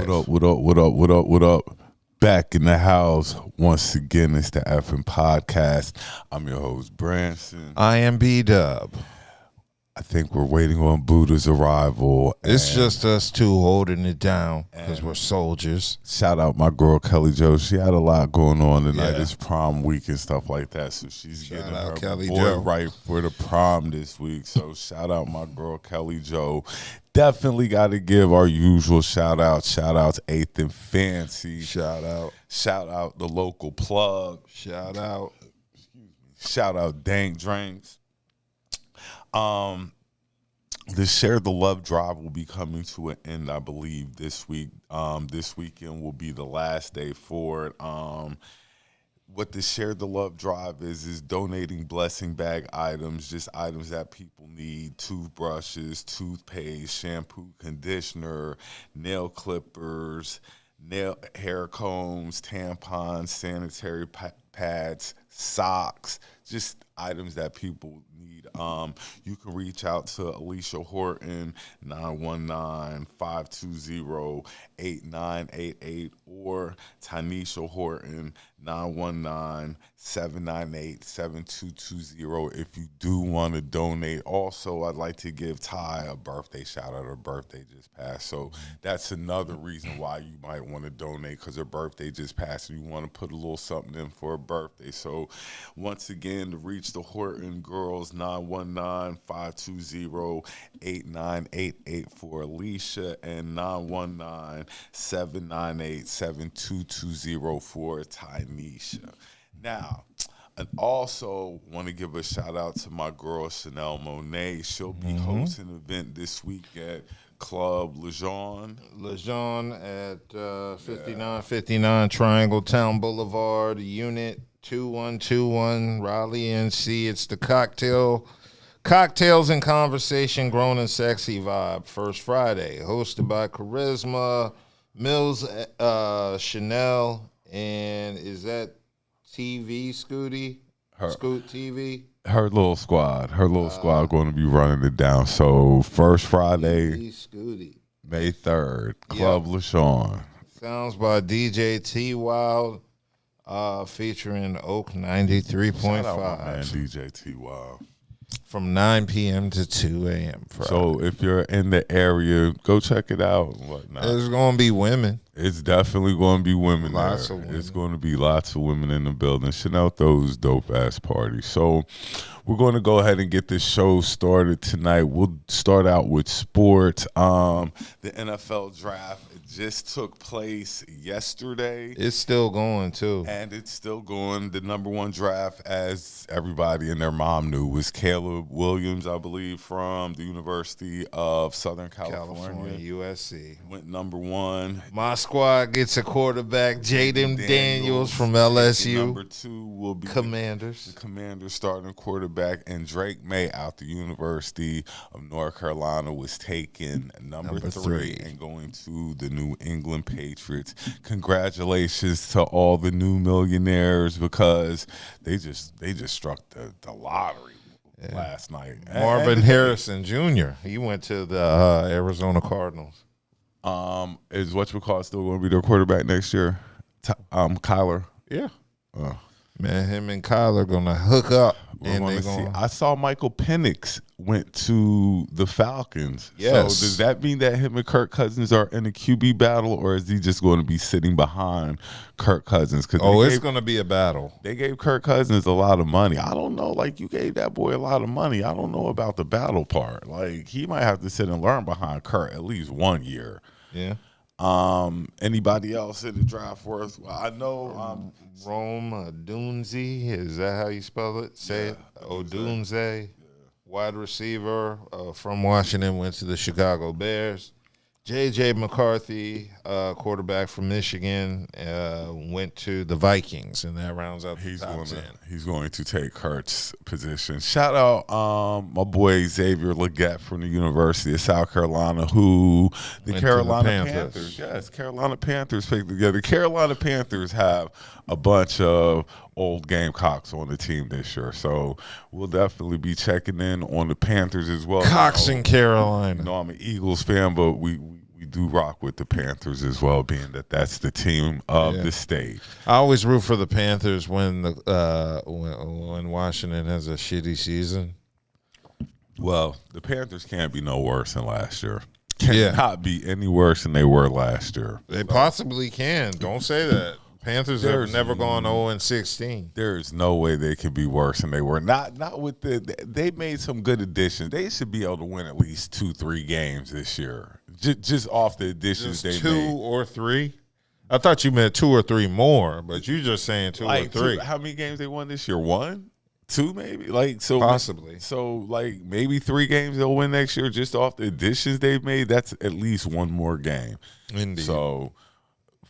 What up, what up, what up, what up, what up? Back in the house once again. It's the Effing Podcast. I'm your host, Branson. I am B.D.U.B. I think we're waiting on Buddha's arrival. It's just us two holding it down because we're soldiers. Shout out my girl, Kelli Jo. She had a lot going on tonight. Yeah. It's prom week and stuff like that. So she's getting her Kelli boy Jo. right for the prom this week. So shout out my girl, Kelli Jo. Definitely got to give our usual shout out. Shout out to 8th and Fancy. Shout out. Shout out the local plug. Shout out. Shout out Dank Drinks. The Share the Love drive will be coming to an end, I believe, this week. This weekend will be the last day for it. What the Share the Love drive is donating blessing bag items, just items that people need: toothbrushes, toothpaste, shampoo, conditioner, nail clippers, hair combs, tampons, sanitary pads, socks, just items that people need. You can reach out to Alicia Horton, 919-520-8988, or Tanisha Horton, 919-798-7220 if you do want to donate. Also, I'd like to give Ty a birthday shout out. Her birthday just passed, so that's another reason why you might want to donate, because her birthday just passed and you want to put a little something in for her birthday. So once again, to reach the Horton girls, 919-520-8988 for Alicia, and 919-798-7220 for Tanisha. Now, and also want to give a shout out to my girl Chanel Monet. She'll be hosting an event this week at Club Lejeune at 5959 Triangle Town Boulevard, Unit 2121, Raleigh, NC. It's the Cocktails and Conversation Grown and Sexy Vibe, First Friday, hosted by Charisma, Mills, Chanel, and is that TV, Scooty? Scoot TV? Her little squad going to be running it down. So First Friday, Scooty. May 3rd, Club Lejeune. Sounds by DJ T Wild, featuring Oak 93.5. Shout out my man DJ T Wild. From 9 p.m. to 2 a.m. Friday. So if you're in the area, go check it out and whatnot. There's going to be women. It's definitely going to be women Lots there. of women. It's going to be lots of women in the building. Chanel throws dope-ass parties. So we're going to go ahead and get this show started tonight. We'll start out with sports. The NFL draft just took place yesterday. It's still going, too. And it's still going. The number one draft, as everybody and their mom knew, was Caleb Williams, I believe, from the University of Southern California. USC. Went number one. My squad gets a quarterback, Jaden Daniels from LSU. Number two will be Commanders. The Commanders starting quarterback, and Drake May out the University of North Carolina was taken number three and going to the New England Patriots. Congratulations to all the new millionaires, because they just struck the lottery last night. Marvin Harrison Jr. He went to the Arizona Cardinals. Is whatchamacallit still going to be their quarterback next year? Kyler. Yeah. Man, him and Kyler going to hook up. And they see. I saw Michael Penix went to the Falcons. Yes. So does that mean that him and Kirk Cousins are in a QB battle, or is he just going to be sitting behind Kirk Cousins? It's going to be a battle. They gave Kirk Cousins a lot of money. I don't know. Like, you gave that boy a lot of money. I don't know about the battle part. Like, he might have to sit and learn behind Kirk at least 1 year. Yeah. Anybody else in the draft worth? Well, I know Rome Odunze. Is that how you spell it? Say it. Odunze. Yeah. Wide receiver from Washington, went to the Chicago Bears. J.J. McCarthy, quarterback from Michigan, went to the Vikings, and that rounds out the top 10. He's going to take Kurt's position. Shout out my boy Xavier Legette from the University of South Carolina, who the Carolina Panthers. Yes, Carolina Panthers picked together. Carolina Panthers have a bunch of old Gamecocks on the team this year, so we'll definitely be checking in on the Panthers as well. Cox in Carolina. You know, I'm an Eagles fan, but we do rock with the Panthers as well, being that that's the team of the state. I always root for the Panthers when when Washington has a shitty season. Well, the Panthers can't be no worse than last year. Cannot be any worse than they were last year. They possibly can. Don't say that. Panthers have never gone 0-16. There's no way they could be worse than they were. Not with they made some good additions. They should be able to win at least 2-3 games this year. Just off the additions they made. 2 or 3? I thought you meant 2 or 3 more, but you just saying 2 or 3. How many games they won this year? 1? 2 maybe? Like so possibly. So like maybe 3 games they'll win next year just off the additions they've made. That's at least 1 more game. Indeed. So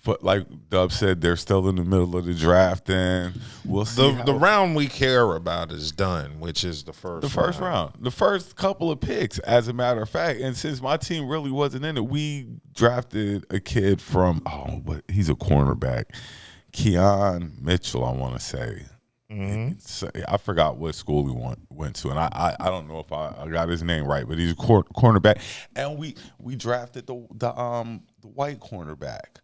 but like Dub said, they're still in the middle of the draft, and we'll see. The round we care about is done, which is the first. The first round, the first couple of picks, as a matter of fact. And since my team really wasn't in it, we drafted a kid from he's a cornerback, Keon Mitchell, I want to say. Mm-hmm. I forgot what school he went to, and I don't know if I got his name right, but he's a cornerback, and we drafted the white cornerback.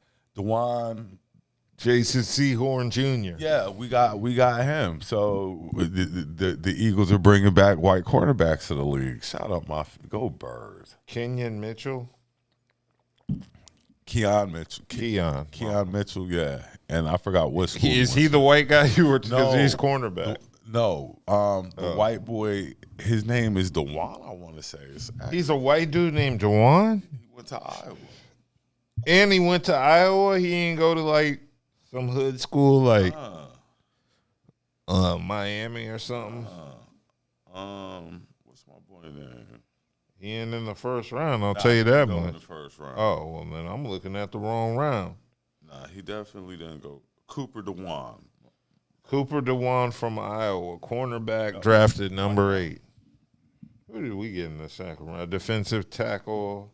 Jason Sehorn Jr. Yeah, we got him. So the Eagles are bringing back white cornerbacks to the league. Shout out go Birds. Keon Mitchell, yeah. And I forgot what school. Is he the white guy you were? Because he's cornerback. No, the white boy. His name is Dewan. I want to say he's a white dude named Dewan. He went to Iowa. And he went to Iowa. He didn't go to like some hood school like Miami or something. What's my boy name? He ain't in the first round. I'll tell you that much. In the first round. Oh well, man, I'm looking at the wrong round. Nah, he definitely didn't go. Cooper DeWan from Iowa, cornerback, drafted number 8. Who did we get in the second round? Defensive tackle.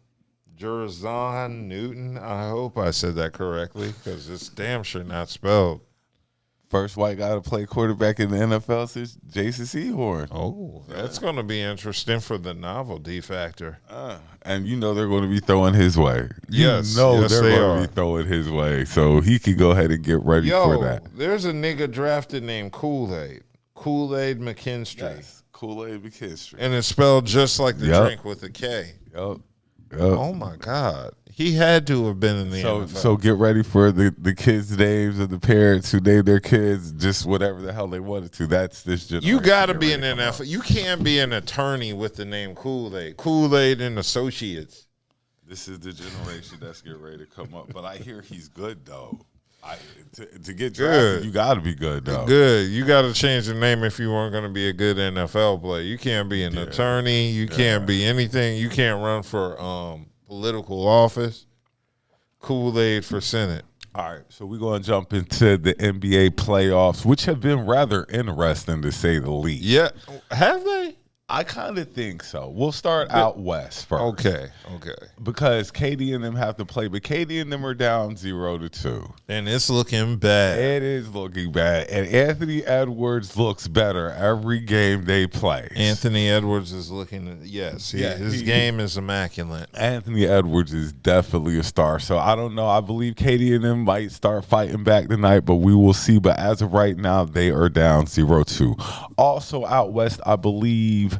Jerzon Newton. I hope I said that correctly because it's damn sure not spelled. First white guy to play quarterback in the NFL since Jason Sehorn. Oh, that's going to be interesting for the novelty factor. And you know they're going to be throwing his way. Yes, they're going to be throwing his way. So he can go ahead and get ready for that. There's a nigga drafted named Kool-Aid. Kool-Aid McKinstry. Yes, Kool-Aid McKinstry. And it's spelled just like the drink with a K. Yep. Oh, my God. He had to have been in the NFL. So get ready for the kids' names of the parents who named their kids just whatever the hell they wanted to. That's this generation. You got to be an NFL. You can't be an attorney with the name Kool-Aid. Kool-Aid and Associates. This is the generation that's getting ready to come up. But I hear he's good, though. To get drafted, you got to be good, though. Good. You got to change the name if you weren't going to be a good NFL player. You can't be an attorney. You can't be anything. You can't run for political office. Kool-Aid for Senate. All right, so we're going to jump into the NBA playoffs, which have been rather interesting to say the least. Yeah. Have they? I kind of think so. We'll start out west first. Okay. Because KD and them have to play, but KD and them are down 0-2. And it's looking bad. It is looking bad. And Anthony Edwards looks better every game they play. Anthony Edwards is looking, his game is immaculate. Anthony Edwards is definitely a star. So I don't know. I believe KD and them might start fighting back tonight, but we will see. But as of right now, they are down 0-2. Also out west, I believe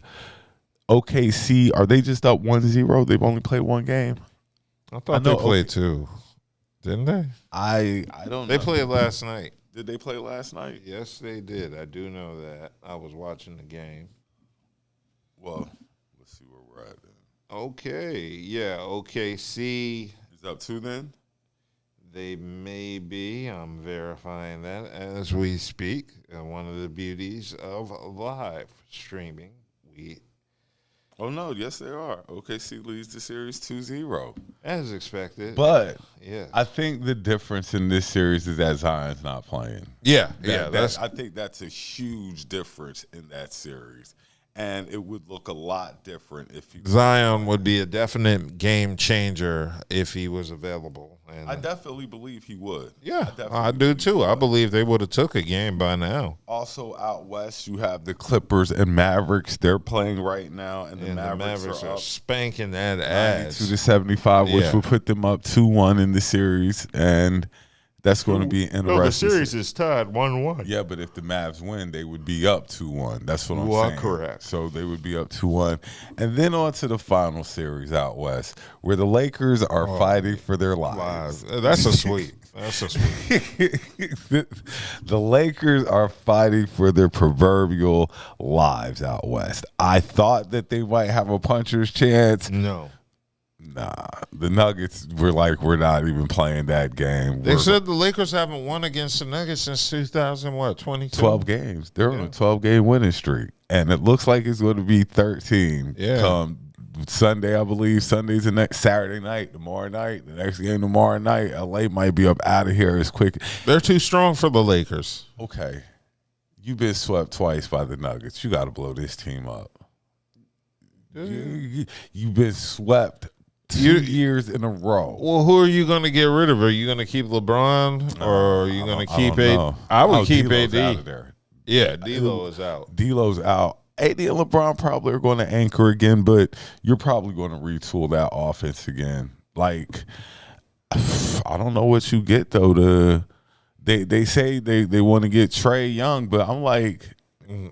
OKC, are they just up 1-0? They've only played 1 game. I thought they played 2. Didn't they? I don't know. They played last night. Did they play last night? Yes, they did. I do know that. I was watching the game. Well, let's see where we're at then. Okay. Yeah, OKC. Is up 2 then? They may be. I'm verifying that as we speak. One of the beauties of live streaming. Oh, no. Yes, they are. OKC leads the series 2-0. As expected. But I think the difference in this series is that Zion's not playing. Yeah. I think that's a huge difference in that series. and it would look a lot different if he. Zion would be a definite game changer if he was available. And I definitely believe he would. Yeah, I do too. I believe they would have took a game by now. Also out west, you have the Clippers and Mavericks. They're playing right now, and the Mavericks are spanking that ass 92-75, which would put them up 2-1 in the series, and that's going to be interesting. No, the series is tied 1-1. Yeah, but if the Mavs win, they would be up 2-1. That's what I'm saying. Correct. So they would be up 2-1. And then on to the final series out west, where the Lakers are fighting for their lives. That's a sweep. That's a sweep. The Lakers are fighting for their proverbial lives out west. I thought that they might have a puncher's chance. No. Nah, the Nuggets were like, we're not even playing that game. They said the Lakers haven't won against the Nuggets since 2022? 12 games. They're on a 12-game winning streak, and it looks like it's going to be 13 come Sunday, I believe. Sunday's the next Saturday night, tomorrow night. The next game tomorrow night. LA might be up out of here as quick. They're too strong for the Lakers. Okay, you've been swept twice by the Nuggets. You got to blow this team up. You've been swept 2 years in a row. Well, who are you going to get rid of? Are you going to keep LeBron, or are you going to keep AD? I would keep AD. Out of there. Yeah, D-Lo is out. D-Lo's out. AD and LeBron probably are going to anchor again, but you're probably going to retool that offense again. Like, I don't know what you get, though. They say they want to get Trae Young, but I'm like,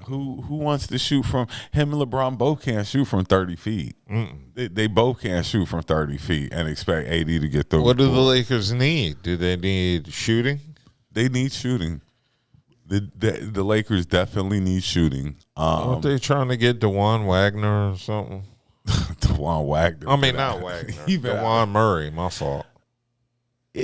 who wants to shoot from him and LeBron both can't shoot from 30 feet. They both can't shoot from 30 feet and expect AD to get those. What do the Lakers need? Do they need shooting? They need shooting. The Lakers definitely need shooting. Aren't they trying to get DeJuan Wagner or something? DeJuan Wagner. I mean, not Wagner. DeJuan Murray, my fault. Yeah.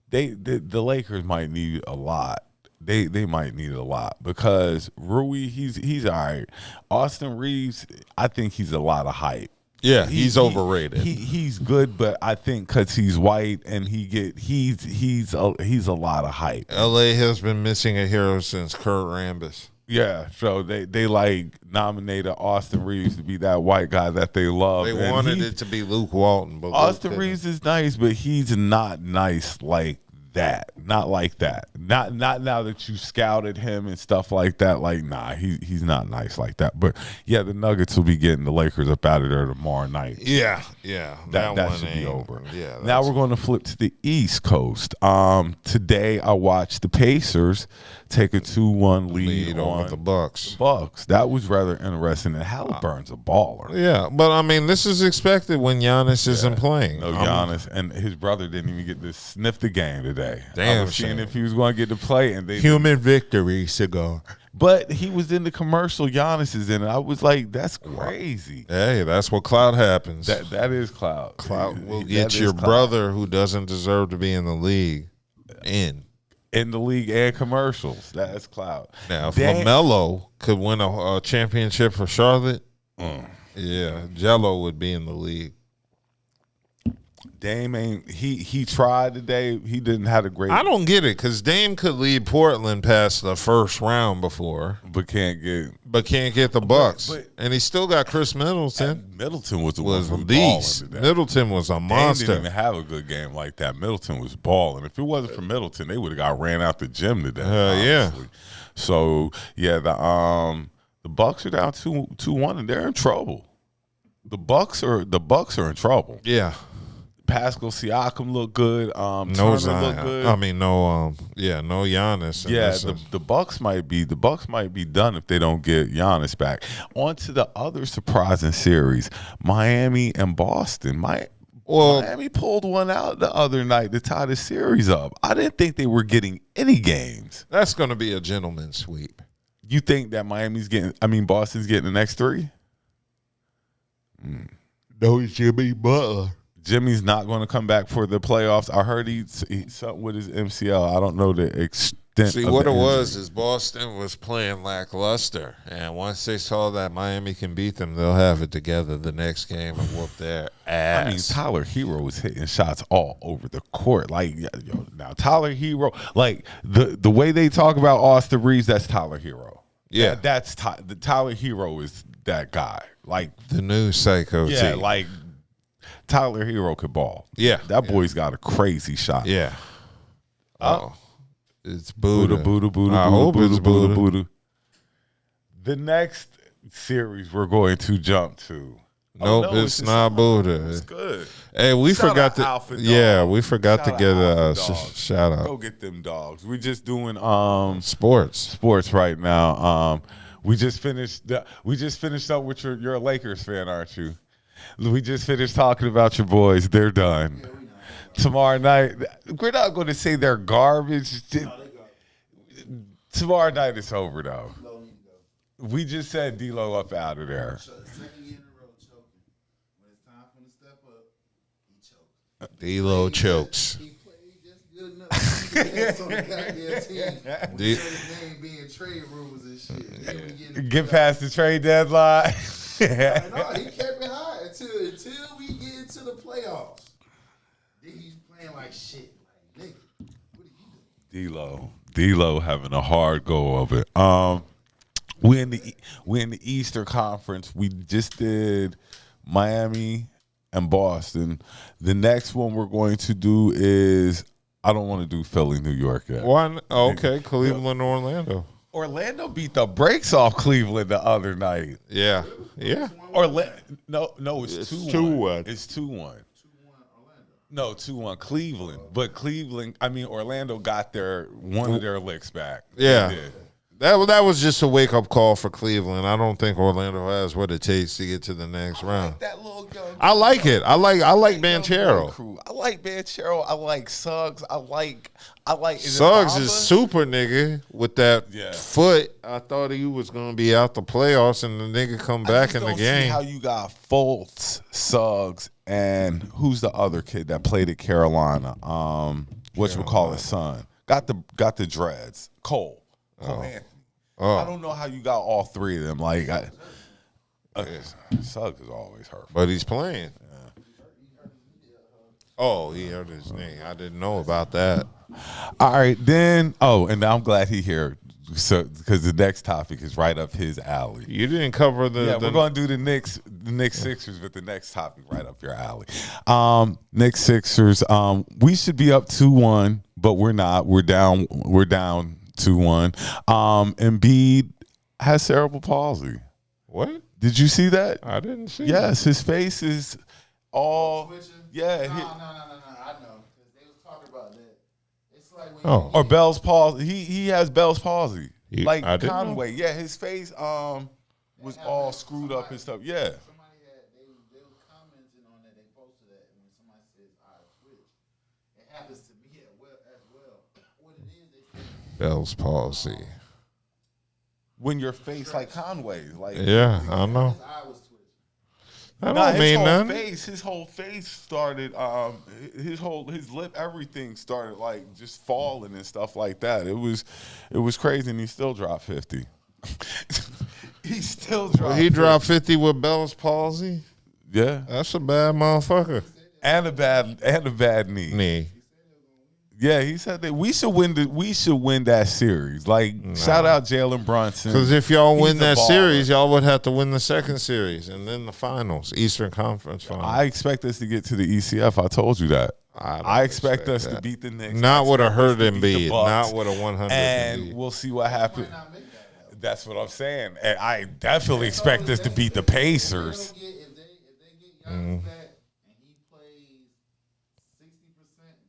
The Lakers might need a lot. They might need a lot because Rui, he's all right. Austin Reeves, I think he's a lot of hype. Yeah, he's overrated. He's good, but I think because he's white and he's a lot of hype. LA has been missing a hero since Kurt Rambis. Yeah, so they like nominated Austin Reeves to be that white guy that they love. They wanted it to be Luke Walton, but Austin Reeves is nice, but he's not nice like that. Not like that. Not now that you scouted him and stuff like that. Like, nah, he's not nice like that. But yeah, the Nuggets will be getting the Lakers up out of there tomorrow night. Yeah. That should be over. Yeah. Now we're going to flip to the East Coast. Today I watched the Pacers take a 2-1 lead on the Bucks. That was rather interesting. And Halliburton's a baller. Yeah, but I mean, this is expected when Giannis isn't playing. No, Giannis and his brother didn't even get to sniff the game today. Damn, I was seeing if he was going to get to play, and they human victory cigar. But he was in the commercial. Giannis is in it. I was like, that's crazy. Hey, that's what clout happens. That is clout. Clout will get your brother who doesn't deserve to be in the league in the league and commercials. That's clout. Now, if LaMelo could win a championship for Charlotte, yeah, Jello would be in the league. Dame ain't he tried today. He didn't have a great. I don't get it because Dame could lead Portland past the first round before, but can't get the Bucks. And he still got Chris Middleton. Middleton was a beast. Middleton was a monster. Dame didn't even have a good game like that. Middleton was balling. If it wasn't for Middleton, they would have got ran out the gym today. Yeah. So yeah, the Bucks are down 2-1 and they're in trouble. The Bucks are in trouble. Yeah. Pascal Siakam look good. No Turner Zion. look good. I mean, no Giannis. Yeah, the Bucks might be done if they don't get Giannis back. On to the other surprising series, Miami and Boston. Miami pulled one out the other night to tie the series up. I didn't think they were getting any games. That's going to be a gentleman's sweep. You think that Boston's getting the next three? No, Jimmy Butler. Jimmy's not going to come back for the playoffs. I heard he's something with his MCL. I don't know the extent. See, what it was is Boston was playing lackluster, and once they saw that Miami can beat them, they'll have it together the next game and whoop their ass. I mean, Tyler Hero was hitting shots all over the court. Like, now Tyler Hero, like the way they talk about Austin Reeves, that's Tyler Hero. Yeah. That's the Tyler Hero is that guy. Like the new Psycho yeah, T. like Tyler Hero could ball. Yeah. That boy's got a crazy shot. Yeah. Oh. It's Buddha, Buddha. Buddha, I Buddha, hope Buddha, it's Buddha, Buddha. Buddha. The next series we're going to jump to. Nope, it's not Buddha. It's good. Hey, we Shout forgot out to. Alpha Yeah, Dog. we forgot Shout to out get Alpha a Dog. shout out. Go get them dogs. We're just doing Sports right now. We just finished up with you're a Lakers fan, aren't you? We just finished talking about your boys. They're done. Yeah, tomorrow night, we're not going to say they're garbage. Tomorrow night it's over though. We just said D-Lo up out of there. D-Lo chokes. He played just good enough. He gets on the goddamn team. His name being trade rumors and shit. Get past the trade deadline. No, he kept it high until we get into the playoffs. Then he's playing like shit. Like, nigga, what are you doing? D-Lo having a hard go of it. We in the Eastern Conference. We just did Miami and Boston. The next one we're going to do is I don't want to do Philly, New York yet. One, okay, Cleveland, Orlando. Orlando beat the brakes off Cleveland the other night. Yeah. No, it's 2-1. It's 2-1. No, 2-1 Cleveland. But Orlando got one of their licks back. Yeah. They did. That was just a wake up call for Cleveland. I don't think Orlando has what it takes to get to the next round. That little young I like it. I like Banchero. I like Banchero. I like Suggs. I like. Suggs is super nigga with that foot. I thought he was gonna be out the playoffs, and the nigga come back in the game. See how you got Fultz, Suggs, and who's the other kid that played at Carolina? Whatchamacallit's son got the dreads. Cole Anthony. I don't know how you got all three of them. Like, Suggs is always hurt, but he's playing. Oh, he hurt his knee. I didn't know about that. All right, then. Oh, and I'm glad he here, so because the next topic is right up his alley. You didn't cover the. Yeah, we're going to do the Knicks Sixers with the next topic right up your alley. Knicks Sixers. We should be up 2-1, but we're not. We're down 2-1. Embiid has cerebral palsy. What? Did you see that? I didn't see. Yes, his face is all. Yeah. No. I know because they was talking about that. It's like when Or Bell's palsy. He has Bell's palsy. Like I didn't Conway. Yeah, his face was all screwed up and stuff. Yeah. somebody they was commenting on that. They posted that when somebody says I twitch, it happens to me as well. What it is, they say Bell's palsy. When your face like Conway's, like Yeah, I know. his eye was twitching. That don't mean nothing. His whole face started, his lip, everything started like just falling and stuff like that. It was crazy, and he still dropped 50. He still dropped. He dropped 50 with Bell's palsy. Yeah, That's a bad motherfucker. and a bad knee. Yeah, he said that we should win that series. Like, shout out Jalen Brunson. Because if y'all win He's a that baller. series, y'all would have to win the second series and then the finals, Eastern Conference finals. I expect us to get to the ECF. I told you that. I don't I expect us that. to beat the Knicks. Not I with a expect us hurt to beat the Embiid, Bucks. not with a 100 And Embiid. we'll see what happens. That's what I'm saying. And I definitely expect us to beat the Pacers. If they get Giannis back and he plays 60%,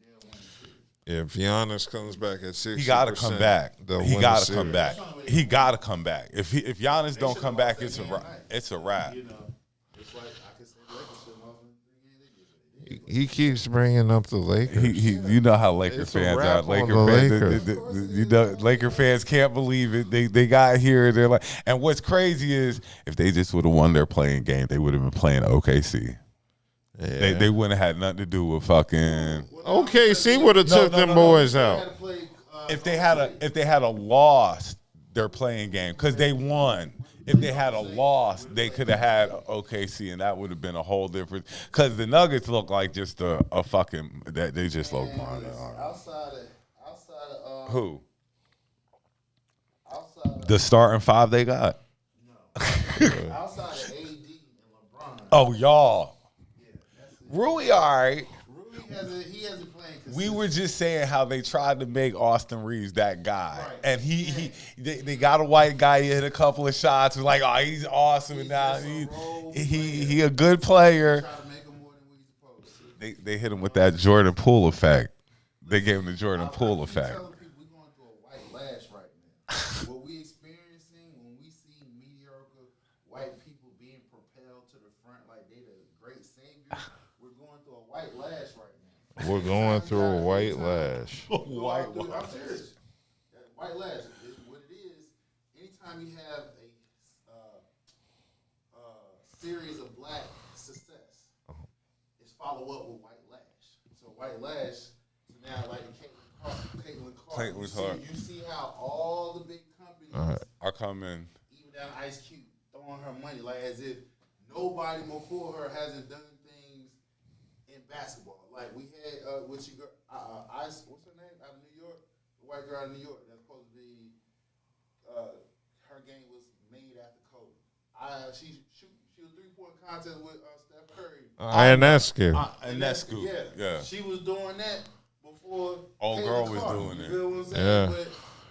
they'll win the series. If Giannis comes back at 60%, He got to come back. they'll He win got the to come series. back. He got to come back. If Giannis don't come back, it's a wrap. You know, it's like I could say Lakers should have won the 3 games they did. He keeps bringing up the Lakers. You know how Laker It's a fans wrap are. on Laker the fans, Laker fans can't believe it. They got here. They're like, and what's crazy is if they just would have won their playing game, they would have been playing OKC. Yeah. They wouldn't have had nothing to do with fucking. OKC would have took them boys They out. had to play, If they had a lost their playing game because they won. If they had a loss, they could have had OKC, and that would have been a whole different. Because the Nuggets look like just a fucking that they just look. outside of Who? outside of The starting five they got. No. Outside of AD and LeBron. Oh, y'all. Yeah, Rui, all right. Rui hasn't played consistent. We were just saying how they tried to make Austin Reeves that guy, Right. and they got a white guy. He hit a couple of shots. Was like, oh, he's awesome, and now he a good player. Try to make him more than what he's supposed to. They hit him with that Jordan Poole effect. They gave him the Jordan Poole effect. Telling people we're going through a white lash right now. What we experiencing when we see mediocre white people being propelled to the front like they the great savior, we're going through a white lash right now. We're going through a white lash. I'm serious. That white lash is what it is. Anytime you have a series of black success, it's follow up with white lash. So white lash. Now, like Caitlin Clark, you see how all the big companies are coming, even down Ice Cube, throwing her money like as if nobody before her hasn't done things in basketball. Like we had with your girl, Ice, what's her name out of New York, the white girl out of New York that's supposed to be her game was made after Kobe. She was 3-point contest with Steph Curry. Ionescu. Ionescu, yeah. She was doing that. Old girl was doing it. You feel what I'm saying? Yeah. But,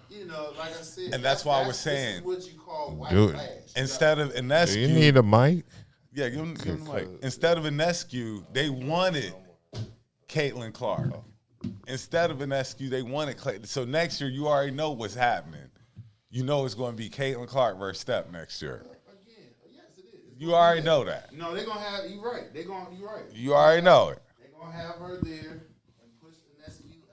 you know, like I said. And that's why we're saying. This is what you call white lash. Instead of Ionescu. Do you need a mic? Yeah, give him the mic. Instead of Ionescu, they wanted Caitlin Clark. Instead of Ionescu, they wanted Clayton. So next year, you already know what's happening. You know it's going to be Caitlin Clark versus Steph next year. Again, yes, it is. You already know that. No, they're going to have, you're right. You're right. You already know it. They're going to have her there.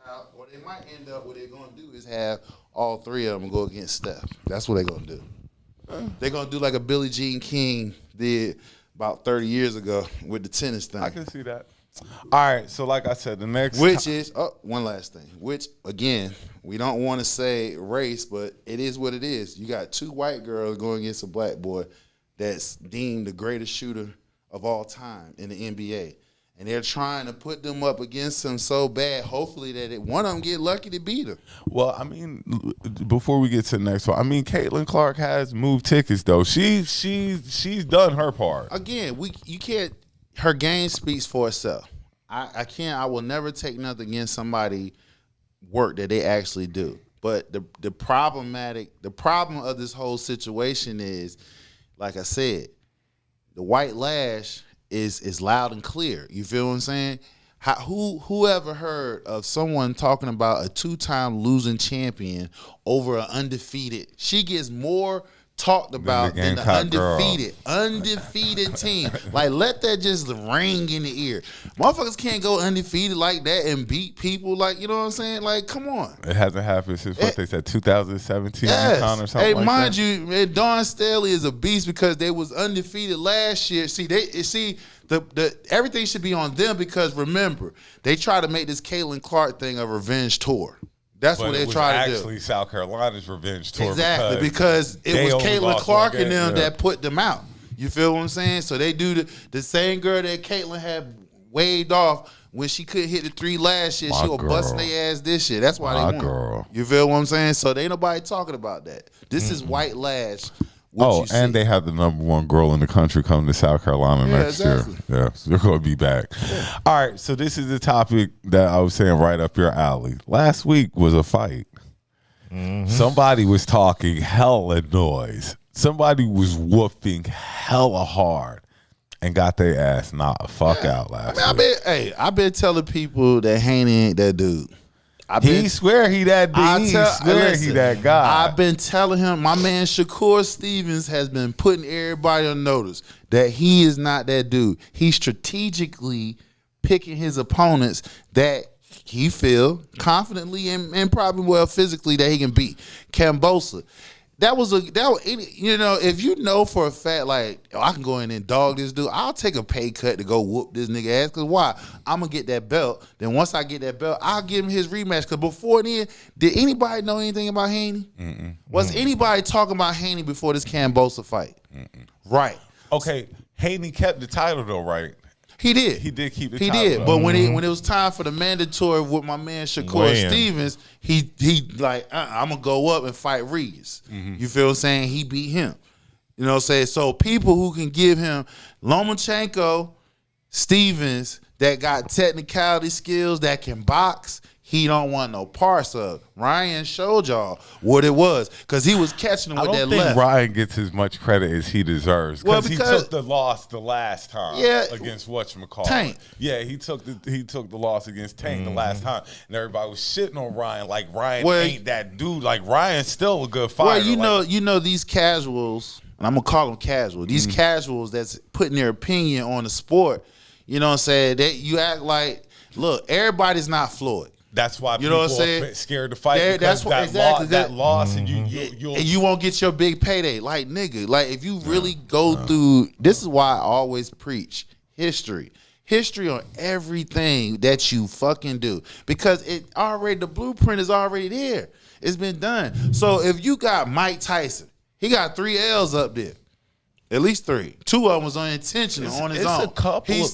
Out, or they might end up what they're going to do is have all three of them go against Steph. That's what they're going to do. They're going to do like a Billie Jean King did about 30 years ago with the tennis thing. I can see that. All right, so like I said, the next one last thing, which, again, we don't want to say race, but it is what it is. You got two white girls going against a black boy that's deemed the greatest shooter of all time in the NBA. And they're trying to put them up against him so bad, hopefully that one of them get lucky to beat him. Well, I mean, before we get to the next one, I mean, Caitlin Clark has moved tickets though. She's done her part. Again, you can't. Her game speaks for itself. I can't. I will never take nothing against somebody work that they actually do. But the problem of this whole situation is, like I said, the white lash is loud and clear. You feel what I'm saying? Who ever heard of someone talking about a 2-time losing champion over an undefeated? She gets more talked about than the undefeated team. Like, let that just ring in the ear. Motherfuckers can't go undefeated like that and beat people. Like, you know what I'm saying? Like, come on. It hasn't happened since what they said 2017 yes. or something hey, like mind that. you, Dawn Staley is a beast because they was undefeated last year. The everything should be on them because remember, they try to make this Caitlin Clark thing a revenge tour. That's what they try to do. Actually, South Carolina's revenge tour. Exactly, because it was Caitlin Clark and them that put them out. You feel what I'm saying? So they do the same girl that Caitlin had waved off when she couldn't hit the 3 last year. She was busting their ass this year. That's why they won. Girl. You feel what I'm saying? So they ain't nobody talking about that. This is white lash. And they have the #1 girl in the country coming to South Carolina next year. Yeah, so they're going to be back. Yeah. All right, so this is the topic that I was saying right up your alley. Last week was a fight. Mm-hmm. Somebody was talking hella noise. Somebody was whooping hella hard and got their ass knocked the fuck out last week. I've been telling people that Haney ain't that dude. He swear he that dude. He swear he that guy. I've been telling him, my man Shakur Stevens has been putting everybody on notice that he is not that dude. He's strategically picking his opponents that he feel confidently and probably well physically that he can beat. Kambosa. If you know for a fact, like, I can go in and dog this dude, I'll take a pay cut to go whoop this nigga ass. Because why? I'm going to get that belt. Then once I get that belt, I'll give him his rematch. Because before then, did anybody know anything about Haney? Was anybody talking about Haney before this Kambosa fight? Right. Okay, Haney kept the title though, right? He did. He did keep the He title did. up. But when it was time for the mandatory with my man Shakur Stevens, he like, I'm going to go up and fight Regas. You feel what I'm saying? He beat him. You know what I'm saying? So people who can give him Lomachenko, Stevens, that got technicality skills, that can box, he don't want no parts of. Ryan showed y'all what it was because he was catching him with that I don't think left. Ryan gets as much credit as he deserves Well, he because- took the loss the last time against whatchamacallit. Tank. Yeah, he took the loss against Tank the last time, and everybody was shitting on Ryan like Ryan ain't that dude. Like Ryan's still a good fighter. Well, you know these casuals, and I'm gonna call them casual. These casuals that's putting their opinion on the sport. You know what I'm saying? You act like, look, everybody's not Floyd. That's why you know what I'm people saying? are scared to fight. That's what that loss, and and you won't get your big payday. Like nigga, like if you really go through, this is why I always preach history on everything that you fucking do, because the blueprint is already there. It's been done. So if you got Mike Tyson, he got 3 L's up there. At least 3. 2 of them was unintentional on his own. A couple. He's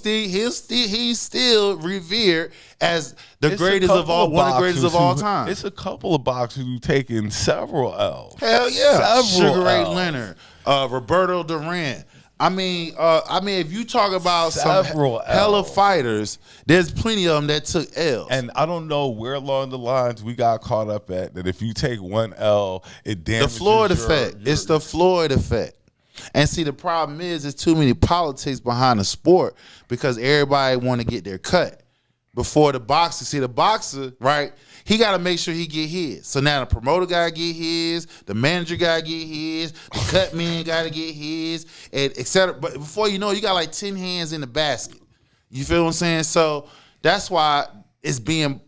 still revered as the greatest of all, one of the greatest of all time. It's a couple of boxers who've taken several L's. Hell yeah, Several Sugar Ray L's. Leonard, Roberto Duran. I mean, if you talk about Several some hella L's. fighters, there's plenty of them that took L's. And I don't know where along the lines we got caught up at that if you take 1 L, it damages the Floyd effect. It's the Floyd effect. And see, the problem is there's too many politics behind the sport because everybody want to get their cut before the boxer. See, the boxer, right? He got to make sure he get his. So now the promoter got to get his, the manager got to get his, the cut man got to get his, and et cetera. But before you know it, you got like 10 hands in the basket. You feel what I'm saying? So that's why it's being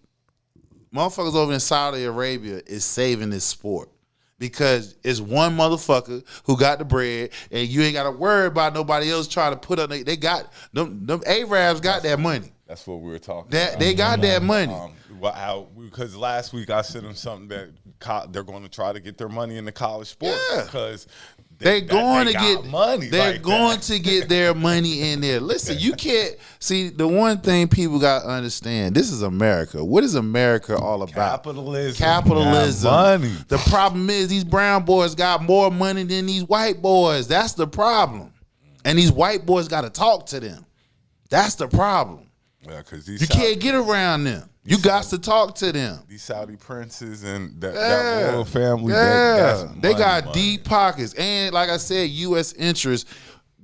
motherfuckers over in Saudi Arabia is saving this sport. Because it's one motherfucker who got the bread, and you ain't got to worry about nobody else trying to put up. They got them Arabs got that money. That's what we were talking about. They got that money. Because last week I sent them something that they're going to try to get their money in the college sport. Yeah. Because they're going to got get money. They're like going that. to get their money in there. Listen, you can't see the one thing people got to understand. This is America. What is America all about? Capitalism. Capitalism. Money. The problem is these brown boys got more money than these white boys. That's the problem. And these white boys got to talk to them. That's the problem. Yeah, because you can't get around them. You got to talk to them. These Saudi princes and that royal family, they got deep pockets, and like I said, U.S. interests.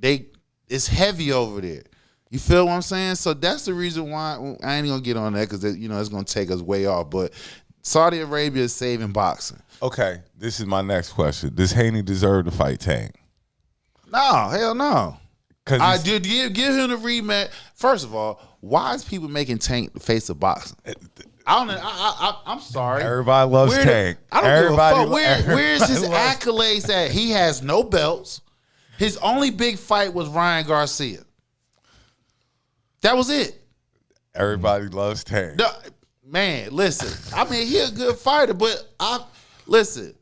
It's heavy over there. You feel what I'm saying? So that's the reason why I ain't gonna get on that because it's gonna take us way off. But Saudi Arabia is saving boxing. Okay, this is my next question. Does Haney deserve to fight Tank? No, hell no. Because I did give him the rematch. First of all, why is people making Tank the face of boxing? I don't know. I'm sorry. Everybody loves Tank. I don't Everybody give a fuck. Where's his accolades at? He has no belts. His only big fight was Ryan Garcia. That was it. Everybody loves Tank. No, man, listen. I mean, he a good fighter, but listen.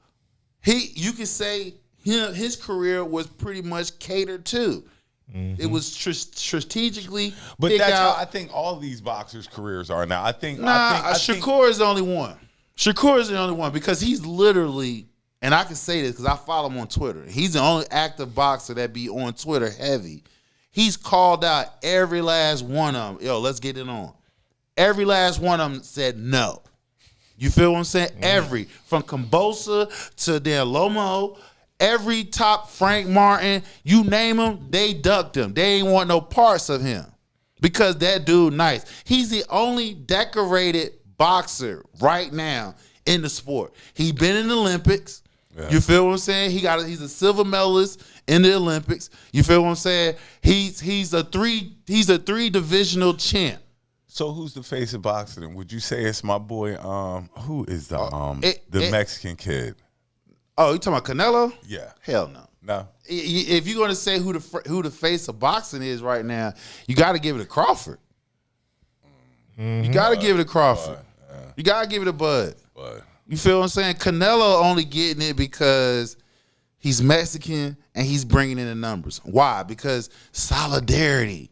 You can say his career was pretty much catered to. Mm-hmm. It was strategically, but that's how I think all these boxers' careers are now. I think Shakur is the only one. Shakur is the only one because he's literally, and I can say this because I follow him on Twitter. He's the only active boxer that be on Twitter heavy. He's called out every last one of them. Yo, let's get it on. Every last one of them said no. You feel what I'm saying? Mm. From Kambosa to Dan Lomo. Every top Frank Martin, you name him, they ducked him. They ain't want no parts of him because that dude nice. He's the only decorated boxer right now in the sport. He been in the Olympics. Yeah. You feel what I'm saying? He's a silver medalist in the Olympics. You feel what I'm saying? He's a three divisional champ. So who's the face of boxing? Would you say it's my boy? Who is the Mexican kid? Oh, you talking about Canelo? Yeah. Hell no. No. If you're gonna say who the face of boxing is right now, you got to give it to Crawford. Mm-hmm. You got to give it to Crawford. You got to give it to Bud. You feel what I'm saying? Canelo only getting it because he's Mexican and he's bringing in the numbers. Why? Because solidarity.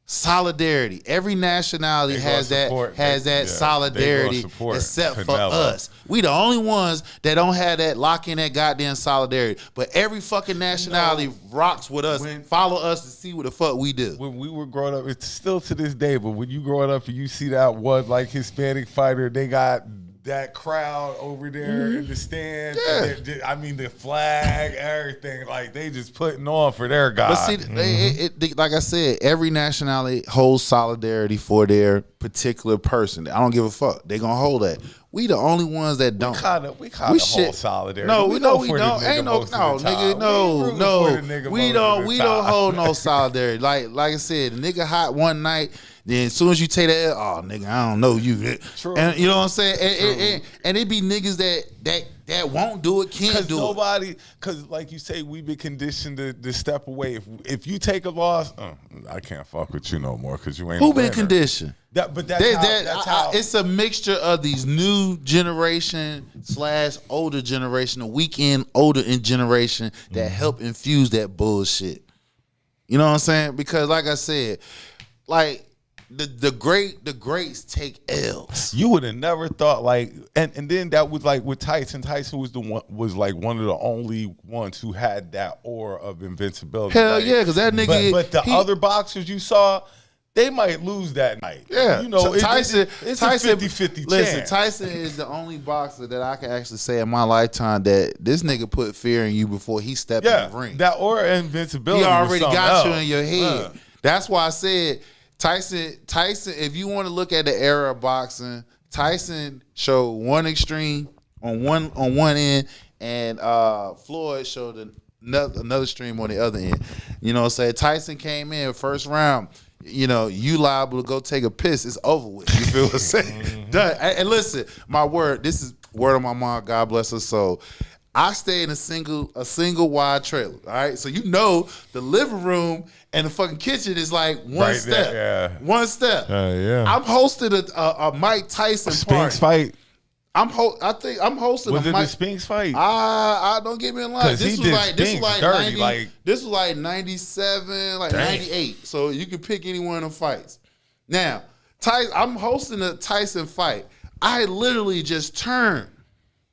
solidarity. Every nationality has that solidarity except for us. We the only ones that don't have that lock in that goddamn solidarity. But every fucking nationality rocks with us, follow us to see what the fuck we do. When we were growing up, it's still to this day, but when you growing up and you see that one like Hispanic fighter, they got that crowd over there in the stand. Yeah. I mean, the flag, everything. Like, they just putting on for their guy. But see, like I said, every nationality holds solidarity for their particular person. I don't give a fuck. They gonna hold that. We the only ones that don't. We kind of hold solidarity. No, we don't. Ain't nigga, no. We don't hold no solidarity. Like I said, the nigga hot one night. Then as soon as you take that, oh nigga, I don't know you. True. And you know what I'm saying? And it be niggas that won't do it, can't do it. Because like you say, we've been conditioned to step away. If you take a loss, I can't fuck with you no more because you ain't. Who been conditioned? That's how. It's a mixture of these new generation / older generation, the weekend older in generation that help infuse that bullshit. You know what I'm saying? Because like I said, like. The greats take L's. You would have never thought and then that was like with Tyson. Tyson was like one of the only ones who had that aura of invincibility. Hell yeah, because that nigga. But the other boxers you saw, they might lose that night. Yeah, you know, Tyson. It's a 50-50 chance. Listen, Tyson is the only boxer that I can actually say in my lifetime that this nigga put fear in you before he stepped in the ring. That aura of invincibility. He already got you in your head. That's why I said. Tyson, if you want to look at the era of boxing, Tyson showed one extreme on one end, and Floyd showed another extreme on the other end. You know what I'm saying? Tyson came in first round, you know, you liable to go take a piss, it's over with. You feel what I'm saying? Done. And listen, my word, this is word of my mom, God bless her soul. I stay in a single wide trailer. All right. So you know the living room and the fucking kitchen is like one step. There, yeah. One step. Yeah. I'm hosting a Mike Tyson Spinks party. fight. I think I'm hosting Was a it Mike. the Spinks fight? I don't get me in line. This was like 97, like 98. So you can pick any one of the fights. Now, I'm hosting a Tyson fight. I literally just turned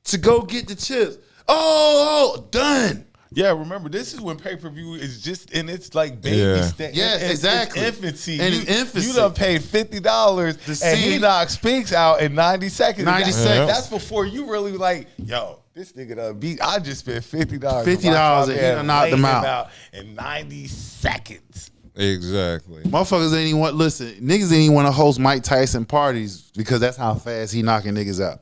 to go get the chips. Oh, done. Yeah, remember, this is when pay-per-view is just in its like baby stage. Yeah, exactly. It's infancy. Infancy. You done paid $50 and he knocked Spinks out in 90 seconds. 90 seconds. That's before you really like, yo, this nigga done beat. I just spent $50. $50 and he done knocked him out in 90 seconds. Exactly. Motherfuckers ain't even want, listen, niggas ain't even want to host Mike Tyson parties because that's how fast he knocking niggas out.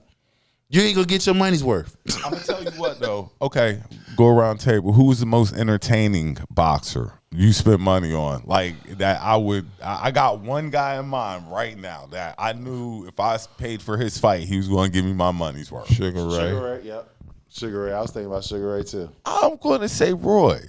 You ain't gonna get your money's worth. I'm gonna tell you what though. Okay, go around table. Who was the most entertaining boxer you spent money on? Like that, I got one guy in mind right now that I knew if I paid for his fight, he was gonna give me my money's worth. Sugar Ray. Yep. Sugar Ray. I was thinking about Sugar Ray too. I'm gonna say Roy.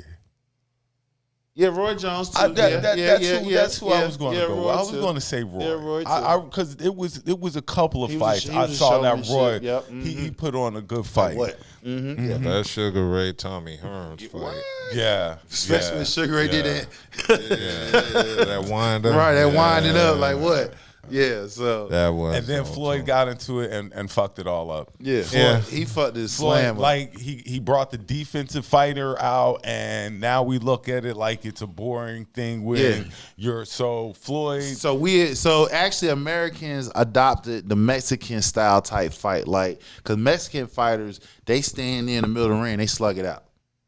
Yeah, Roy Jones too. That's who I was going to go with. I was going to say Roy. Yeah, Roy too. Because it was a couple of fights. I saw that Roy. Yep. He put on a good fight. What? Mm-hmm. Yeah, that Sugar Ray Tommy Hearns fight. What? Yeah, especially when Sugar Ray did that. That wind up. Right, that winding up like what? Yeah, so that was. And then Floyd got into it and fucked it all up. Yeah, Floyd, he fucked his slam up. Like he brought the defensive fighter out, and now we look at it like it's a boring thing when you're so Floyd. So actually Americans adopted the Mexican style type fight, like because Mexican fighters they stand in the middle of the ring, they slug it out.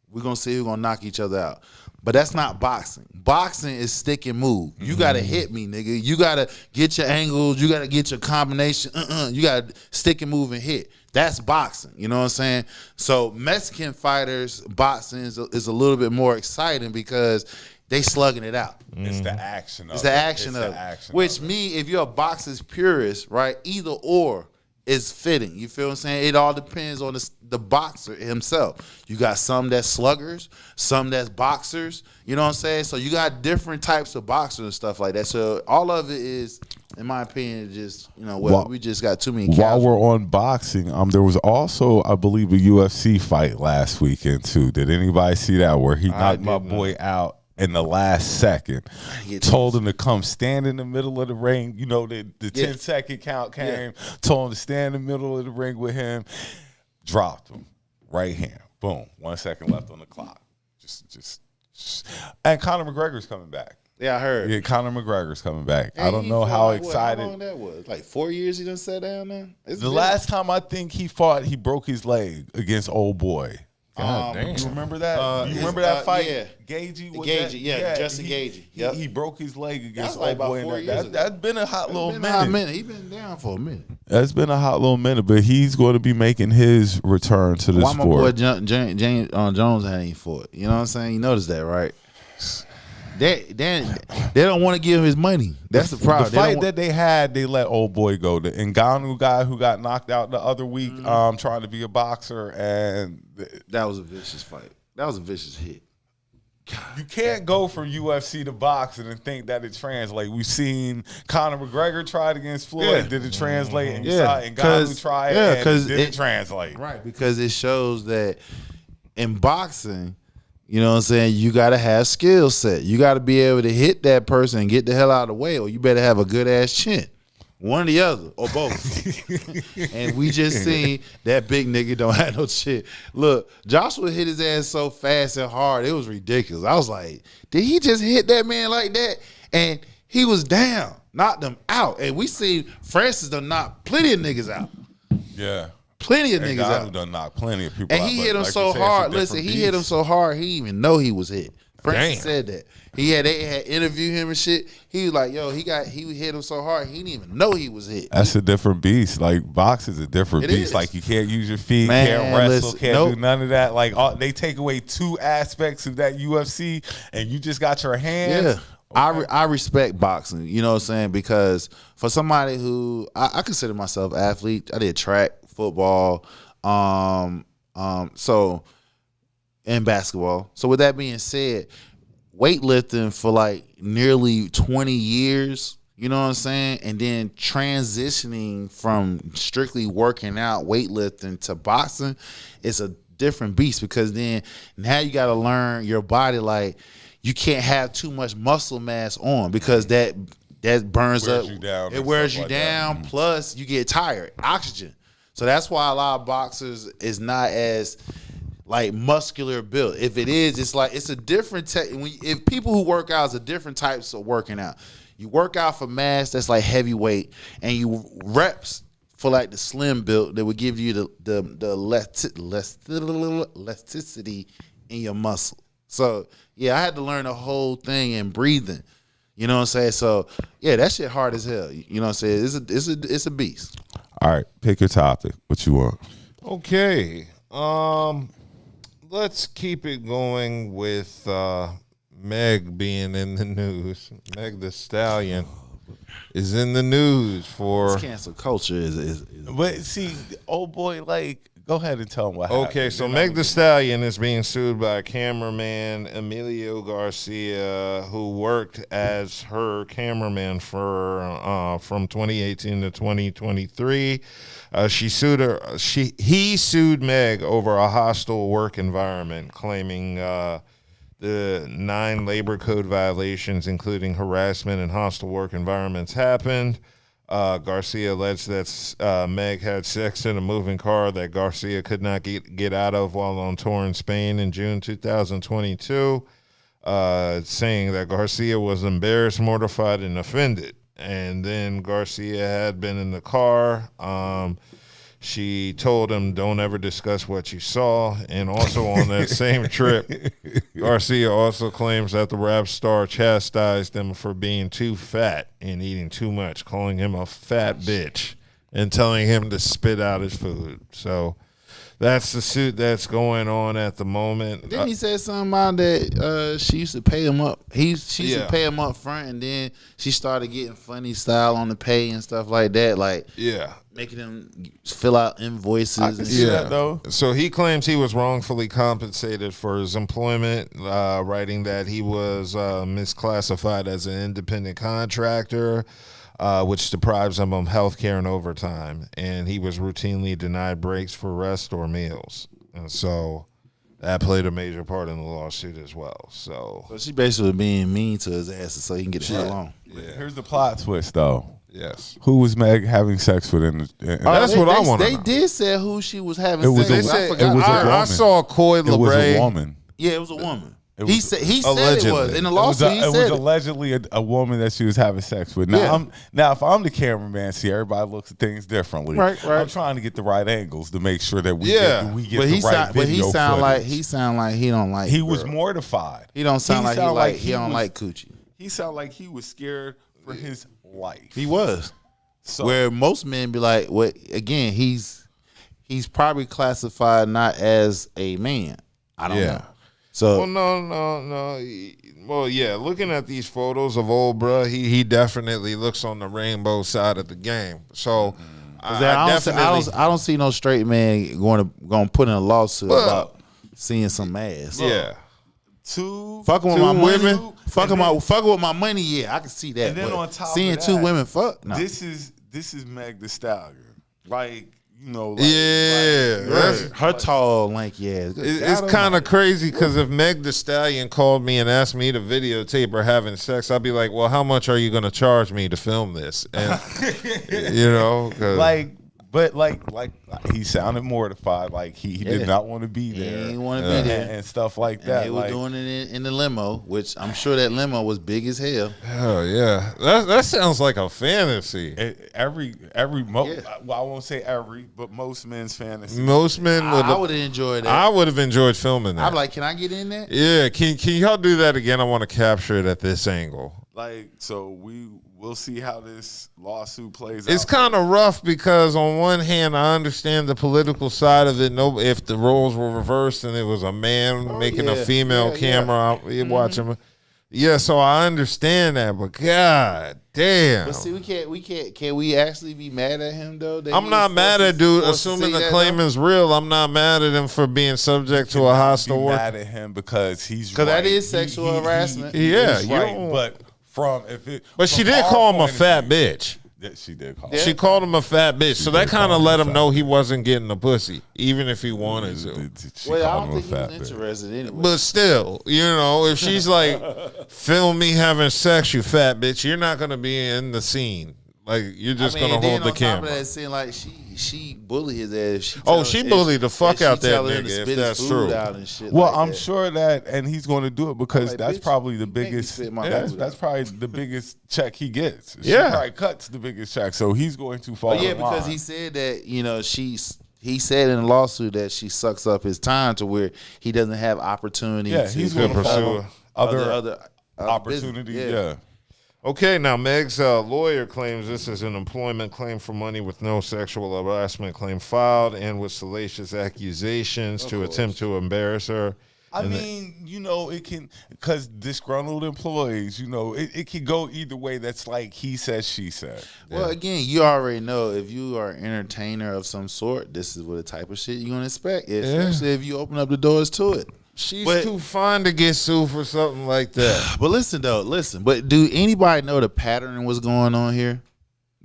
We're gonna see who's gonna knock each other out. But that's not boxing. Boxing is stick and move. You gotta hit me, nigga. You gotta get your angles. You gotta get your combination. You gotta stick and move and hit. That's boxing. You know what I'm saying? So Mexican fighters, boxing is a little bit more exciting because they slugging it out. It's the action of it. It's the action of it. Which me, if you're a boxer's purist, right, either or is fitting. You feel what I'm saying? It all depends on the boxer himself. You got some that's sluggers, some that's boxers. You know what I'm saying? So you got different types of boxers and stuff like that. So all of it is, in my opinion, just we just got too many. While we're on boxing, there was also, I believe, a UFC fight last weekend too. Did anybody see that where he knocked my boy out in the last second. Told him to come stand in the middle of the ring. You know, the 10-second count came. Told him to stand in the middle of the ring with him. Dropped him. Right hand. Boom. 1 second left on the clock. Just. And Conor McGregor's coming back. Yeah, I heard. Yeah, Conor McGregor's coming back. And I don't know how like, excited. How long that was? Like 4 years he done sat down now? The last time I think he fought, he broke his leg against Old Boy. God damn. You remember that? You remember that fight? Yeah. Gagey? Justin Gagey. Yep. He broke his leg against like Old Boy. about 4 years ago. That's been a hot little minute. He's been down for a minute. That's been a hot little minute, but he's going to be making his return to the Why sport. my boy James Jones ain't fought? You know what I'm saying? You notice that, right? They don't want to give him his money. That's the problem. The fight that they had, they let Old Boy go. The Ngannou guy who got knocked out the other week trying to be a boxer, and that was a vicious fight. That was a vicious hit. You can't go from UFC to boxing and think that it translates. We've seen Conor McGregor try it against Floyd. Did it translate? And you saw Ngannou try it and did it translate? Right, because it shows that in boxing, you know what I'm saying, you got to have skill set. You got to be able to hit that person and get the hell out of the way, or you better have a good-ass chin. One or the other, or both. And we just seen that big nigga don't have no shit. Look, Joshua hit his ass so fast and hard, it was ridiculous. I was like, did he just hit that man like that? And he was down, knocked them out. And we seen Francis done knock plenty of niggas out. Yeah. Plenty of niggas out. Done knocked plenty of people and out. He hit him so hard. Listen, he hit him so hard, he didn't even know he was hit. Francis said that. They had interviewed him and shit. He was like, yo, he hit him so hard, he didn't even know he was hit. That's a different beast. Like, boxing's a different beast. Is. Like, you can't use your feet, Man, can't wrestle, listen, can't do none of that. Like, they take away two aspects of that UFC, and you just got your hands. Yeah. Okay. I respect boxing, you know what I'm saying? Because for somebody who, I consider myself an athlete. I did track, football, so, and basketball. So with that being said, weightlifting for like nearly 20 years, you know what I'm saying? And then transitioning from strictly working out, weightlifting to boxing, it's a different beast, because then now you got to learn your body. Like, you can't have too much muscle mass on, because that burns up. It wears you down. Plus you get tired. Oxygen. So that's why a lot of boxers is not as like muscular built. If it is, it's like it's a different if people who work out is a different types of working out. You work out for mass, that's like heavyweight, and you reps for like the slim build that would give you the elasticity in your muscle. So yeah, I had to learn the whole thing in breathing. You know what I'm saying? So yeah, that shit hard as hell. You know what I'm saying? It's a beast. All right, pick your topic. What you want? Okay. Let's keep it going with Meg being in the news. Meg the Stallion is in the news for this cancel culture is But see, Old Boy, like, go ahead and tell him what happened. Okay, so Meg the Stallion is being sued by cameraman Emilio Garcia, who worked as her cameraman for from 2018 to 2023. He sued Meg over a hostile work environment, claiming the 9 labor code violations, including harassment and hostile work environments, happened. Garcia alleged that Meg had sex in a moving car that Garcia could not get out of while on tour in Spain in June 2022, saying that Garcia was embarrassed, mortified, and offended. And then Garcia had been in the car. She told him, don't ever discuss what you saw. And also on that same trip, Garcia also claims that the rap star chastised him for being too fat and eating too much, calling him a fat bitch and telling him to spit out his food. So that's the suit that's going on at the moment. Didn't he say something about that she used to pay him up? She used to pay him up front, and then she started getting funny style on the pay and stuff like that. Like, making him fill out invoices. I can see that, though. So he claims he was wrongfully compensated for his employment, writing that he was misclassified as an independent contractor, which deprives him of health care and overtime. And he was routinely denied breaks for rest or meals. And so That played a major part in the lawsuit as well. So she basically was being mean to his ass so he can get the hell on. Here's the plot twist, though. Yes. Who was Meg having sex with? That's what I want to know. They did say who she was having It was sex a- with. it was a I woman. saw Coy It was a LeBray. woman. Yeah, it was a woman. It He was- said it Allegedly. was. In the It was, lawsuit, he it was said it. allegedly a woman that she was having sex with. Now, Yeah. now, if I'm the cameraman, see, everybody looks at things differently. Right. I'm trying to get the right angles to make sure that we Yeah. get But the he right sound, but video he sound footage. like he don't like. He the was girl. mortified. He don't sound like he don't was- like coochie. He sounded like he was scared for his life. He was. So, Where most men be like, what? Again, he's probably classified not as a man. I don't know. So Well, no. Well, yeah. Looking at these photos of old bruh, he definitely looks on the rainbow side of the game. So I don't see no straight man going to put in a lawsuit about seeing some ass. Yeah. Fucking with two my women? money, fucking with my money. Yeah, I can see that. and then but on top seeing of that, two women fuck, no. this is Meg the Stallion. Like, you know, like, Yeah. like, That's- her tall, lanky ass. It's kind of crazy because if Meg the Stallion called me and asked me to videotape her having sex, I'd be like, well, how much are you going to charge me to film this? And, you know, 'cause- but he sounded mortified. Like he did not want to be He there. ain't want to be there. and stuff like And that. they were doing it in the limo, which I'm sure that limo was big as hell. oh, yeah. That sounds like a fantasy. Well, I won't say every, but most men's fantasy. Most men would. I would have enjoyed that. I would have enjoyed filming that. I'm like, can I get in there? yeah, can y'all do that again? I want to capture it at this angle. Like, so we'll see how this lawsuit plays out. It's kind of rough because on one hand, I understand the political side of it. No, if the roles were reversed and it was a man making a female camera watching, so I understand that. But god damn, But see, we can't. Can we actually be mad at him though? that I'm he not was mad forced at dude. to Assuming say the that, claim though? is real, I'm not mad at him for being subject to a hostile be work. mad at him because he's Because that right. is sexual harassment. Yeah, he's you right. don't- But from if it, But she from did our call him a point of fat view- bitch. Yeah, she did call. She called him a fat bitch, so that did kind call of him let a him fat know he wasn't getting the pussy, even if he wanted to. She Well, I called don't him a think he fat was bitch. interested anyway. But still, you know, if she's like, film me having sex, you fat bitch, you're not gonna be in the scene. Like you're just gonna then hold the on top camera. of that, seeing like she bullied his ass. She bullied the fuck out that tell him to nigga, if spit his that's food true. out and shit Well, like I'm that. sure that, and he's going to do it because Like, that's bitch, probably the you make me biggest. spit my That's, food that's out. probably the biggest check he gets. She Yeah. probably cuts the biggest check, so he's going to fall. But yeah, in because line. he said that he said in the lawsuit that she sucks up his time to where he doesn't have opportunity. Yeah, to he's going going to to pursue pursue other other opportunities. business. Yeah. Okay, now Meg's lawyer claims this is an employment claim for money with no sexual harassment claim filed and with salacious accusations to attempt to embarrass her. I mean, you know, it can, because disgruntled employees, you know, it can go either way. That's like he said, she said. Well, again, you already know if you are an entertainer of some sort, this is what the type of shit you're gonna expect, especially if you open up the doors to it. She's But- too fine to get sued for something like that. But listen. But do anybody know the pattern was going on here?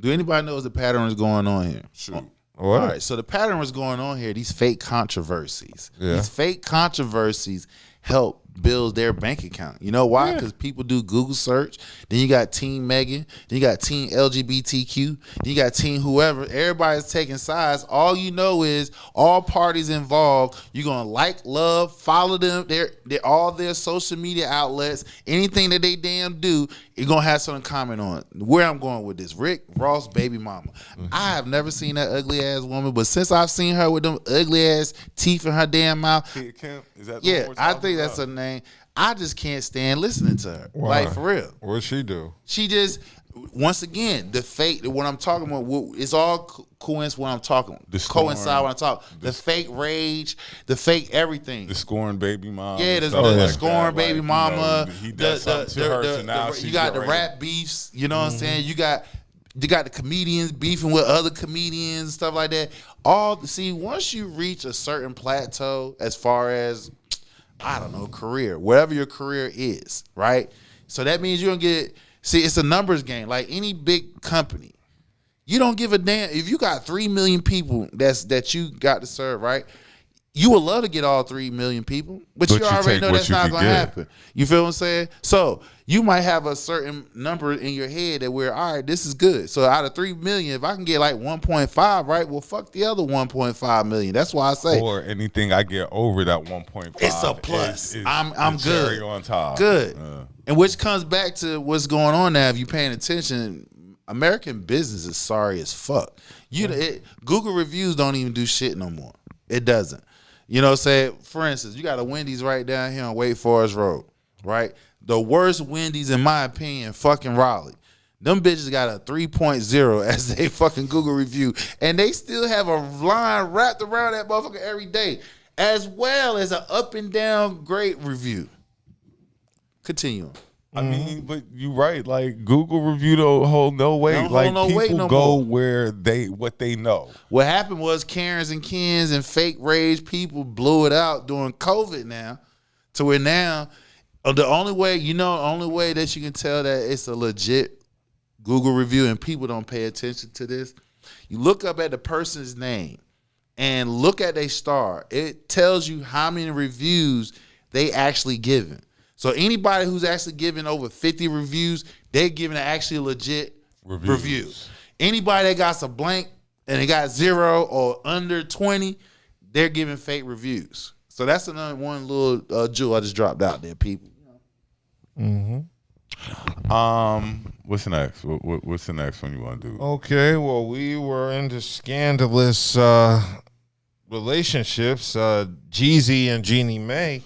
Do anybody know the pattern was going on here? Sure. What? All right, so the pattern was going on here. These fake controversies. Yeah. These fake controversies help build their bank account. You know why? Because people do Google search. Then you got Team Megan. Then you got Team LGBTQ. Then you got Team whoever. Everybody's taking sides. All you know is all parties involved. You're gonna like, love, follow them. They're all their social media outlets. Anything that they damn do, you're gonna have something to comment on. Where I'm going with this, Rick Ross, baby mama. I have never seen that ugly ass woman, but since I've seen her with them ugly ass teeth in her damn mouth, Tia Kemp, is that the yeah, one we're I talking think that's about? her name. I just can't stand listening to her. Why? Like, for real. What'd she do? She just, once again, the fake, what I'm talking about, it's all coincidence what I'm talking about. The scorn, Coincide what I'm talking. The fake rage, the fake everything. The scoring baby mom. Yeah, and the stuff like scoring that. baby Like, mama. You know, he does something to her, so now she's you got the getting ready. rap beefs. You know what I'm saying? You got the comedians beefing with other comedians and stuff like that. Once you reach a certain plateau as far as, I don't know, career, whatever your career is, right? So that means you're gonna it's a numbers game. Like any big company, you don't give a damn if you got 3 million people that you got to serve, right? You would love to get all 3 million people, but you you already take know what that's you not can going to get. happen. You feel what I'm saying? So you might have a certain number in your head that we're, all right, this is good. So out of 3 million, if I can get like 1.5, right, well, fuck the other 1.5 million. That's why I say. Or anything I get over that 1.5. It's a plus. Is I'm the good. cherry on top. Good. And which comes back to what's going on now. If you're paying attention, American business is sorry as fuck. Google reviews don't even do shit no more. It doesn't. You know what I'm saying? For instance, you got a Wendy's right down here on Wake Forest Road, right? The worst Wendy's, in my opinion, fucking Raleigh. Them bitches got a 3.0 as they fucking Google review. And they still have a line wrapped around that motherfucker every day, as well as an up and down great review. Continue on. I mean, but you're right. Like Google review don't hold no weight. Don't Like hold no weight people no go more. where what they know. What happened was Karens and Kens and fake rage people blew it out during COVID now, to where now the only way that you can tell that it's a legit Google review and people don't pay attention to this, you look up at the person's name and look at their star. It tells you how many reviews they actually given. So anybody who's actually giving over 50 reviews, they're giving an actually legit review. Anybody that got some blank and they got 0 or under 20, they're giving fake reviews. So that's another one little jewel I just dropped out there, people. What's next? What's the next one you want to do? Okay, well, we were into scandalous relationships. Jeezy and Jeannie Mae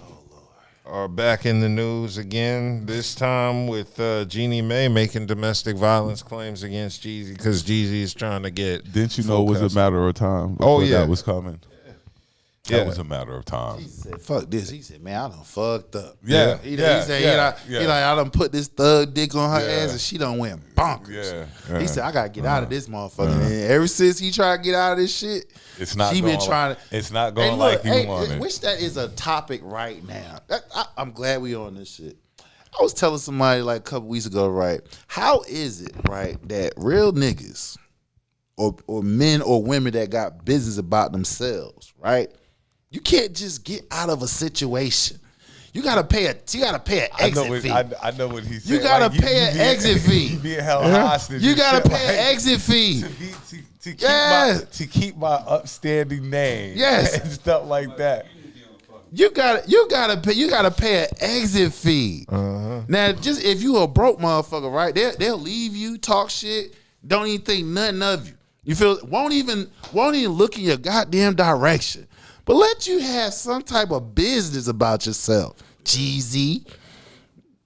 are back in the news again, this time with Jeannie Mae making domestic violence claims against Jeezy because Jeezy is trying to get. Didn't you know it was a matter of time? That was coming. That was a matter of time. He said, fuck this. He said, man, I done fucked up. Yeah. He said, I done put this thug dick on her ass and she done went bonkers. Yeah. He said, I got to get out of this motherfucker. And ever since he tried to get out of this shit, it's not. She going been trying to. It's not going like you wanted. Wish that is a topic right now. I'm glad we on this shit. I was telling somebody like a couple weeks ago, right? How is it, right, that real niggas or men or women that got business about themselves, right? You can't just get out of a situation. You gotta pay an exit fee. I know what he said. You gotta pay an exit fee. You being held hostage. You gotta pay an exit fee. To keep my upstanding name. Yes. And stuff like that. You gotta pay an exit fee. Now, just if you a broke motherfucker, right? They'll leave you, talk shit, don't even think nothing of you. You feel won't even look in your goddamn direction. But let you have some type of business about yourself. Jeezy.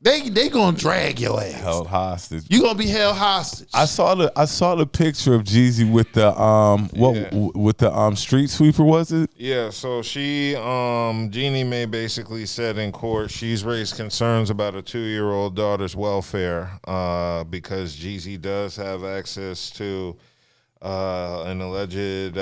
They gonna drag your ass. Held hostage. You gonna be held hostage. I saw the picture of Jeezy with the with the street sweeper, was it? Yeah, so she Jeannie Mae basically said in court she's raised concerns about a 2-year-old daughter's welfare because Jeezy does have access to an alleged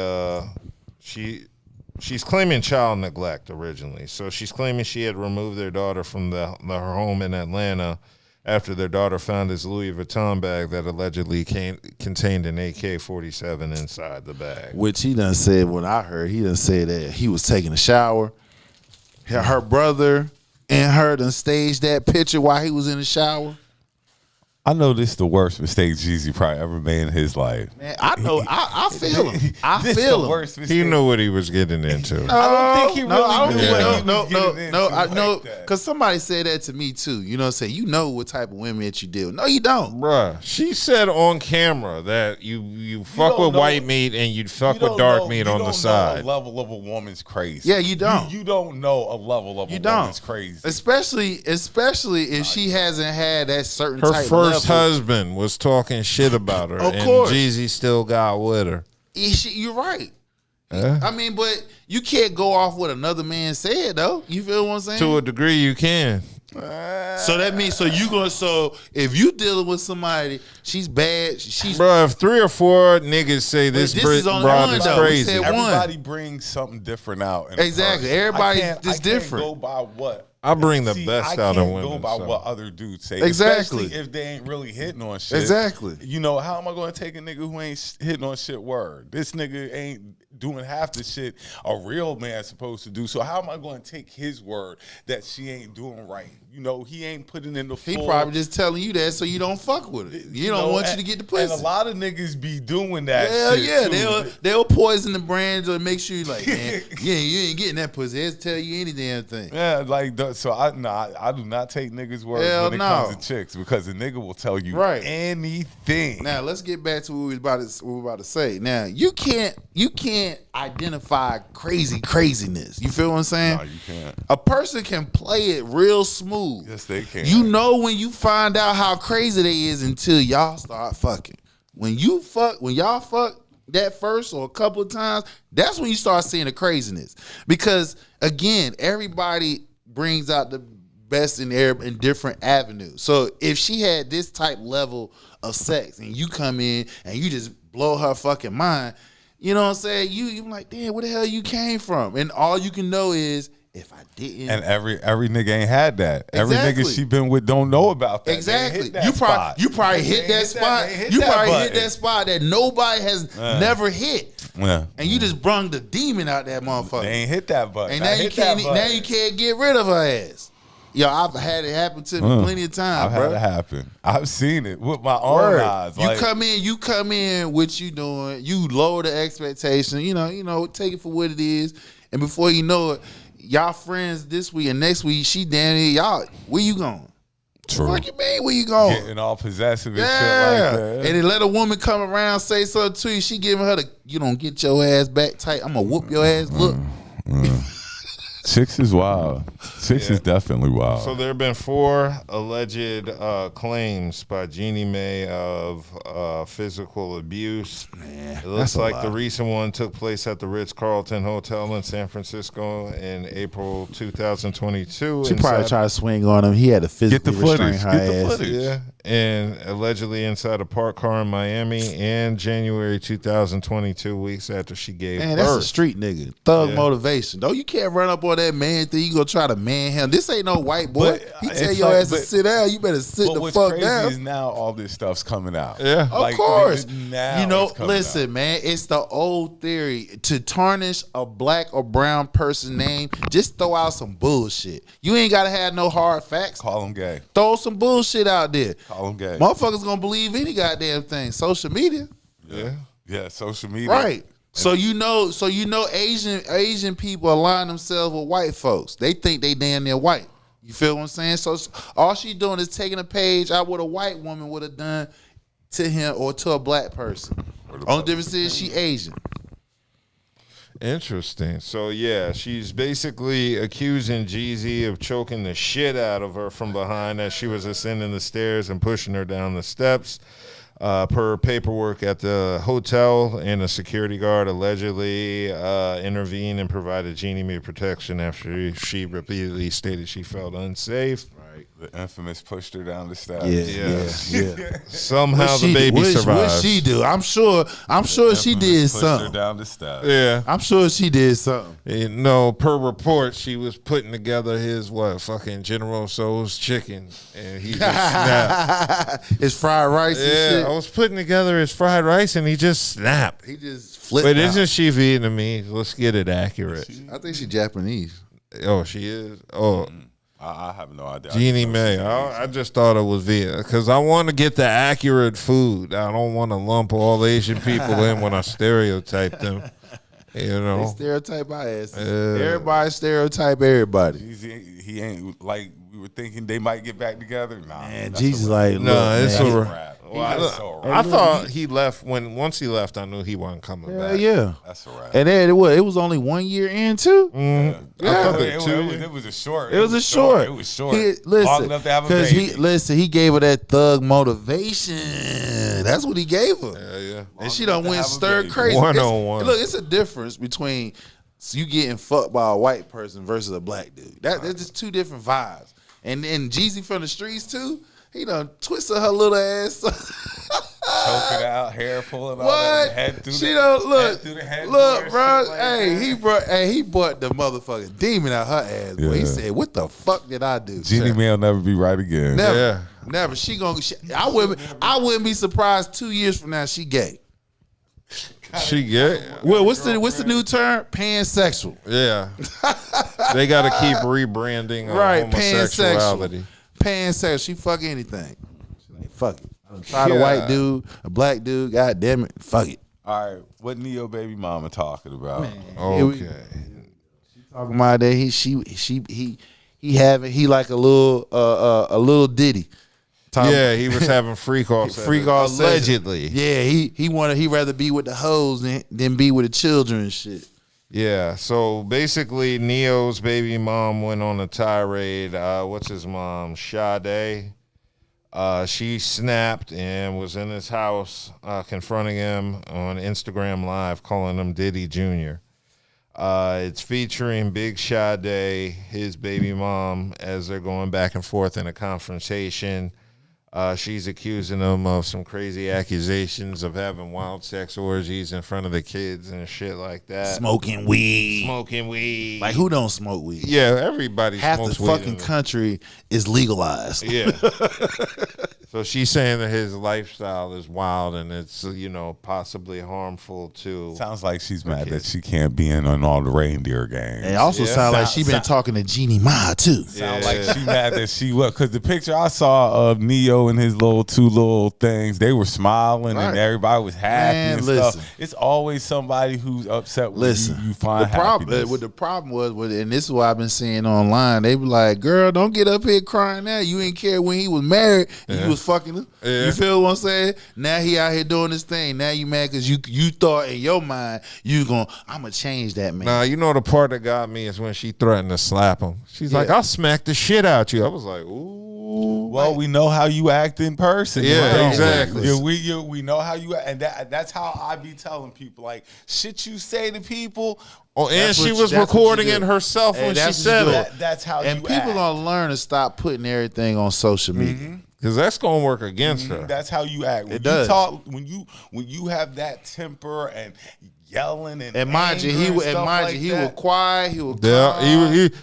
She's claiming child neglect originally. So she's claiming she had removed their daughter from her home in Atlanta after their daughter found this Louis Vuitton bag that allegedly contained an AK-47 inside the bag. Which he done said, when I heard, he done said that he was taking a shower. Her brother and her done staged that picture while he was in the shower. I know this is the worst mistake Jeezy probably ever made in his life. Man, I know. I feel him. I feel him. Worst mistake. He knew what he was getting into. I don't think he really knew. No. I know because somebody said that to me too. You know what I'm saying? You know what type of women that you deal with. No, you don't. Bruh, she said on camera that you fuck with white meat and you'd fuck with dark meat on the side. A level of a woman's crazy. Yeah, you don't. You don't know a level of a woman's crazy. Especially if she hasn't had that certain Her type first level. husband was talking shit about her, Of and course. Jeezy still got with her. You're right. I mean, but you can't go off what another man said, though. You feel what I'm saying? To a degree, you can. So that means so if you dealing with somebody, she's bad. She's Bro, if 3 or 4 niggas say this is only broad one, is though. crazy. We said Everybody brings something different out. Exactly. Everybody is different. I can't go by what I bring the See, best I out of can't women. go by so. what other dudes say. Exactly. Especially if they ain't really hitting on shit. Exactly. You know, how am I going to take a nigga who ain't hitting on shit word? This nigga ain't doing half the shit a real man's supposed to do. So how am I going to take his word that she ain't doing right? You know, he ain't putting in the full. He probably just telling you that so you don't fuck with it. You don't want you to get the pussy. And a lot of niggas be doing that Hell shit yeah, too. they'll poison the brand to make sure you like, man, yeah, you ain't getting that pussy. They'll tell you any damn thing. Yeah, like so. I do not take niggas' words Hell when it comes to chicks because a nigga will tell you anything. Now let's get back to what we were about to say. Now you can't identify craziness. You feel what I'm saying? No, you can't. A person can play it real smooth. Yes, they can. You know when you find out how crazy they is until y'all start fucking. When y'all fuck that first or a couple of times, that's when you start seeing the craziness. Because again, everybody brings out the best in different avenues. So if she had this type level of sex and you come in and you just blow her fucking mind, you know what I'm saying? You like, damn, where the hell you came from? And all you can know is if I didn't. And every nigga ain't had that. Exactly. Every nigga she been with don't know about that. Exactly. That You spot. probably hit that spot. You probably hit that spot that nobody has never hit. Yeah. And you just brung the demon out that motherfucker. They ain't hit that button. And now you can't get rid of her ass. Yo, I've had it happen to me plenty of times, I've bro. had it happen. I've seen it with my own eyes. You come in, what you doing? You lower the expectation. You know, take it for what it is. And before you know it, y'all friends this week and next week, she damn near y'all. Where you going? True. What the fuck you mean? Where you going? Getting all possessive and shit like that. And then let a woman come around say something to you. She giving her you don't get your ass back tight. I'm gonna whoop your ass. Look. Chicks is wild. Chicks is definitely wild. So there have been 4 alleged claims by Jeannie Mae of physical abuse. Man, it looks like the recent one took place at the Ritz-Carlton Hotel in San Francisco in April 2022. She probably tried to swing on him. He had to physically restrain her ass. Yeah, and allegedly inside a parked car in Miami in January 2022, weeks after she gave birth. That's a street nigga. Thug motivation. Though you can't run up on that man thing. You gonna try to man him. This ain't no white boy. He tell your ass to sit down. You better sit the fuck down. down. Is now all this stuff's coming out. Yeah, of course. Now you know, listen, man. It's the old theory to tarnish a black or brown person's name. Just throw out some bullshit. You ain't gotta have no hard facts. Call them gay. Throw some bullshit out there. Call them gay. Motherfuckers gonna believe any goddamn thing. Social media. Yeah, social media. Right. So you know Asian people align themselves with white folks. They think they damn near white. You feel what I'm saying? So all she doing is taking a page out what a white woman would have done to him or to a black person. Only difference is she Asian. Interesting. So yeah, she's basically accusing Jeezy of choking the shit out of her from behind as she was ascending the stairs and pushing her down the steps. Per paperwork at the hotel, and a security guard allegedly intervened and provided Jeannie Mae protection after she repeatedly stated she felt unsafe. Right. The infamous pushed her down the steps. Yeah. Somehow the baby survived. What she do? I'm sure she did Pushed something. her down the steps. Yeah. I'm sure she did something. No, per report, she was putting together his fucking General Tso's chicken, and he just snapped. His fried rice and Yeah, shit. I was putting together his fried rice, and he just snapped. He just flipped But out. isn't she Vietnamese? Let's get it accurate. I think she's Japanese. Oh, she is? Oh, I have no idea. Jeannie Mae. I just thought it was Viet because I want to get the accurate food. I don't want to lump all Asian people in when I stereotype them. You They know, stereotype our ass. Everybody stereotype everybody. He ain't like we were thinking they might get back together. Nah, Man, that's Jesus a like, wrap. No, it's man, a That's wrap. wrap. Well, That's a wrap. I thought he left once he left. I knew he wasn't coming back. yeah. That's a wrap. And then it was only 1 year in too. I thought that too. It was a short. It was a short. It was short. Listen, Long enough to have a because baby. he gave her that thug motivation. That's what he gave her. Yeah. And she Long done enough went to have a stir baby. crazy. 1-on-1. Look, it's a difference between you getting fucked by a white person versus a black dude. That's just two different vibes. And then Jeezy from the streets too. He done twisted her little ass. choking out, hair pulling out, What? head through She the, don't look. head through the head Look, bro. like Hey, that. he brought the motherfucking demon out her ass. Boy. He Yeah. said, "What the fuck did I do?" Jeannie Mae will never be right again. Never, Yeah. never. I wouldn't be surprised 2 years from now she gay. She gay. Well, what's the new term? Pansexual. Yeah. They got to keep rebranding Right, homosexuality. Pansexual. She fuck anything. She like, fuck it. Tried a white dude, a black dude. God damn it, fuck it. All right, what Neo baby mama talking about? Okay. Talking about that he like a little ditty. Yeah, he was having freak offs. Allegedly. Yeah, he rather be with the hoes than be with the children and shit. Yeah, so basically Neo's baby mom went on a tirade. What's his mom? Sade. She snapped and was in his house confronting him on Instagram Live, calling him Diddy Jr. It's featuring Big Sade, his baby mom, as they're going back and forth in a confrontation. She's accusing him of some crazy accusations of having wild sex orgies in front of the kids and shit like that. Smoking weed. Like, who don't smoke weed? Yeah, everybody Half smokes the weed fucking country is legalized. Yeah. So she's saying that his lifestyle is wild and it's, possibly harmful to. Sounds like she's mad that she can't be in on all the reindeer games. It also sounds like she been talking to Jeannie Ma too. Sound like she mad that she was, because the picture I saw of Neo and his two little things, they were smiling and everybody was happy and stuff. It's always somebody who's upset when you find happiness. What the problem was, and this is what I've been seeing online, they be like, girl, don't get up here crying now. You ain't care when he was married and you was fucking him. You feel what I'm saying? Now he out here doing this thing. Now you mad because you thought in your mind I'm going to change that man. Nah, the part that got me is when she threatened to slap him. She's like, I'll smack the shit out you. I was like, ooh. Well, we know how you act in person. Yeah, exactly. Yeah, we know how you act. And that's how I be telling people. Like, shit you say to people. Oh, and she was recording it herself when she said it. That's how you act. And people gonna learn to stop putting everything on social media. Because that's gonna work against her. That's how you act. When it does. When you have that temper and yelling and mind you, he was quiet. He was calm.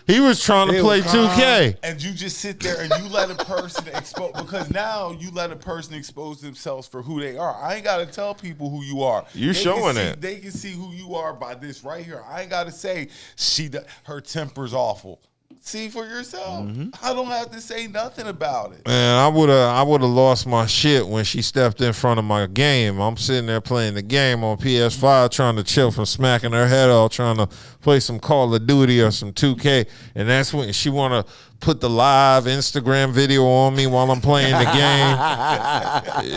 He was trying to play 2K. And you just sit there and you let a person expose, because now you let a person expose themselves for who they are. I ain't gotta tell people who you are. You showing it. They can see who you are by this right here. I ain't gotta say her temper's awful. See for yourself. I don't have to say nothing about it. Man, I would have lost my shit when she stepped in front of my game. I'm sitting there playing the game on PS5, trying to chill from smacking her head off, trying to play some Call of Duty or some 2K, and that's when she want to put the live Instagram video on me while I'm playing the game.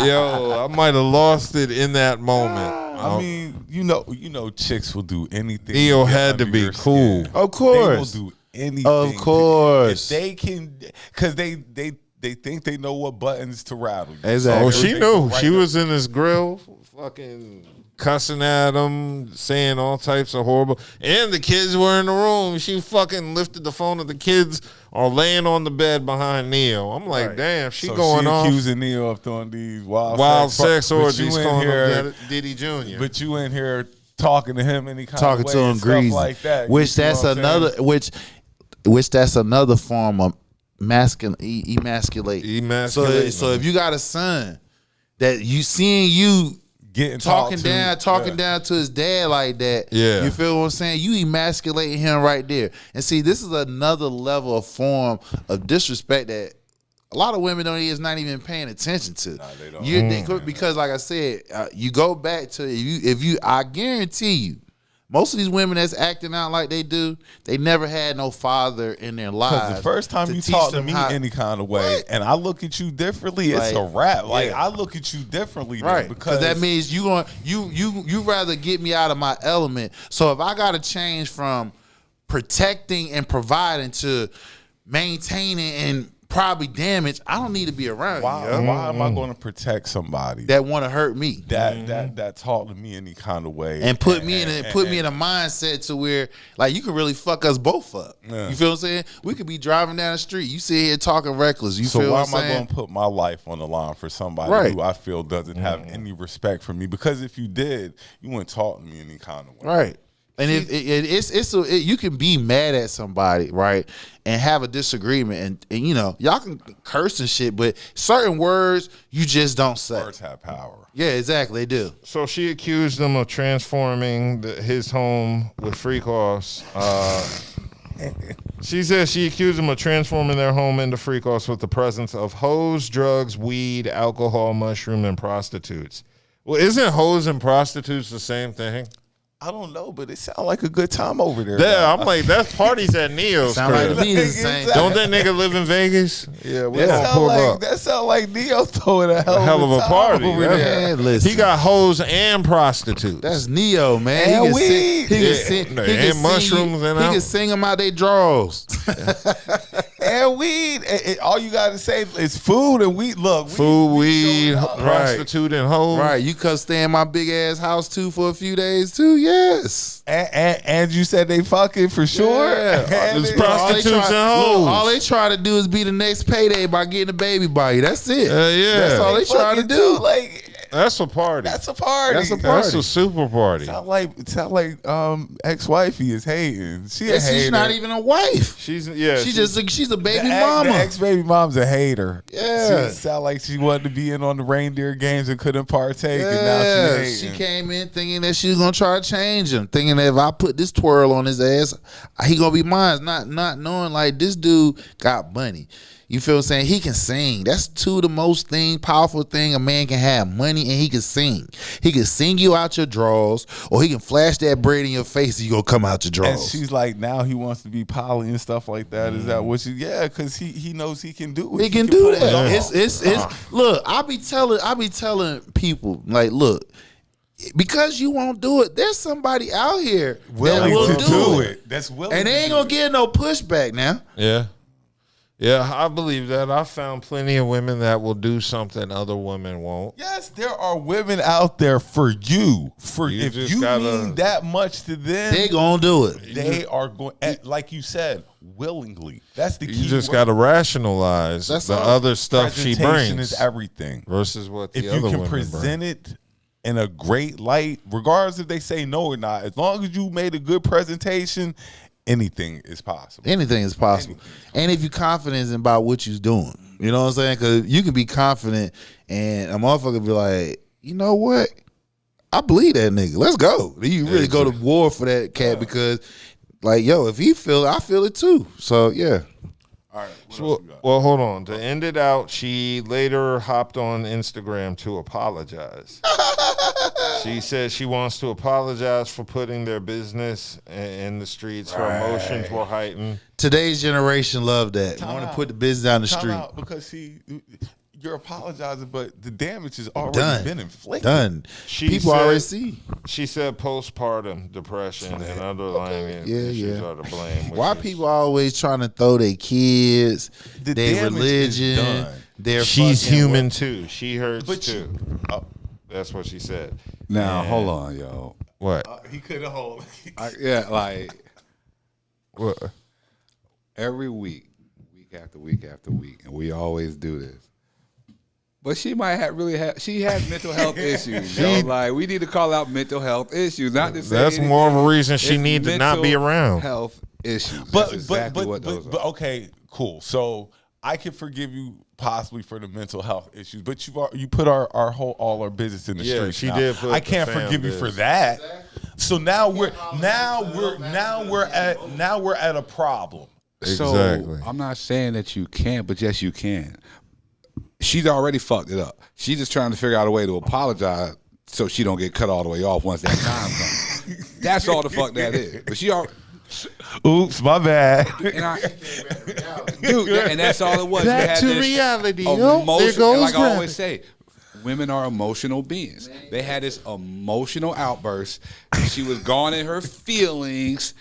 Yo, I might have lost it in that moment. I mean, you know, chicks will do anything. Neo had to be cool. Of course. They will do anything. Of course. If they can, because they think they know what buttons to rattle. Exactly. Oh, she knew. She was in his grill, fucking cussing at him, saying all types of horrible. And the kids were in the room. She fucking lifted the phone of the kids are laying on the bed behind Neo. I'm like, damn, she going off. Accusing Neo of throwing these wild sex orgies, calling him him Diddy Jr. But you in here talking to him any kind talking of way to him and stuff greasy, like that. which that's another that's another form of emasculate. So if you got a son that you seeing you getting talking down to his dad like that, you feel what I'm saying? You emasculating him right there. And see, this is another level of form of disrespect that a lot of women is not even paying attention to. No, they don't. Because like I said, you go back to if you I guarantee you, most of these women that's acting out like they do, they never had no father in their lives. Because the first time you talk to me any kind of way, and I look at you differently, it's a wrap. Like, I look at you differently, right? Because that means you rather get me out of my element. So if I got to change from protecting and providing to maintaining and probably damaged. I don't need to be around you. Why am I going to protect somebody That want to hurt me. that talk to me any kind of way And put me in a mindset to where like you can really fuck us both up. Yeah. You feel what I'm saying? We could be driving down the street. You sit here talking reckless. You so feel why what I'm am I saying? going to put my life on the line for somebody Right. who I feel doesn't have any respect for me? Because if you did, you wouldn't talk to me any kind of way. Right. And you can be mad at somebody, right, and have a disagreement, and you know y'all can curse and shit, but certain words you just don't say. Words have power. Yeah, exactly, they do. So she accused him of transforming his home with freak offs. She says she accused him of transforming their home into freak offs with the presence of hoes, drugs, weed, alcohol, mushroom, and prostitutes. Well, isn't hoes and prostitutes the same thing? I don't know, but it sounds like a good time over there. Yeah, I'm like, that's parties at Neo's. Sound like crib. to me it's the same. Don't that nigga live in Vegas? Yeah, we gonna That pull sound like, up. that sound like Neo throwing a hell of a time party. over Yeah. there. Man, listen, He got hoes and prostitutes. that's Neo, man. And he can weed. sing, he Yeah, can sing, he and can sing mushrooms you, and he out. can sing them out their drawers. And weed. All you got to say is food and weed. Look, Food, weed, showing up. prostitute, and hoes. Right, you come stay in my big ass house too for a few days too. Yes. And you said they fucking for sure. Yeah. And It's it- prostitutes and hoes. All they try to do is be the next payday by getting a baby by you. That's it. Yeah. That's all they try to fucking do. Like That's a party. that's a party. That's a That's party. a super party. Sound like ex-wifey is hating. She a And hater. she's not even a wife. She's She's a baby The mama. ex-baby mom's a hater. Yeah. She sound like she wanted to be in on the reindeer games and couldn't partake, and now Yeah, she she hating. came in thinking that she was gonna try to change him, thinking that if I put this twirl on his ass, he gonna be mine. Not knowing like this dude got money. You feel what I'm saying? He can sing. That's two of the most powerful thing a man can have: money and he can sing. He can sing you out your drawers, or he can flash that braid in your face and you gonna come out your And drawers. she's like, now he wants to be poly and stuff like that. Is that what she? Yeah, because he knows he can do it. He can do that. It's look. I be telling people like, look, because you won't do it, there's somebody out here willing that will to do it. That's willing, and they ain't to gonna do get no pushback now. Yeah. Yeah, I believe that. I found plenty of women that will do something other women won't. Yes, there are women out there for you. You If just you gotta- mean that much to them, They gonna do it. they are going, like you said, willingly. That's the key. You just word. got to rationalize That's the all. other stuff she Presentation brings is everything. versus what the If other you can women present bring. it in a great light, regardless if they say no or not, as long as you made a good presentation, anything is possible. Anything is possible. And if you're confident about what you're doing, you know what I'm saying? Because you can be confident and a motherfucker be like, you know what? I believe that nigga. Let's go. Then you really go to war for that cat because, like, yo, if he feel it, I feel it too. So, yeah. All right. What else we got? Well, hold on. To end it out, she later hopped on Instagram to apologize. She said she wants to apologize for putting their business in the streets. Her emotions were heightened. Today's generation love that. Time Want to out. put the business down the Time street. out, because you're apologizing, but the damage has already been inflicted. Done. She People said- already see. She said postpartum depression and underlying Yeah, issues yeah. are to blame. which Why is- people always trying to throw their kids, The their damage is religion, done. their She's fucking human too. She hurts But too. Oh, That's what she said. Now, And- hold on, yo. What? he couldn't hold. Yeah, like What? every week after week after week, and we always do this. But she might she has mental health issues. Yo. Like, we need to call out mental health issues. Not to say That's anything. more of a reason she It's need to not be mental around. Health issues. But That's exactly what those but are. okay, cool. So I can forgive you possibly for the mental health issues, but you put all our business in the Yeah, street. she now. did put I the can't fam forgive you for biz. that. So now we're at a problem. So Exactly. I'm not saying that you can't, but yes, you can. She's already fucked it up. She's just trying to figure out a way to apologize so she don't get cut all the way off once that time comes. That's all the fuck that is. But she already. Oops, my bad. Dude, and that's all it was. Back You had to this reality. emotion- Oh, there goes and like I gravity. always say, women are emotional beings. They had this emotional outburst. She was gone in her feelings,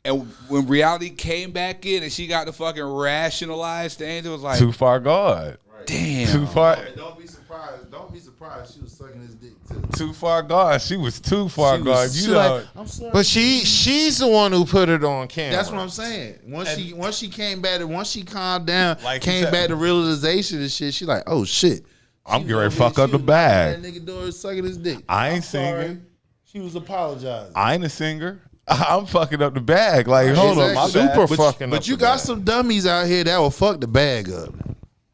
And when reality came back in and she got to fucking rationalize things, it was like, Too far gone. damn. Too far. Don't be surprised. Don't be surprised. She was sucking his dick too. Too far gone. She was too far gone. She You know. like, I'm sorry. But she's the one who put it on camera. That's what I'm saying. Once she came back, once she calmed down, Like you came said. back to realization and shit. She like, oh shit. I'm She getting ready to was over fuck here- up she the was bag. That nigga door sucking his dick. I ain't I'm sorry. singing. She was apologizing. I ain't a singer. I'm fucking up the bag. Like, hold on, my Exactly. bad. Super fucking But up you the got bag. some dummies out here that will fuck the bag up.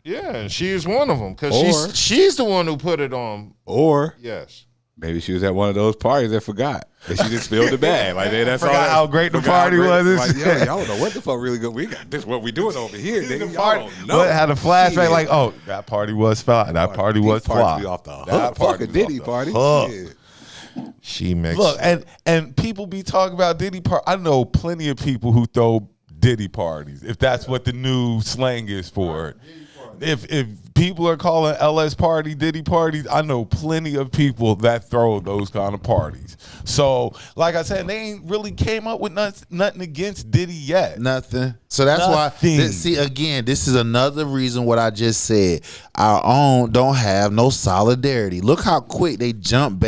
Yeah, and she's one of them because Or- she's the one who put it on. Or Yes. maybe she was at one of those parties that forgot. And she just spilled the bag. Like, that's all. Forgot how great the forgot how party great- was. Like, yo, y'all don't know what the fuck really good. We got this. What we doing over here? Nigga. The Y'all party, don't know. but had a flashback Shit. like, oh, that party was fly. That party These was parties fly. be off the That hook. Fuck party a was Diddy off the party. hook. Shit. She makes. Look, and people be talking about Diddy party. I know plenty of people who throw Diddy parties, if that's what the new slang is for it. If people are calling LS party Diddy parties, I know plenty of people that throw those kind of parties. So, like I said, they ain't really came up with nothing against Diddy yet. Nothing. So that's Nothing. why. See, again, this is another reason what I just said. Our own don't have no solidarity. Look how quick they jump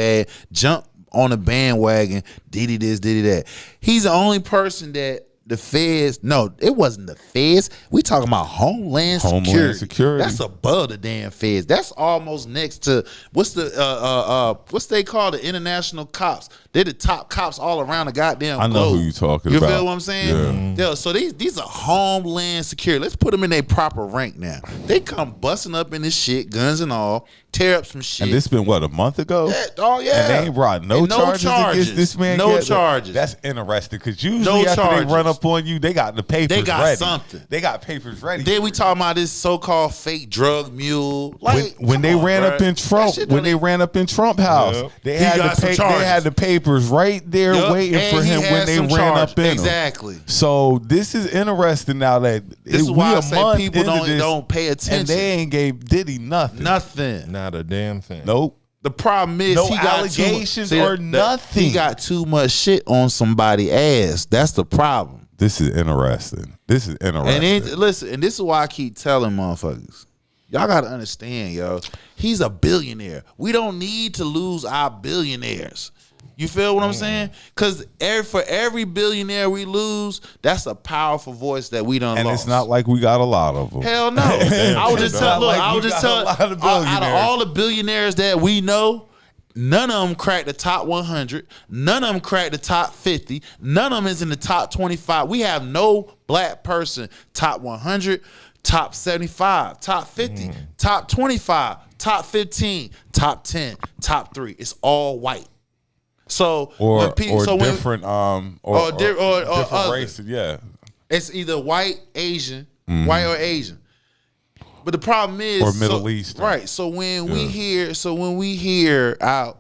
on the bandwagon. Diddy this, Diddy that. He's the only person that the feds. No, it wasn't the feds. We talking about Homeland Security. That's above the damn feds. That's almost next to what's they call the international cops. They're the top cops all around the goddamn I know globe. who you talking You about. feel what I'm saying? Yeah. So these are Homeland Security. Let's put them in their proper rank now. They come busting up in this shit, guns and all, tear up some shit. And this been what, a month ago? Yeah, oh yeah. And they ain't brought no And charges against this man. No yet? charges. That's interesting because usually after charges. they run up on you, they got the papers They got ready. something. They got papers ready. Then we talking about this so-called fake drug mule. Like when they ran up in Trump, house, Yep. they He had got some they charges. had the papers right there waiting And for he him had when they some ran charges. up in him. Exactly. So this is interesting now that This is we why I a say month people into this, don't pay attention. and they ain't gave Diddy nothing. Nothing. Not a damn thing. Nope. The problem is No he got allegations too much, or nothing. He got too much shit on somebody's ass. That's the problem. This is interesting. And listen, and this is why I keep telling motherfuckers, y'all gotta understand, yo. He's a billionaire. We don't need to lose our billionaires. You feel what I'm saying? Because for every billionaire we lose, that's a powerful voice that we done and lost. it's not like we got a lot of them. Hell no. I was just telling. Look, like I we was just got a telling. lot of Out of billionaires. all the billionaires that we know, none of them cracked the top 100. None of them cracked the top 50. None of them is in the top 25. We have no black person top 100, top 75, top 50, top 25, top 15, top 10, top 3. It's all white. So when people, so when, different or different other. races, yeah. it's either white, Asian, white or Asian. But the problem is, Or Middle Eastern. right? So when we hear out,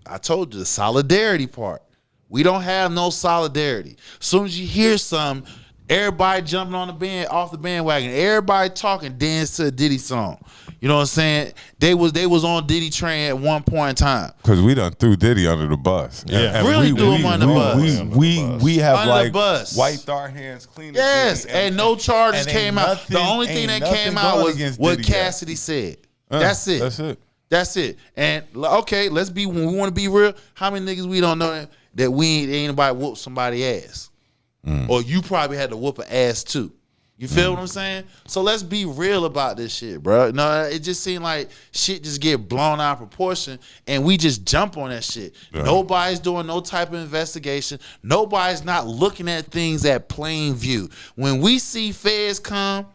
I told you the solidarity part. We don't have no solidarity. As soon as you hear something, everybody jumping on off the bandwagon. Everybody talking, dance to a Diddy song. You know what I'm saying? They was on Diddy train at one point in time. Because we done threw Diddy under the bus. Yeah. Really threw him under the bus. We have Under the like bus. wiped our hands clean. of Yes, Diddy, and no charges and ain't came out. The nothing- only thing ain't that nothing came out going was against what Diddy yet. Cassidy said. That's it. That's it. That's it. And okay, when we want to be real, how many niggas we don't know that we ain't anybody whoop somebody ass? Or you probably had to whoop an ass too. You feel what I'm saying? So let's be real about this shit, bro. No, it just seemed like shit just get blown out of proportion and we just jump on that shit. Yeah. Nobody's doing no type of investigation. Nobody's not looking at things at plain view. When we see feds come,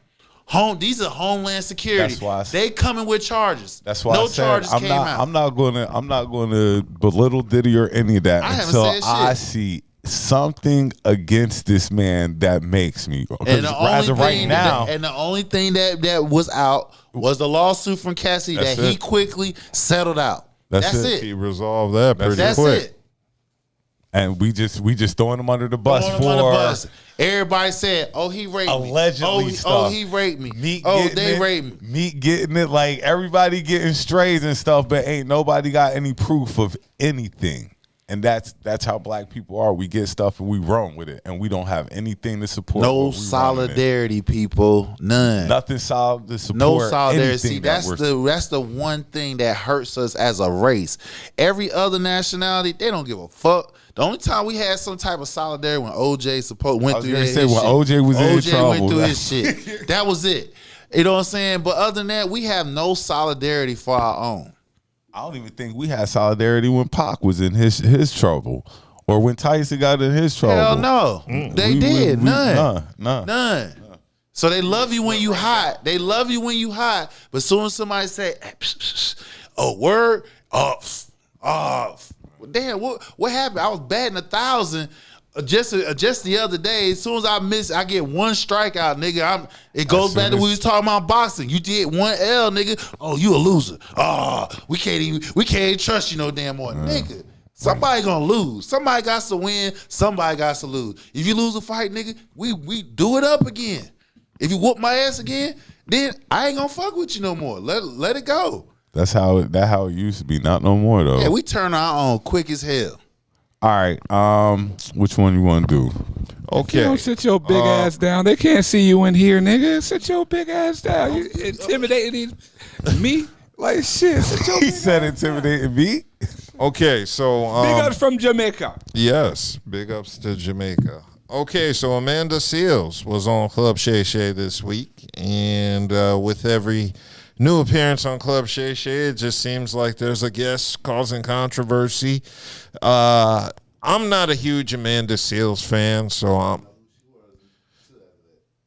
these are Homeland Security. That's why I said- they coming with charges. That's why no I said charges I'm came not. out. I'm not going to belittle Diddy or any of that I haven't until said I shit. see something against this man that makes me. And the As of right thing now, and the only thing that was out was the lawsuit from Cassidy That's that he it. quickly settled out. That's That's it. He it. resolved that pretty That's quick. it. and we just throwing him under the bus Throwing for him on the bus. Everybody said, "Oh, he raped me. allegedly Oh, stuff. he raped me. Meek Oh, getting they it, raped me." Meek getting it, like everybody getting strays and stuff, but ain't nobody got any proof of anything. And that's how black people are. We get stuff and we run with it, and we don't have anything to support. No solidarity, people. None. Nothing solid to support. No solidarity. See, anything that's the one thing that hurts us as a race. Every other nationality, they don't give a fuck. The only time we had some type of solidarity when OJ went through his shit. When OJ was in trouble. OJ went through his shit. That was it. You know what I'm saying? But other than that, we have no solidarity for our own. I don't even think we had solidarity when Pac was in his trouble, or when Tyson got in his trouble. Hell no, they did none. None. So they love you when you hot. They love you when you hot. But as soon as somebody say, "Oh, word," damn, what happened? I was batting 1,000 just the other day. As soon as I get one strikeout, nigga. It goes back to what we was talking about boxing. You did one L, nigga. Oh, you a loser. Oh, we can't even trust you no damn more, nigga. Somebody gonna lose. Somebody got to win. Somebody got to lose. If you lose a fight, nigga, we do it up again. If you whoop my ass again, then I ain't gonna fuck with you no more. Let it go. That's how it used to be. Not no more though. Yeah, we turn our own quick as hell. All right. Which one you want to do? Okay. You don't sit your big ass down. They can't see you in here, nigga. Sit your big ass down. You intimidating me? Like shit. Sit your He said intimidating me. Okay, so big ups from Jamaica. Yes, big ups to Jamaica. Okay, so Amanda Seales was on Club Shay Shay this week, and with every new appearance on Club Shay Shay, it just seems like there's a guest causing controversy. I'm not a huge Amanda Seales fan, so I'm.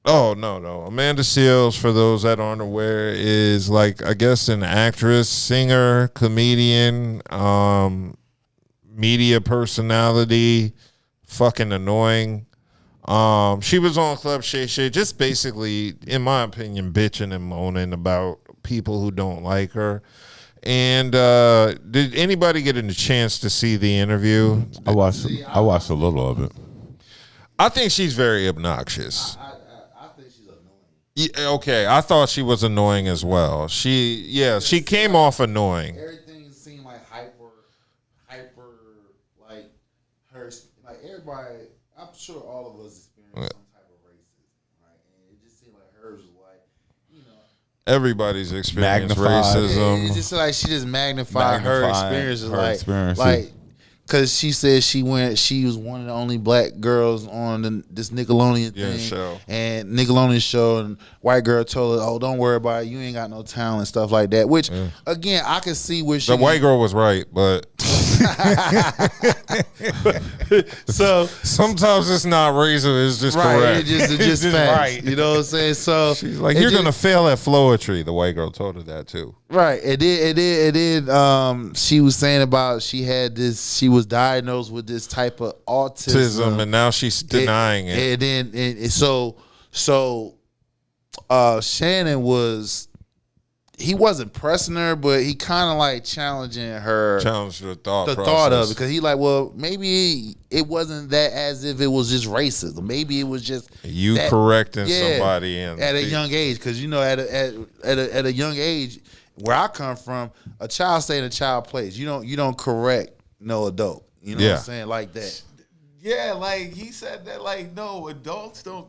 Oh, no. Amanda Seales, for those that aren't aware, is like, I guess, an actress, singer, comedian, media personality, fucking annoying. She was on Club Shay Shay, just basically, in my opinion, bitching and moaning about people who don't like her. And did anybody get a chance to see the interview? I watched a little of it. I think she's very obnoxious. I think she's annoying. Yeah, okay, I thought she was annoying as well. She came off annoying. Everything seemed like hyper, like her, like everybody. I'm sure all of us experience some type of racism, right? And it just seemed like hers was like, everybody's experienced Magnified. racism. It's just like she just magnified her experiences, experience. like. Cause she said she was one of the only black girls on this Nickelodeon thing, show. And Nickelodeon show, and white girl told her, "Oh, don't worry about it. You ain't got no talent," stuff like that. Which again, I can see where she. The white girl was right, but so sometimes it's not racist. It's just right, correct. it's just facts. right. You know what I'm saying? So She's like, you're gonna fail at flowetry. The white girl told her that too. Right. It did. She was saying about she was diagnosed with this type of autism, And now she's denying it. And then so Shannon he wasn't pressing her, but he kind of like challenging her. Challenged the thought of it, because he like, well, maybe it wasn't that as if it was just racism. Maybe it was just correcting somebody at a young age, because at a young age. Where I come from, a child stay in a child place. You don't correct no adult. You know what I'm saying? Like that. Yeah, like he said that. Like no, adults don't.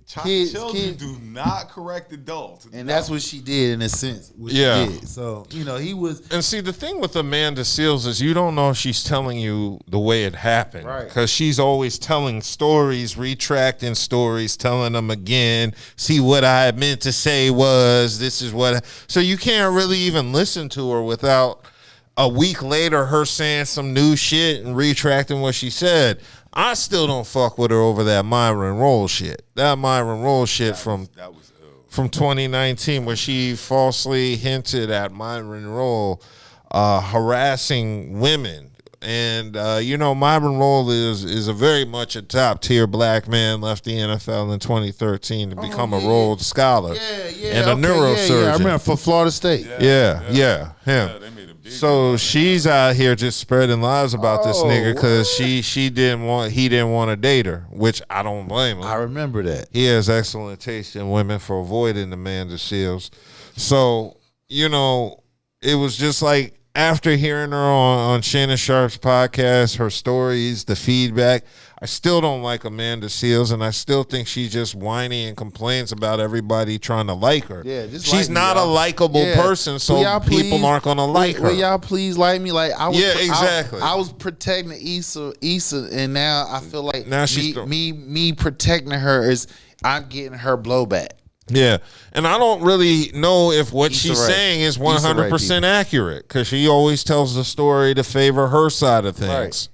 Children do not correct adults, and that's what she did in a sense. She did. So he was. And see, the thing with Amanda Seales is you don't know if she's telling you the way it happened, right? Because she's always telling stories, retracting stories, telling them again. See, what I meant to say was this is what. So you can't really even listen to her without a week later her saying some new shit and retracting what she said. I still don't fuck with her over that Myron Roll shit. That Myron Roll shit from 2019, where she falsely hinted at Myron Roll harassing women. And Myron Roll is a very much a top tier black man. Left the NFL in 2013 to become a Rhodes Scholar and a neurosurgeon. Yeah, I remember for Florida State. Yeah, him. So she's out here just spreading lies about this nigga because he didn't want to date her, which I don't blame him. I remember that. He has excellent taste in women for avoiding Amanda Seales. So it was just like after hearing her on Shannon Sharp's podcast, her stories, the feedback, I still don't like Amanda Seales, and I still think she's just whiny and complains about everybody trying to like her. Yeah, just she's like me, not a y'all. likable person, so people aren't gonna like her. Will y'all please like me? Like I was, exactly. I was protecting Issa, and now I feel like now she's me protecting her is I'm getting her blowback. Yeah, and I don't really know if what Issa she's Rae. saying is Issa Rae 100% accurate, because she always tells the story to favor her side of things. Right.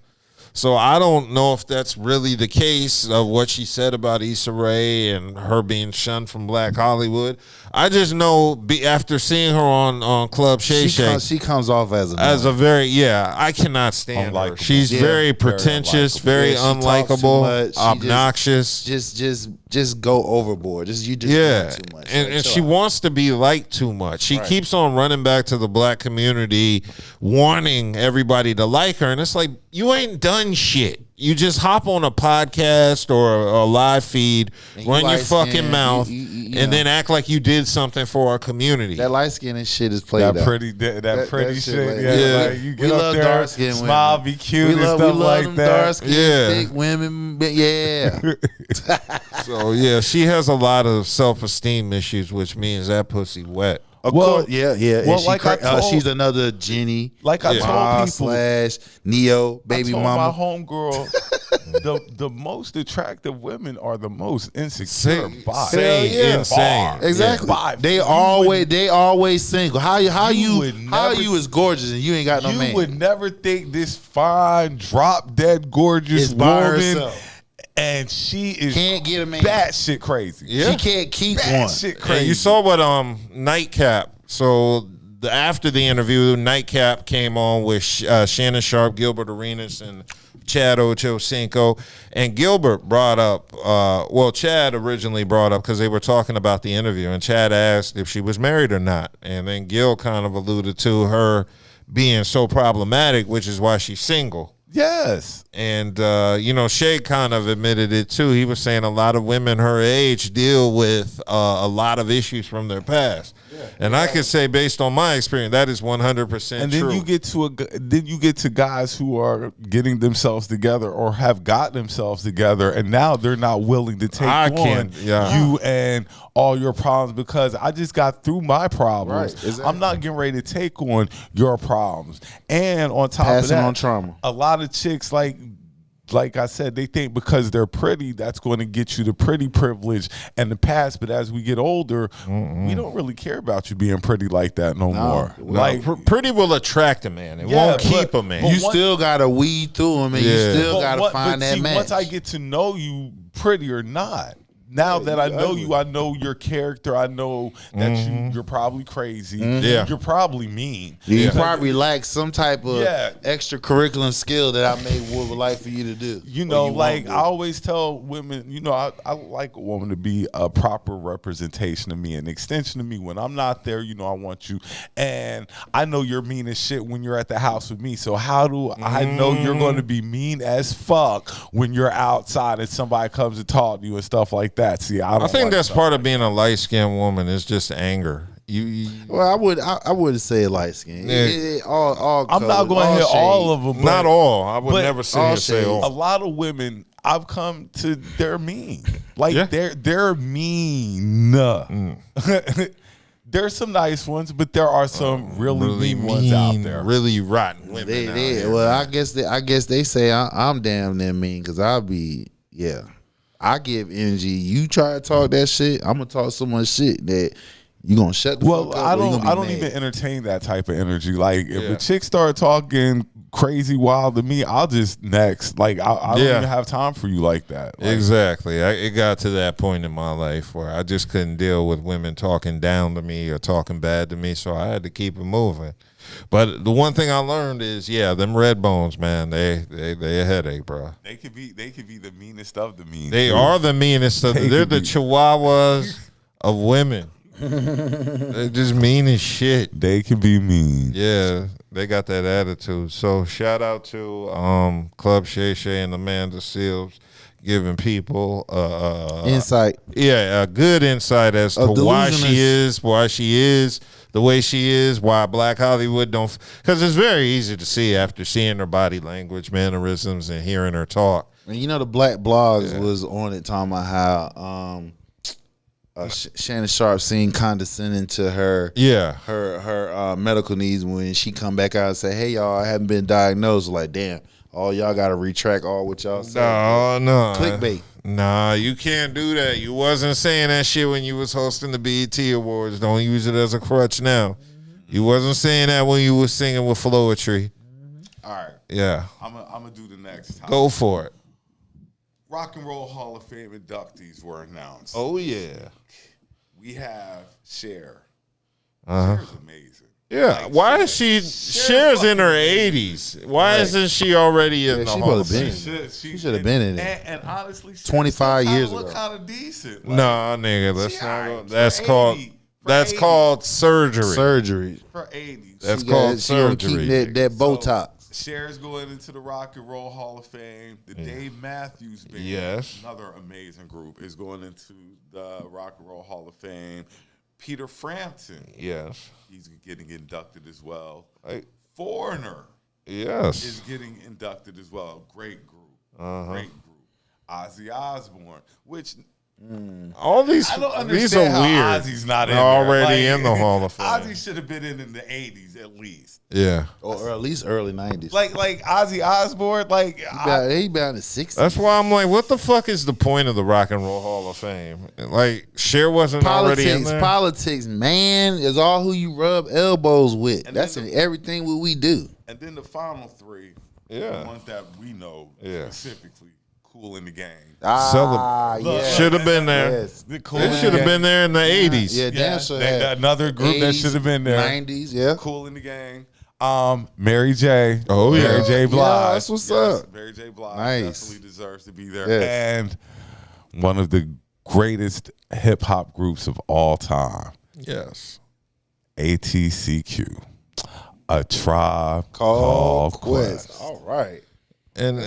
So I don't know if that's really the case of what she said about Issa Rae and her being shunned from Black Hollywood. I just know after seeing her on Club Shay, She comes off as a very I cannot stand her. Unlikable. She's very pretentious, very unlikable, obnoxious. Just go overboard. You just yeah, doing too much. and she wants to be liked too much. She keeps on running back to the black community, wanting everybody to like her, and it's like, you ain't done shit. You just hop on a podcast or a live feed, run your fucking mouth, and then act like you did something for our community. That light skin and shit is played out. That pretty shit. Like, you get we up love there, dark skin smile, women. be cute, and stuff like them that. dark skin, thick women. Yeah. So yeah, she has a lot of self-esteem issues, which means that pussy wet. Of course, yeah. Well, And like I told, she's another Jenny. Like I told people, / Neo, baby I told mama. my homegirl, the most attractive women are the most insecure. Insane. Exactly. Yeah. They always single. How you is gorgeous and you ain't got no man. You would never think this fine, drop dead gorgeous It's by woman. herself. And she is Can't get a man. batshit crazy. She can't keep one. Batshit crazy. And you saw what Nightcap. So after the interview, Nightcap came on with Shannon Sharp, Gilbert Arenas, and Chad Ochocinco. And Gilbert brought up, Chad originally brought up, because they were talking about the interview, and Chad asked if she was married or not. And then Gil kind of alluded to her being so problematic, which is why she's single. Yes. And, Shay kind of admitted it, too. He was saying a lot of women her age deal with a lot of issues from their past. Yeah. And I could say, based on my experience, that is 100% and then true. you get to guys who are getting themselves together or have got themselves together, and now they're not willing to take on you and all your problems, because I just got through my problems. Right, exactly. I'm not getting ready to take on your problems. And on top of Passing that, on trauma. a lot of chicks, like I said, they think because they're pretty, that's going to get you the pretty privilege and the pass. But as we get older, we don't really care about you being pretty like that no more. Like pretty will attract a man. It won't keep a man. You still got to weed through them, and you still got to find that match. Once I get to know you, pretty or not, now that I know you, I know your character. I know that you're probably crazy. Yeah. You're probably mean. You probably lack some type of extracurricular skill that I would like for you to do. I always tell women, I like a woman to be a proper representation of me, an extension of me. When I'm not there, I want you. And I know you're mean as shit when you're at the house with me. So how do I know you're going to be mean as fuck when you're outside and somebody comes to talk to you and stuff like that? See, I think that's part of being a light-skinned woman is just anger. Well, I wouldn't say light skin. All I'm not going to hit all of them. Not all. I would never say all. A lot of women I've come to, they're mean. They're mean. There's some nice ones, but there are some really mean ones out there. Really rotten women out there. Well, I guess they say I'm damn near mean, because I'll be I give energy. You try to talk that shit, I'm gonna talk so much shit that you gonna shut the fuck up. I don't even entertain that type of energy. Like if a chick start talking crazy wild to me, I'll just next. Like I don't even have time for you like that. Exactly. It got to that point in my life where I just couldn't deal with women talking down to me or talking bad to me, so I had to keep it moving. But the one thing I learned is, them red bones, man, they a headache, bro. They could be the meanest of the mean. They are the meanest of they're the chihuahuas of women. They're just mean as shit. They can be mean. Yeah, they got that attitude. So shout out to Club Shay and Amanda Seales. giving people insight. Yeah, a good insight as to why she is the way she is, why Black Hollywood don't. Because it's very easy to see after seeing her body language, mannerisms, and hearing her talk. And you know, the Black blogs was on it talking about how Shannon Sharp seemed condescending to her medical needs when she come back out and say, "Hey y'all, I haven't been diagnosed." Like, damn, all y'all got to retract all what y'all said. No, clickbait. Nah, you can't do that. You wasn't saying that shit when you was hosting the BET Awards. Don't use it as a crutch now. You wasn't saying that when you was singing with Floetry. All right. Yeah. I'm gonna do the next topic. Go for it. Rock and Roll Hall of Fame inductees were announced. Oh yeah. We have Cher. Uh-huh. Cher's amazing. Yeah. Like, why is she? Cher's in her 80s. Why isn't she already in the Hall of Fame? She should have been in it. And honestly, 25 years ago. Look kind of decent. Like, nah, nigga. Let's not go. That's called surgery. Surgery. For 80s. That's called surgery. Keep that Botox. Cher's going into the Rock and Roll Hall of Fame. The Dave Matthews Band, another amazing group, is going into the Rock and Roll Hall of Fame. Peter Frampton, he's getting inducted as well. Foreigner, is getting inducted as well. Great group, great group. Ozzy Osbourne, which all these I don't these understand are how weird. Ozzy's not They're in already there. in the Hall of Fame. Ozzy should have been in the 80s at least. Yeah, or at least early 90s. Like Ozzy Osbourne, he been in the 60s. That's why I'm like, what the fuck is the point of the Rock and Roll Hall of Fame? Like, Cher wasn't already in there. Politics, man, is all who you rub elbows with. And that's in everything what we do. And then the final three, the ones that we know specifically, Kool and the Gang. Should have been there. Yes. They should have been there in the 80s. Yeah, damn sure. Another group 80s, that should have been there. 90s, yeah. Kool and the Gang. Mary J. Oh, yeah. Mary J. Blige. Yeah, that's what's up. Mary J. Blige definitely deserves to be there. Yes. And one of the greatest hip hop groups of all time. Yes. ATCQ. A Tribe Called Quest. All right. And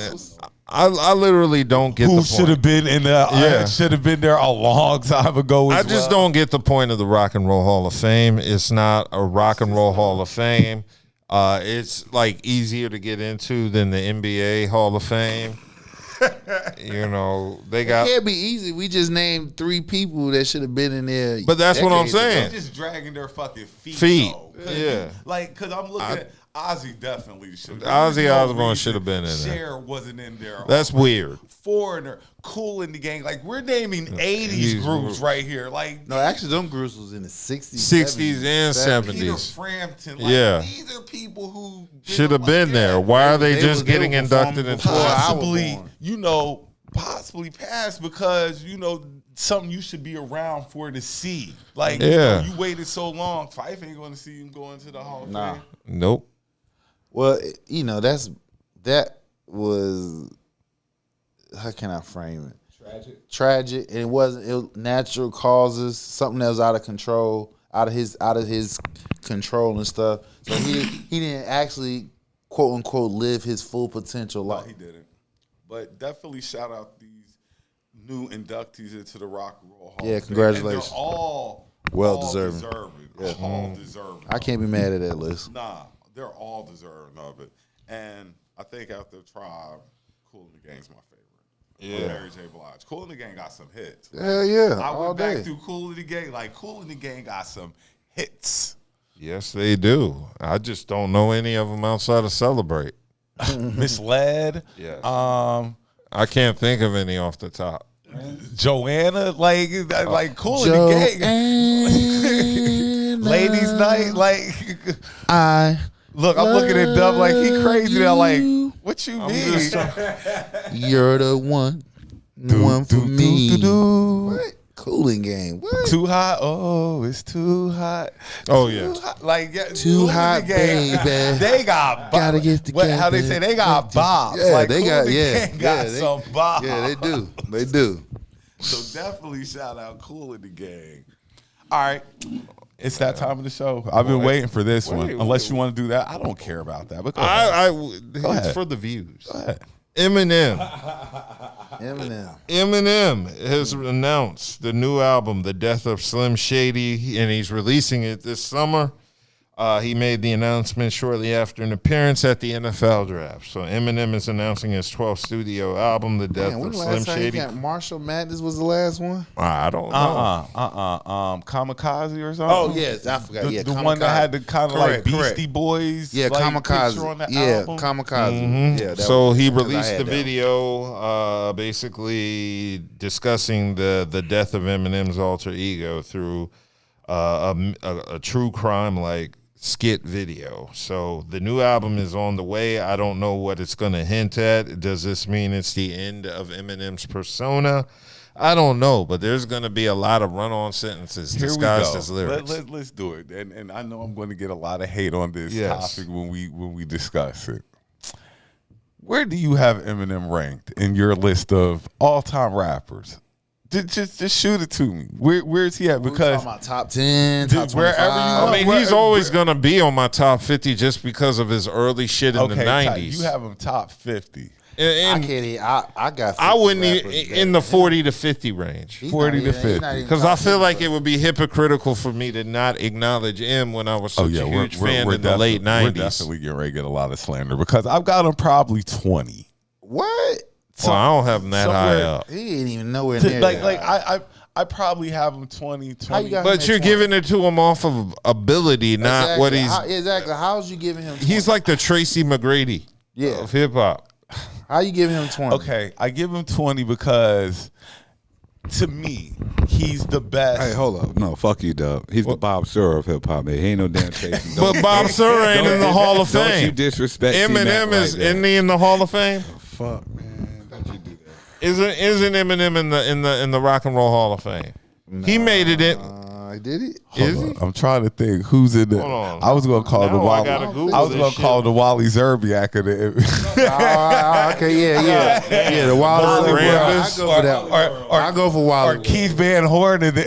I literally don't get the point. Who should have been in the should have been there a long time ago as I just don't get the point of the Rock and Roll Hall of Fame. It's not a Rock and Roll Hall of Fame. It's like easier to get into than the NBA Hall of Fame. You know, they got. It can't be easy. We just named 3 people that should have been in there. But that's what I'm saying. They're just dragging their fucking feet. Yeah. Because I'm looking at Ozzy definitely should. Ozzy Osbourne should have been in there. Cher wasn't in there. That's weird. Foreigner, Kool and the Gang. Like, we're naming 80s groups right here. Like, no, actually, them groups was in the 60s, 60s and 70s. Peter Frampton. Like, these are people who should have been there. Why are they just getting inducted into possibly, possibly passed because, something you should be around for to see. Like, you waited so long. Fife ain't going to see him go into the Hall of Fame. Nope. Well, that was, how can I frame it? Tragic. And it was natural causes, something that was out of control, out of his control and stuff. So he didn't actually, quote unquote, live his full potential life. No, he didn't. But definitely shout out these new inductees into the Rock and Roll Hall. Yeah, congratulations. And they're all well-deserving. All deserving. I can't be mad at that list. Nah, they're all deserving of it. And I think after Tribe, Kool and the Gang's my favorite. Yeah. Mary J. Blige. Kool and the Gang got some hits. Hell yeah. I went back through Kool and the Gang. Like, Kool and the Gang got some hits. Yes, they do. I just don't know any of them outside of Celebrate. Misled. Yeah. I can't think of any off the top. Joanna, like Kool and the Gang. Ladies' Night, look, I'm looking at Dub like he crazy. I'm like, what you mean? You're the one for me. What? Cooling Gang. What? Too hot. Oh, it's too hot. Oh yeah. Like too hot, baby. They got gotta get together. How they say they got bobs. Yeah, like, they got got some bobs. Yeah, they do. They do. So definitely shout out Kool and the Gang. All right. It's that time of the show. I've been waiting for this one. Unless you want to do that, I don't care about that. But go ahead. It's for the views. Go ahead. Eminem Eminem has announced the new album, The Death of Slim Shady, and he's releasing it this summer. He made the announcement shortly after an appearance at the NFL draft. So Eminem is announcing his 12th studio album, The Death of Slim Shady. Marshall Mathers was the last one. I don't know. Kamikaze or something. Oh yes, I forgot. The one that had the kind of like Beastie Boys. Yeah, like, Kamikaze. picture on the Yeah, album. Kamikaze. Mm-hmm. Yeah. So he released the video, basically discussing the death of Eminem's alter ego through a true crime like skit video. So the new album is on the way. I don't know what it's going to hint at. Does this mean it's the end of Eminem's persona? I don't know, but there's going to be a lot of run-on sentences disguised as lyrics. Let's do it. And I know I'm going to get a lot of hate on this topic when we discuss it. Where do you have Eminem ranked in your list of all-time rappers? Just shoot it to me. Where is he at? Because talking about top 10, top 25. wherever you I mean, he's always going to be on my top 50 just because of his early shit in the 90s. You have him top 50. And I can't even. I got. I wouldn't even in the 40 to 50 range. 40 to 50. Because I feel like it would be hypocritical for me to not acknowledge him when I was such a huge fan in the late 90s. We're definitely getting ready to get a lot of slander because I've got him probably 20. What? So I don't have him that high up. He ain't even nowhere near. I probably have him 20. But you're giving it to him off of ability, not what he's. Exactly. How's you giving him 20? He's like the Tracy McGrady of hip hop. How you giving him 20? Okay, I give him 20 because to me, he's the best. Hey, hold up. No, fuck you, Dub. He's the Bob Sir of hip hop, man. He ain't no damn Tracy. But Bob Sir ain't in the Hall of Don't you Fame. disrespect Eminem is in the Hall of Fame. Fuck, man. Don't you do that. Isn't Eminem in the Rock and Roll Hall of Fame? He made it in. Did he? Is he? I'm trying to think who's in the. Hold on. I was gonna call the Wally. I was gonna call the Wally Zerbiak of the. Okay, yeah. The Wally Rambus. I go for that. Or I go for Wally. Or Keith Van Horn in the.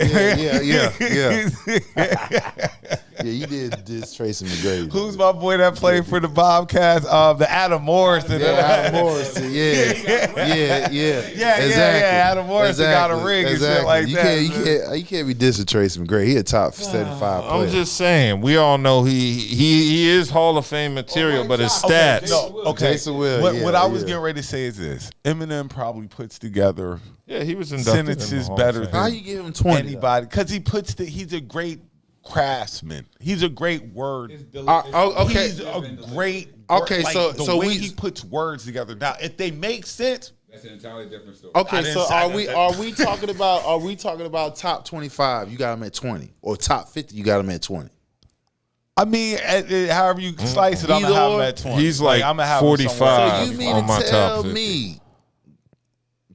Yeah, you did this Tracy McGrady. Who's my boy that played for the Bobcats? The Adam Morrison. Adam Morrison. Yeah. Exactly. Adam Morrison got a ring and shit like that. You can't be dissing Tracy McGrady. He a top 75 player. I'm just saying, we all know he is Hall of Fame material, but his stats. Okay. Jason Will. What I was getting ready to say is this: Eminem probably puts together He was inducted sentences in the Hall better of Fame. than How you give him 20? anybody because he puts he's a great craftsman. He's a great word. Okay. He's a great. Okay, like, the way we he puts words together. Now, if they make sense, That's an entirely different story. Okay, so are we talking about top 25? You got him at 20, or top 50? You got him at 20. I mean, however you slice it, I'm gonna have him at 20. He's like I'm gonna have 45. him somewhere. So you mean on my to top tell 50. me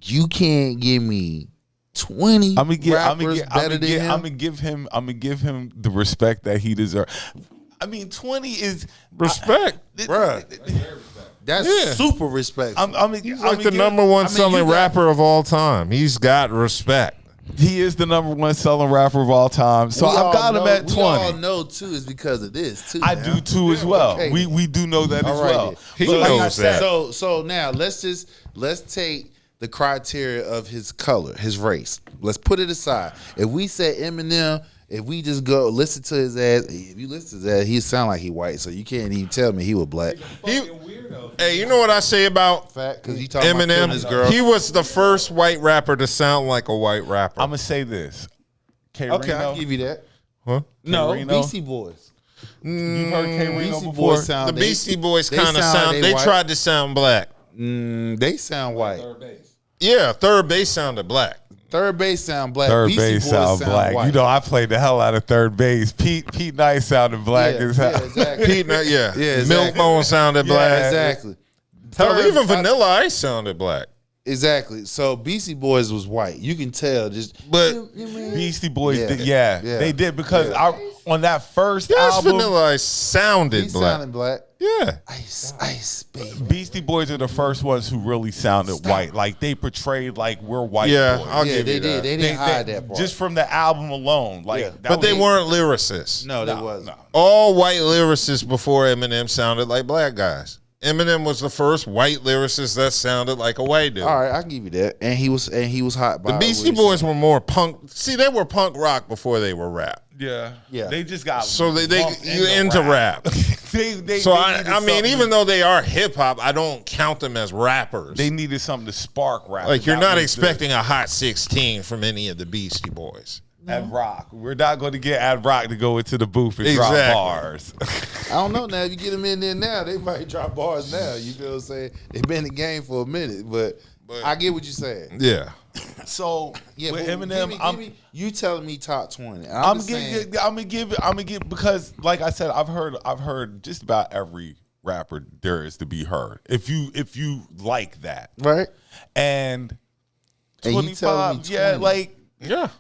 you can't give me 20 I'm rappers better than him? I'm gonna give him the respect that he deserves. I mean, 20 is Respect, bruh. That's super respect. He's like the number one selling rapper of all time. He's got respect. He is the number one selling rapper of all time. So I've got him at 20. We all know too is because of this too. I do too as well. Okay. We do know that as well. He But like I knows said, that. So now let's take the criteria of his color, his race. Let's put it aside. If we say Eminem, if we just go listen to his ass, if you listen to his ass, he sound like he white. So you can't even tell me he was black. Hey, you know what I say about Fact, because you talking about killing this Eminem? girl. He was the first white rapper to sound like a white rapper. I'm gonna say this. Okay, K-Rino? I'll give you that. Huh? No, K-Rino? Beastie Boys. You've heard K-Rino Beastie before? Boys sound. The Beastie Boys they kind of sound. they They white. tried to sound black. They sound white. Yeah, third base sounded black. Third base sound black. Third Beastie base Boys sound black. white. You know, I played the hell out of third base. Pete Nice sounded black as hell. exactly. Pete, yeah, exactly. Milkbone sounded black. Exactly. Hell, even Vanilla Ice sounded black. Exactly. So Beastie Boys was white. You can tell. Just But Beastie Boys, Yeah. they did because on that first yes, album, Vanilla Ice sounded he black. sounded black. Yeah. Ice, baby. Beastie Boys are the first ones who really sounded white. Like they portrayed like we're white Yeah, boys. I'll Yeah, give they you did. that. They didn't hide that part. Just from the album alone. Like, Yeah. that But they was- weren't lyricists. No, they wasn't. All white lyricists before Eminem sounded like black guys. Eminem was the first white lyricist that sounded like a white dude. All right, I can give you that. And he was hot. The Beastie Boys were more punk. See, they were punk rock before they were rap. Yeah. Yeah. They just got So you bumped into rap. they So needed I mean, something- even though they are hip hop, I don't count them as rappers. they needed something to spark rap. Like you're That not was expecting a Hot 16 from any of the Beastie Boys. Ad Rock. We're not going to get Ad Rock to go into the booth and drop Exactly. bars. I don't know now. If you get them in there now, they might drop bars now. You feel what I'm saying? They've been in the game for a minute, but I get what you're saying. Yeah. So Yeah, with but Eminem, you telling me top 20. I'm gonna give because, like I said, I've heard just about every rapper there is to be heard. If you like that, right. and And you telling me 25, yeah, 20. like.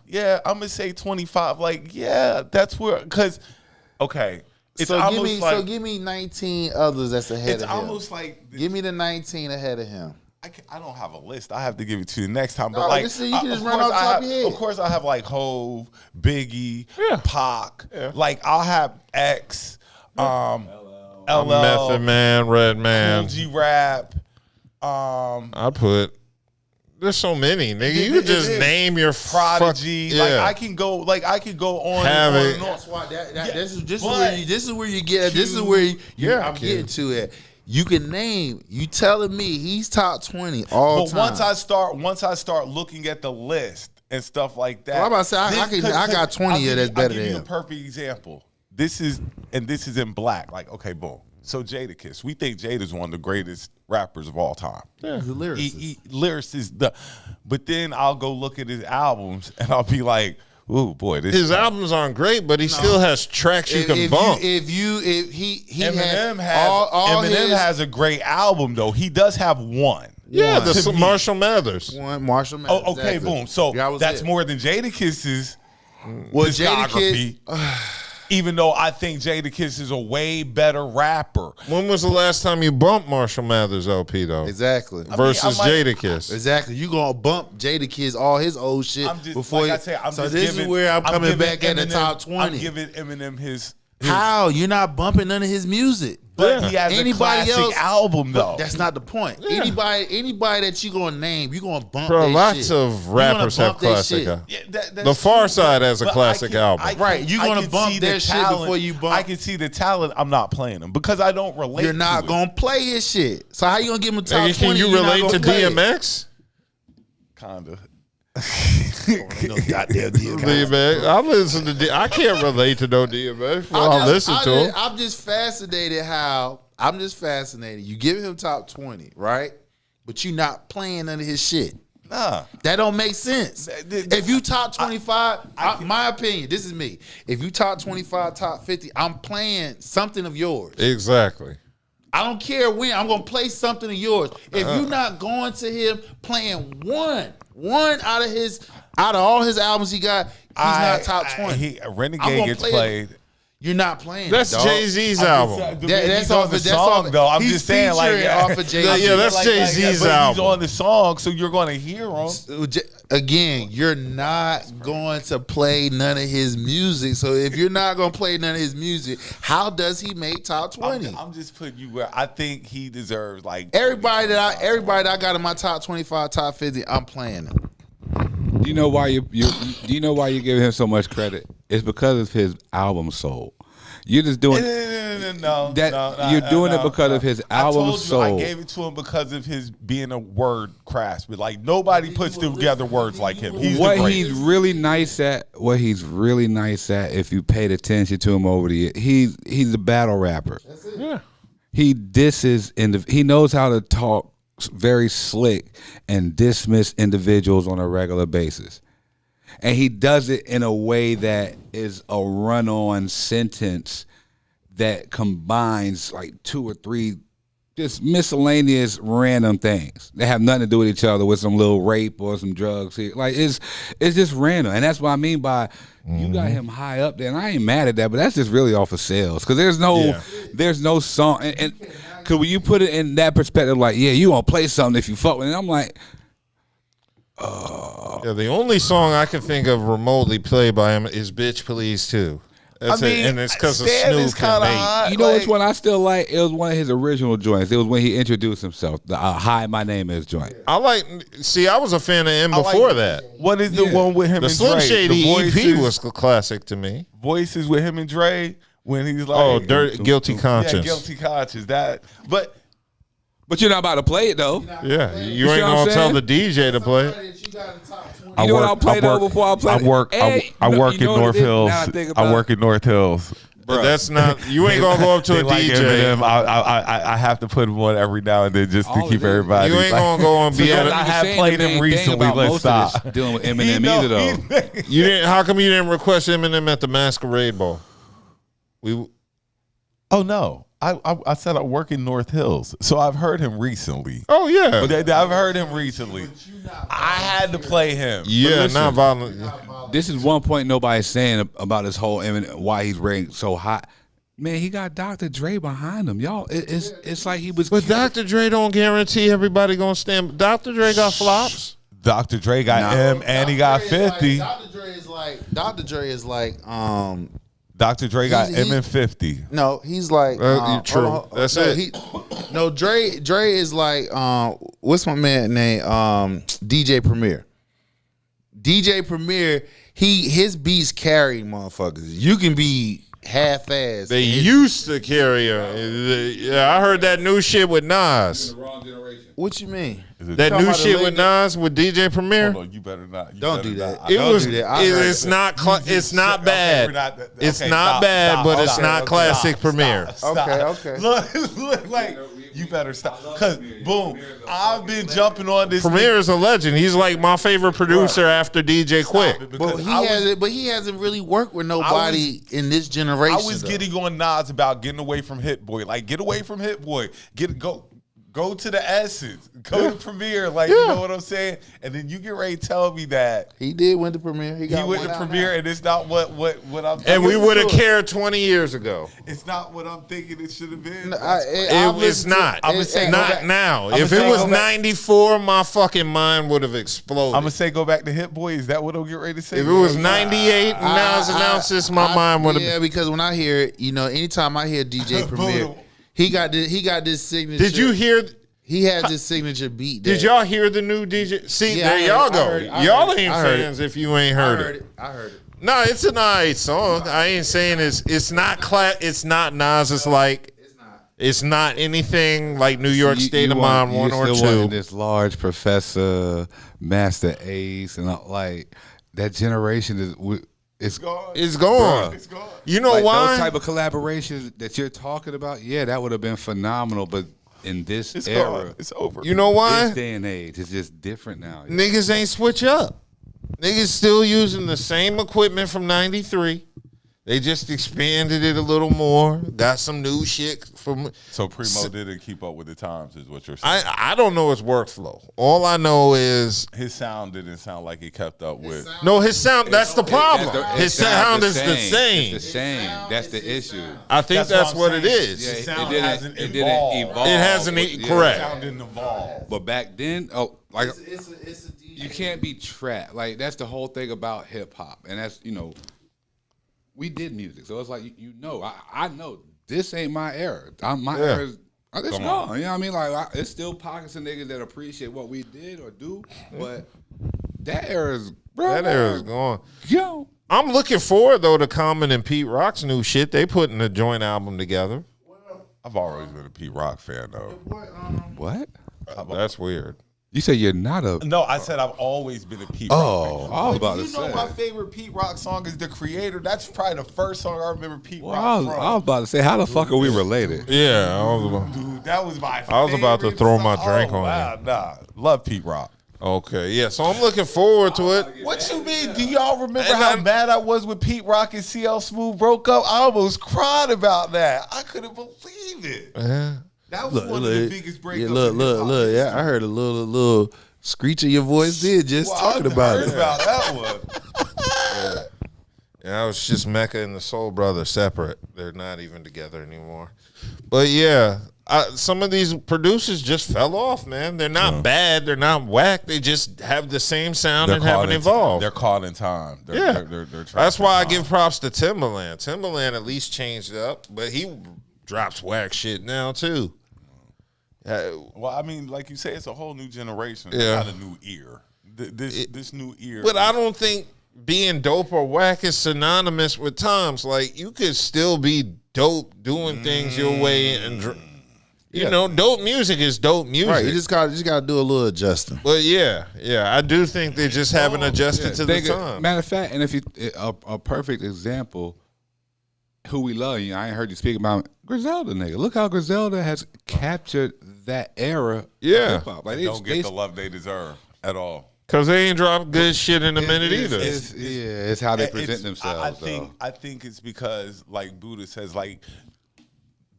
Yeah. I'm gonna say 25. Like, yeah, that's where because, okay, it's So almost give me 19 others that's ahead it's of him. almost like Give me the 19 ahead of him. I don't have a list. I have to give it to you next time. But No, like, listen, you can just of run course off the top of your head. Of course, I have like Hove, Biggie, Yeah. Pac. Yeah. Like I'll have X, LL, Method Man, Red Man. G Rap. I put. There's so many, nigga. You could just name your Prodigy. fuck, Like yeah. I can go on Have and on it. and on. That's why this is but where you get. This is where I'm kid. getting to it. You can name. You telling me he's top 20 all But time. once I start looking at the list and stuff like that, Well, I'm about to say, I got 20 here that's better than I'll give you him. a perfect example. This is in black. Like, okay, boom. So Jadakiss, we think Jada's one of the greatest rappers of all time. Yeah. He's a lyricist. Lyricist, but then I'll go look at his albums and I'll be like, ooh, boy, this His albums aren't great, but he still has tracks you can bump. If he Eminem had all Eminem his, has a great album though. He does have one. Yeah, One. the Marshall Mathers. one Marshall Mathers. Oh, okay, exactly. boom. So That was that's it. more than Jadakiss's Well, discography. Even though I think Jadakiss is a way better rapper. When was the last time you bumped Marshall Mathers LP though? Exactly. Versus I might- Jadakiss. Exactly. You gonna bump Jadakiss all his old shit I'm just before like you. I say, I'm so just this giving, is where I'm coming giving back at the Eminem- top 20. I'm giving Eminem his How you're not bumping none of his music? but he has a classic album though. That's not the point. Yeah. Anybody that you gonna name, you gonna bump. Bro, their lots shit. of You gonna rappers have bump their classic shit. albums. Yeah, that's The true, Far Side has a but classic album. Right, you I gonna can bump see their the shit talent. before you bump- I can see the talent. I'm not playing them because I don't relate. You're not to gonna play his shit. So how you gonna give him a top Nigga, 20? can you you're not relate to gonna play it? DMX? Kinda. No goddamn DMX. DMX. I listen to I can't relate to no DMX. Well, I'll listen to him. I'm just fascinated how you give him top 20, right? But you not playing none of his shit. Nah. That don't make sense. If you top 25, my opinion, this is me. If you top 25, top 50, I'm playing something of yours. Exactly. I don't care when. I'm going to play something of yours. If you're not going to him playing one out of all his albums he got, he's not top 20. I'm Renegade gonna gets play it. played. You're not playing. That's it, dog. Jay-Z's album. That's off the song, though. I'm he's just saying, like, featuring off of Jay-Z. Yeah, that's Jay-Z's but album. He's on the song, so you're going to hear him. Again, you're not going to play none of his music. So if you're not going to play none of his music, how does he make top 20? I'm just putting you where I think he deserves. Like Everybody that I got in my top 25, top 50, I'm playing them. Do you know why do you know why you give him so much credit? It's because of his album soul. You're just doing No, you're doing it because of his album I told you soul. I gave it to him because of his being a word craftsman. Like nobody puts together words like him. He's what the he's greatest. really nice at, if you paid attention to him over the years, he's a battle rapper. Yeah. He disses he knows how to talk very slick and dismiss individuals on a regular basis. And he does it in a way that is a run-on sentence that combines like two or three just miscellaneous random things that have nothing to do with each other, with some little rape or some drugs here. Like it's just random. And that's what I mean by you got him high up there. And I ain't mad at that, but that's just really off of sales. Because there's no song. And because when you put it in that perspective, like, yeah, you gonna play something if you fuck with it. And I'm like, Yeah, the only song I can think of remotely played by him is Bitch Please 2. That's it. And it's because of Stan Snoop is kinda and Nate. hot. You know Like, which one I still like? It was one of his original joints. It was when he introduced himself. The Hi, My Name Is joint. I was a fan of him before that. What is the one with him The and Slim Dre? Shady The EP was a classic to me. Voices with him and Dre when he's like, Guilty Conscience. Yeah, Guilty Conscience. But you're not about to play it though. Yeah, you see ain't what I'm gonna tell saying? the DJ to play it. You know what I'll play though before I play I it? work. Hey, I you know- work you in know what North it is? Hills. Now I think about I work in North Hills. But that's not. You ain't gonna go up to They a like DJ. Eminem. I have to put him on every now and then just to All keep it is. everybody. You ain't like, gonna go and be because at I a, have saying played the him main thing recently. about Let's most of stop. this dealing with He Eminem know- either though. You didn't. How come you didn't request Eminem at the Masquerade Ball? Oh no. I said I work in North Hills, so I've heard him recently. Oh yeah. But I've heard him recently. I had to play him. Yeah, not violent. This is one point nobody's saying about this whole Eminem, why he's ranked so hot. Man, he got Dr. Dre behind him, y'all. It's like he was. But Dr. Dre don't guarantee everybody gonna stand. Dr. Dre got flops. Dr. Dre got M and he got 50. Dr. Dre is like Dr. Dre got He's- M and 50. no, he's like True. hold on. That's no, it. Dre is like what's my man name? DJ Premier. DJ Premier, his beats carry motherfuckers. You can be half-assed. They used to carry her. Yeah, I heard that new shit with Nas. What you mean? That Talking new about the shit with late- Nas with DJ Premier. Hold on, you better not. Don't do that. Not. It Don't was. do that. I heard It's it. not. It's not Okay, bad. we're not- It's okay, not stop, bad, stop, but hold it's on, not stop, classic stop, Premier. stop. Okay. Look, like you better stop. Cause boom, I've been jumping on this. Premier is a legend. He's like my favorite producer after DJ Quick. But he hasn't really worked with nobody in this generation. I was getting on Nas about getting away from Hit Boy. Like, get away from Hit Boy. Go to the Essence. Go to Premiere. Like, you know what I'm saying? And then you get ready to tell me that He did win the Premiere. He he went to Premiere and it's not what I'm thinking. And we would have cared 20 years ago. It's not what I'm thinking it should have been. It's not. I'm gonna say not go back. now. I'ma If say it was go back. 94, my fucking mind would have exploded. I'm going to say go back to Hit Boy. Is that what I'm getting ready to say? If it was 98 and Nas announced this, my mind would have Yeah, because when I hear it, anytime I hear DJ Premier, he got this signature. Did you hear? He had this signature beat. Did y'all hear the new DJ? See, Yeah, there I heard y'all it. go. I heard it. Y'all I ain't heard it. fans if you ain't heard it. I heard it. No, it's an alright song. I ain't saying it's not It's not Nas. It's like it's not anything like New York State of Mind 1 or 2. This large Professor, Master Ace, and like that generation is. It's gone. It's gone. It's gone. You know like why? those type of collaborations that you're talking about. Yeah, that would have been phenomenal. But in this It's era, gone. It's over. You know why? this day and age, it's just different now. Niggas ain't switch up. Niggas still using the same equipment from 93. They just expanded it a little more. Got some new shit from. So Primo didn't keep up with the times, is what you're saying. I don't know his workflow. All I know is His sound didn't sound like it kept up with. no. His sound. That's the problem. His sound is the same. It's the same. That's the issue. I think that's what it is. Yeah, It His sound didn't- hasn't it didn't evolved. evolve. hasn't. Yeah. Correct. Sound didn't evolve. But back then, like It's a DJ. you can't be trapped. Like that's the whole thing about hip hop, and that's we did music, so it's like I know this ain't my era. My era is it's gone. You know what I mean? Like it's still pockets of niggas that appreciate what we did or do, but that era is That era's gone. Yo, I'm looking forward though to Common and Pete Rock's new shit. They putting a joint album together. I've always been a Pete Rock fan, though. what? That's weird. You say you're not a? No, I said I've always been a Pete Rock fan. I was about to You know say. my favorite Pete Rock song is The Creator. That's probably the first song I remember Pete Well, Rock I from. was about to say, how the fuck are we related? Yeah, I was about, Dude, that was my I was about to favorite throw my song. drink on wow, Nah, love Pete Rock. okay. Yeah, so I'm looking forward to it. What you mean? Do y'all remember And how I'm- mad I was when Pete Rock and CL Smooth broke up? I almost cried about that. I couldn't believe it. That was one of the biggest breakups. Yeah, look. Yeah, I heard a little screech of your voice there just talking about it. About that one. Yeah, I was just Mecca and the Soul Brothers separate. They're not even together anymore. But yeah, some of these producers just fell off, man. They're not bad. They're not whack. They just have the same sound and haven't evolved. They're caught in time. They're That's why I give props to Timbaland. Timbaland at least changed up, but he drops whack shit now too. Well, I mean, like you say, it's a whole new generation. Yeah. Not a new ear. This new ear. But I don't think being dope or whack is synonymous with times. Like, you could still be dope doing things your way and you know, dope music is dope music. Right, you just got to do a little adjusting. But yeah, I do think they just haven't adjusted to the time. Matter of fact, and if you a perfect example, who we love, you know, I ain't heard you speak about Griselda, nigga. Look how Griselda has captured that era of hip-hop. Like, they don't get the love they deserve at all. Because they ain't dropped good shit in a minute either. It's how they present themselves. I think it's because, like Buddha says, like,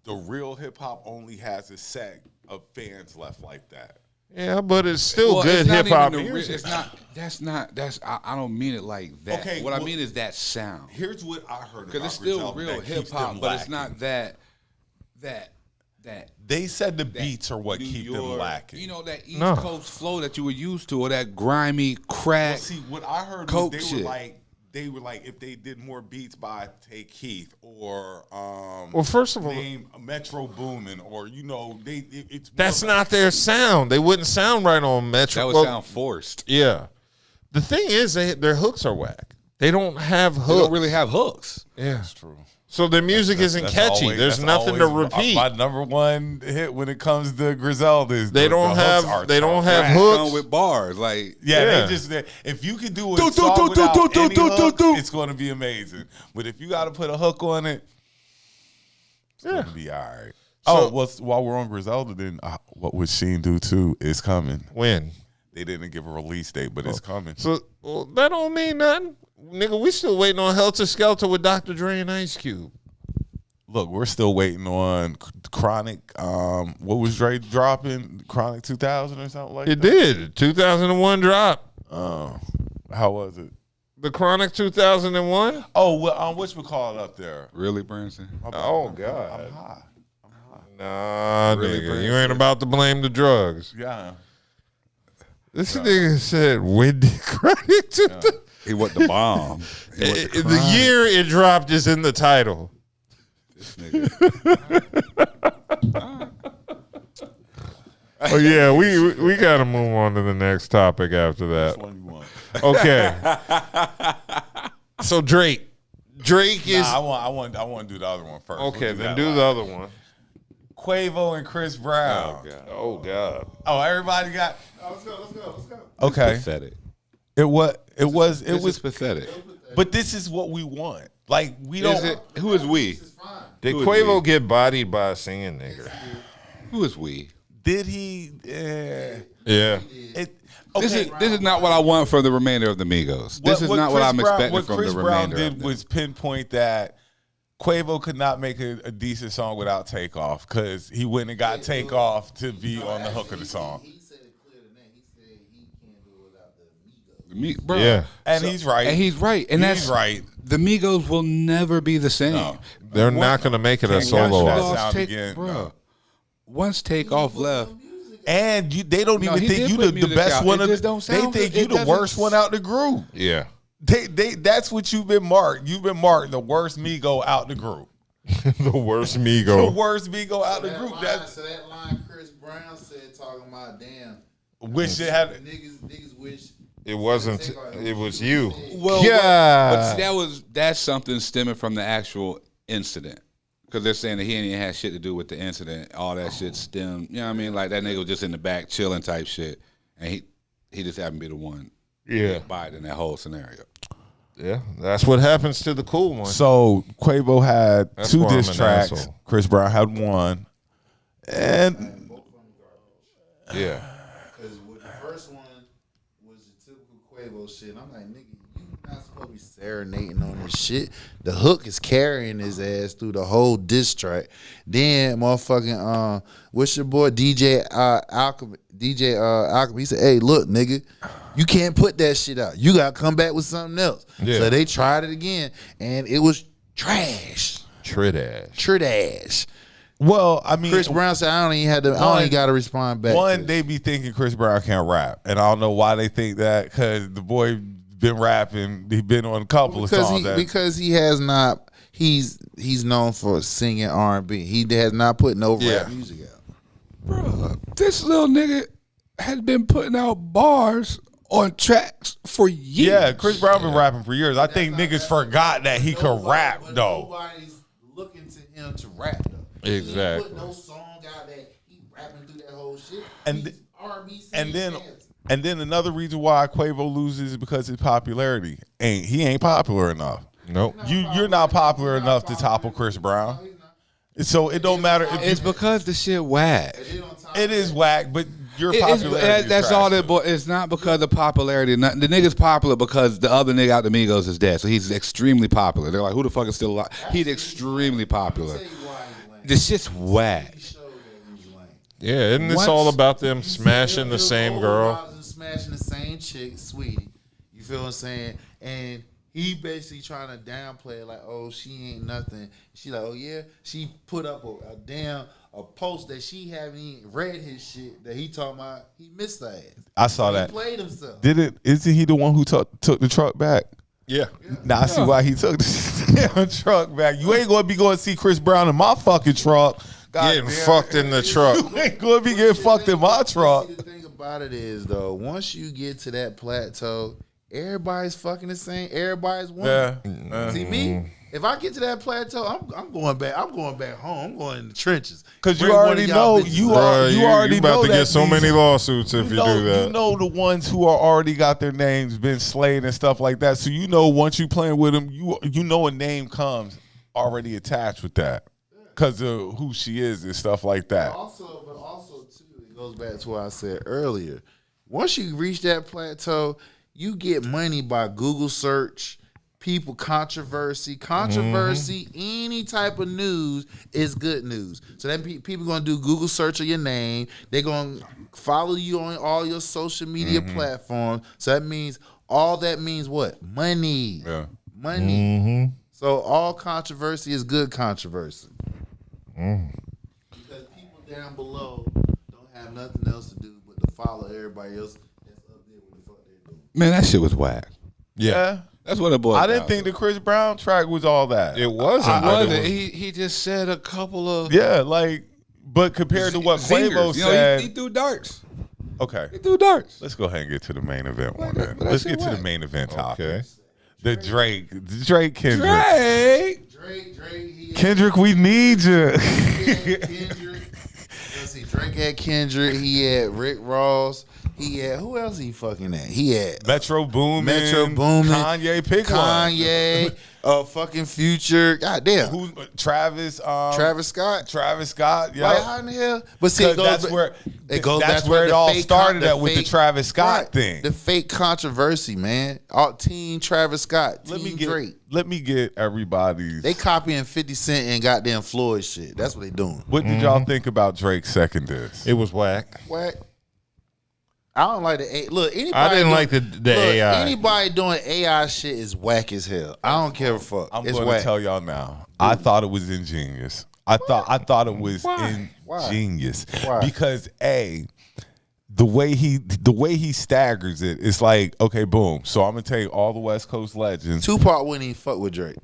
the real hip hop only has a set of fans left like that. Yeah, but it's still good hip hop music. I don't mean it like that. Okay, what I mean is that sound. Here's what I heard about because it's still Griselda real hip hop, but it's not that. They said the beats are what keep them lacking. You know, that East Coast flow that you were used to, or that grimy crack. Well, see, what I heard was they were like if they did more beats by Take Keith or well, first of all, name Metro Boomin, or you know it's that's not their sound. They wouldn't sound right on Metro. That would sound forced. Yeah, the thing is their hooks are whack. They don't have hooks. They don't really have hooks. Yeah, that's true. So their music isn't catchy. There's nothing to repeat. My number one hit when it comes to Griselda is they don't have hooks with bars. Like they just if you can do a song without any hooks, it's going to be amazing. But if you got to put a hook on it, it's going to be all right. While we're on Griselda, then what would Sheen do too is coming. When? They didn't give a release date, but it's coming. So that don't mean nothing. Nigga, we still waiting on Helter Skelter with Dr. Dre and Ice Cube. Look, we're still waiting on Chronic. What was Dre dropping? Chronic 2000 or something like that? It did. 2001 drop. Oh, how was it? The Chronic 2001? Oh, well, which we call it up there? Really, Branson? Oh, God. I'm high. Nah, Really, nigga, Branson? you ain't about to blame the drugs. Yeah. This nigga said, when did Chronic 2000? He was the bomb. The year it dropped is in the title. This nigga. Oh yeah, we got to move on to the next topic after that. Which one you want? Okay. So Drake is. I want to do the other one first. Okay, we'll then do the other one. Quavo and Chris Brown. Oh God. Oh, everybody got. Let's go. Okay. Pathetic. It was pathetic. But this is what we want. Like we don't. Who is we? Did Who is Quavo we? get bodied by a singing nigga? Who is we? Did he? Yeah. This is not what I want from the remainder of the Migos. This is not what I'm expecting from the remainder. What Chris Brown did of was pinpoint that Quavo could not make a decent song without Takeoff because he went and got Takeoff to be on the hook of the song. He said it clear than that. He said he can't do it without the Migos. Bro. Yeah. And he's right. And he's right. And he's right. The Migos will never be the same. No. They're not going to make it a Can't solo catch that album. sound again, bro. no. Once Takeoff left, And they don't No, even he think did you put the music best out. one. It just don't They sound think good. you It the doesn't- worst one out the group. Yeah. That's what you've been marked. You've been marked the worst Migo out the group. The worst The Migo. worst Migo out the group. So that line Chris Brown said talking about damn Wish it had. niggas wish It wasn't. It was you. well, Yeah. but see, that's something stemming from the actual incident. Because they're saying that he ain't even had shit to do with the incident. All that shit stemmed. You know what I mean? Like that nigga was just in the back chilling type shit. And he just happened to be the one Yeah. by it in that whole scenario. Yeah. That's what happens to the cool one. So Quavo had That's 2 why I'm diss an tracks. asshole. Chris Brown had 1. And Yeah. because the first one was the typical Quavo shit. And I'm like, nigga, you not supposed to be serenading on this shit. The hook is carrying his ass through the whole diss track. Then motherfucking what's your boy DJ Alchemy? He said, "Hey, look, nigga, you can't put that shit out. You gotta come back with something else." Yeah. So they tried it again, and it was trash. Tridash. Trash. Well, I mean, Chris Brown said, I don't even got to respond back. One, they be thinking Chris Brown can't rap, and I don't know why they think that, because the boy been rapping. He been on a couple of songs. Because he has not. He's known for singing R&B. He has not put no rap music out. Bro, this little nigga has been putting out bars on tracks for years. Yeah, Chris Brown been rapping for years. I think niggas forgot that he could rap though. Nobody's looking to him to rap though. Exactly. He ain't put no song out that he rapping through that whole shit. And R&B and then another reason why Quavo loses is because his popularity. He ain't popular enough. Nope. You're not popular enough to topple Chris Brown. So it don't matter if It's because the shit whack. it is whack, but your popularity. That's all that. It's not because of popularity. The nigga's popular because the other nigga out the Migos is dead, so he's extremely popular. They're like, who the fuck is still alive? He's extremely popular. The shit's whack. Yeah, isn't this all about them smashing the same girl? Smashing the same chick, sweetie. You feel what I'm saying? And he basically trying to downplay it, like, oh, she ain't nothing. She like, oh yeah, she put up a post that she haven't even read his shit that he talking about. He missed her ass. I saw He that. played himself. Isn't he the one who took the truck back? Yeah. Now I see why he took the damn truck back. You ain't gonna be going to see Chris Brown in my fucking truck. Getting fucked in the truck. You ain't gonna be getting fucked in my truck. See, the thing about it is though, once you get to that plateau, everybody's fucking the same. Everybody's one. Yeah. See me? If I get to that plateau, I'm going back. I'm going back home. I'm going in the trenches. Because you Bring one already of y'all know bitches you up. are you already about know to that get so these- many lawsuits if you do that. You know the ones who are already got their names been slayed and stuff like that. So you know once you playing with them, you know a name comes already attached with that because of who she is and stuff like that. But also too, it goes back to what I said earlier. Once you reach that plateau, you get money by Google search, people, controversy, any type of news is good news. So then people gonna do Google search of your name. They're gonna follow you on all your social media platforms. So that means what? Money. Yeah. Money. So all controversy is good controversy. Because people down below don't have nothing else to do but to follow everybody else that's up there what the fuck they're doing. Man, that shit was whack. Yeah. That's what it boiled I didn't down think to. the Chris Brown track was all that. It wasn't. Wasn't. He just said a couple of Yeah, but compared to what zingers. Quavo You know, said. he threw darts. Okay. He threw darts. Let's go ahead and get to the main event one But then. that Let's shit get to the whack. main event topic. Okay. The Drake Kendrick. Drake. Kendrick, we need you. Kendrick. Let's see, Drake had Kendrick. He had Rick Ross. He had who else he fucking at? He had Metro Boomin, Kanye, pick Kanye, fucking Future. Goddamn. one. Who? Travis. Travis Scott. Travis Scott. Yeah. Like how in the hell? But see, it goes that's back- where that's where it the all fake started the at with the fake- Travis Scott right, thing. The fake controversy, man. Team Travis Scott. Team Drake. Let me get everybody's. They copying 50 Cent and goddamn Floyd shit. That's what they doing. What did y'all think about Drake's second disc? It was whack. What? I don't like the look. Anybody I didn't doing- like the look, AI. Anybody doing AI shit is whack as hell. I don't give a fuck. I'm It's going to whack. tell y'all now. I thought it was ingenious. I thought it was Why? ingenious Why? because the way he staggers it, it's like, okay, boom. So I'm gonna take all the West Coast legends. Tupac wouldn't even fuck with Drake.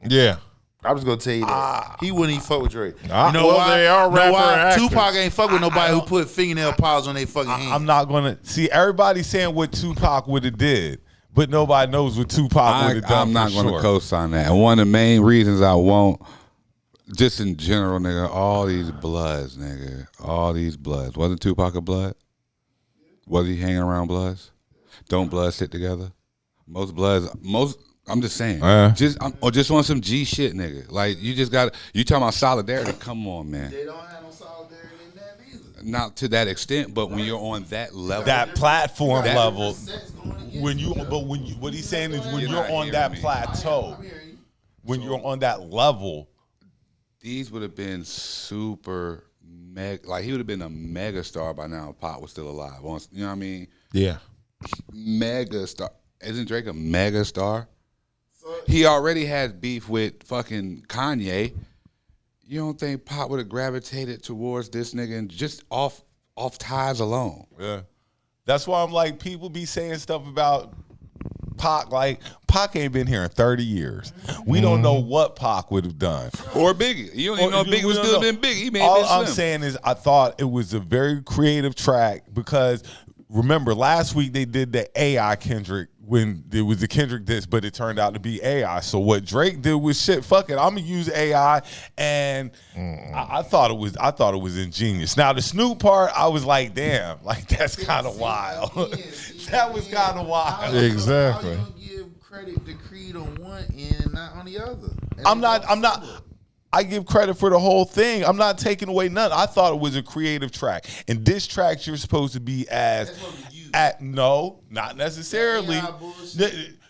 Yeah. I'm just gonna tell you that he wouldn't even fuck with Drake. Ah, well, they are You know rapper why? actors. Tupac ain't fuck with nobody who put fingernail polish on their fucking hand. I'm not gonna see everybody saying what Tupac would have did, but nobody knows what Tupac would have done. I'm not for going to sure. co-sign that. And one of the main reasons I won't, just in general, nigga, all these bloods, nigga, all these bloods. Wasn't Tupac a blood? Was he hanging around bloods? Don't bloods sit together? I'm just saying, just on some G shit, nigga. Like you just got, you talking about solidarity? Come on, man. They don't have no solidarity in that either. Not to that extent, but when you're on that level, That platform That- level, Sex going against what he's saying is when You're you're not on hearing that me. plateau, I'm hearing you. when you're on that level, these would have been super mega. Like he would have been a mega star by now if Pop was still alive. You know what I mean? Yeah. Mega star. Isn't Drake a mega star? He already had beef with fucking Kanye. You don't think Pop would have gravitated towards this nigga and just off ties alone? Yeah. That's why I'm like, people be saying stuff about Pac. Like, Pac ain't been here in 30 years. We don't know what Pac would have done. Or Biggie. You don't even know if Biggie was still than Biggie. He may have All been I'm Slim. saying is I thought it was a very creative track because remember last week they did the AI Kendrick when there was the Kendrick diss, but it turned out to be AI. So what Drake did was shit. Fuck it, I'm gonna use AI, and I thought it was ingenious. Now the Snoop part, I was like, damn, like that's kind of wild. That was kind of wild. Exactly. How you gonna give credit to Creed on one end and not on the other? I'm not. I give credit for the whole thing. I'm not taking away none. I thought it was a creative track. And diss tracks you're supposed to be no, not necessarily.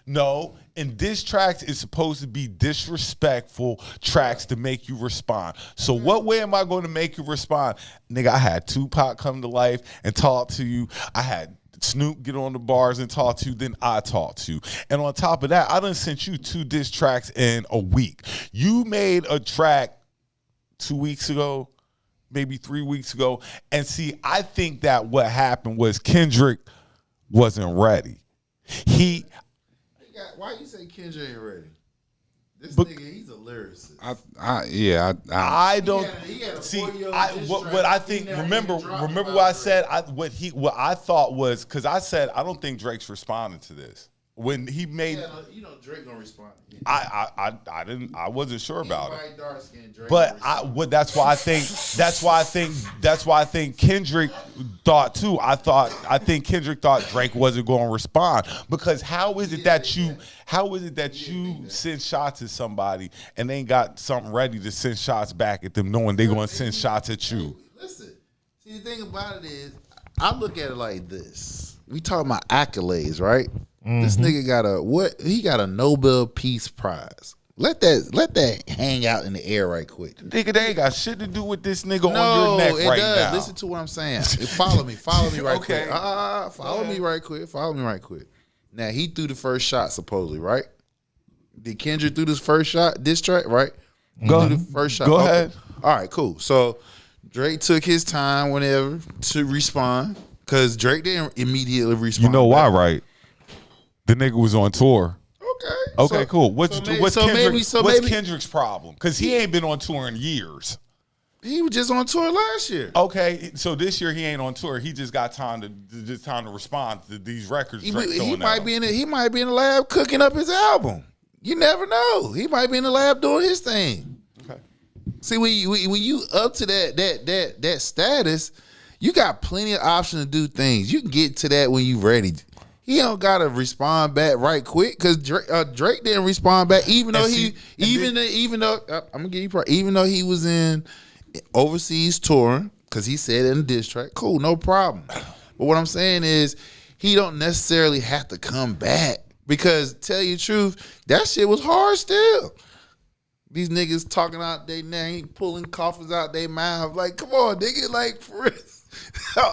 No. And diss tracks is supposed to be disrespectful tracks to make you respond. So what way am I going to make you respond? Nigga, I had Tupac come to life and talk to you. I had Snoop get on the bars and talk to you, then I talk to you. And on top of that, I done sent you 2 diss tracks in a week. You made a track 2 weeks ago, maybe 3 weeks ago. And see, I think that what happened was Kendrick wasn't ready. Why you say Kendrick ain't ready? This nigga, he's a lyricist. I don't He had a see. 4-year-old diss What track. I think. He never Remember even dropped what I about said. What I thought was because I said I don't think Drake's responding to this when he made. Yeah, Drake gonna respond. I wasn't sure about it. Anybody dark-skinned, Drake But gonna respond. that's why I think Kendrick thought too. I think Kendrick thought Drake wasn't going to respond because how is it that you send shots at somebody and they ain't got something ready to send shots back at them, knowing they going to send shots at you? Listen, see the thing about it is, I look at it like this. We talking about accolades, right? This nigga got a Nobel Peace Prize. Let that hang out in the air right quick. Nigga, they ain't got shit to do with this nigga on your neck it right does. now. Listen to what I'm saying. Follow me right Okay. quick. Follow me right quick. Now he threw the first shot supposedly, right? Did Kendrick threw this first shot, diss track, right? Go Threw ahead. the first shot. Go Okay. ahead. All right, cool. So Drake took his time whenever to respond because Drake didn't immediately respond. You know why, back. right? The nigga was on tour. Okay, So- cool. What's maybe Kendrick's problem? Because he ain't been on tour in years. he was just on tour last year. Okay, so this year he ain't on tour. He just got time to respond to these records. He Drake might be in the lab cooking up his album. You never know. He might be in the lab doing his thing. Okay. See, when you up to that status, you got plenty of options to do things. You can get to that when you ready. He don't gotta respond back right quick because Drake didn't respond back, even though even though I'm gonna give you even though he was in overseas touring because he said in a diss track, cool, no problem. But what I'm saying is he don't necessarily have to come back because tell you the truth, that shit was hard still. These niggas talking out their name, pulling coffers out their mouth, like, come on, nigga, like for real.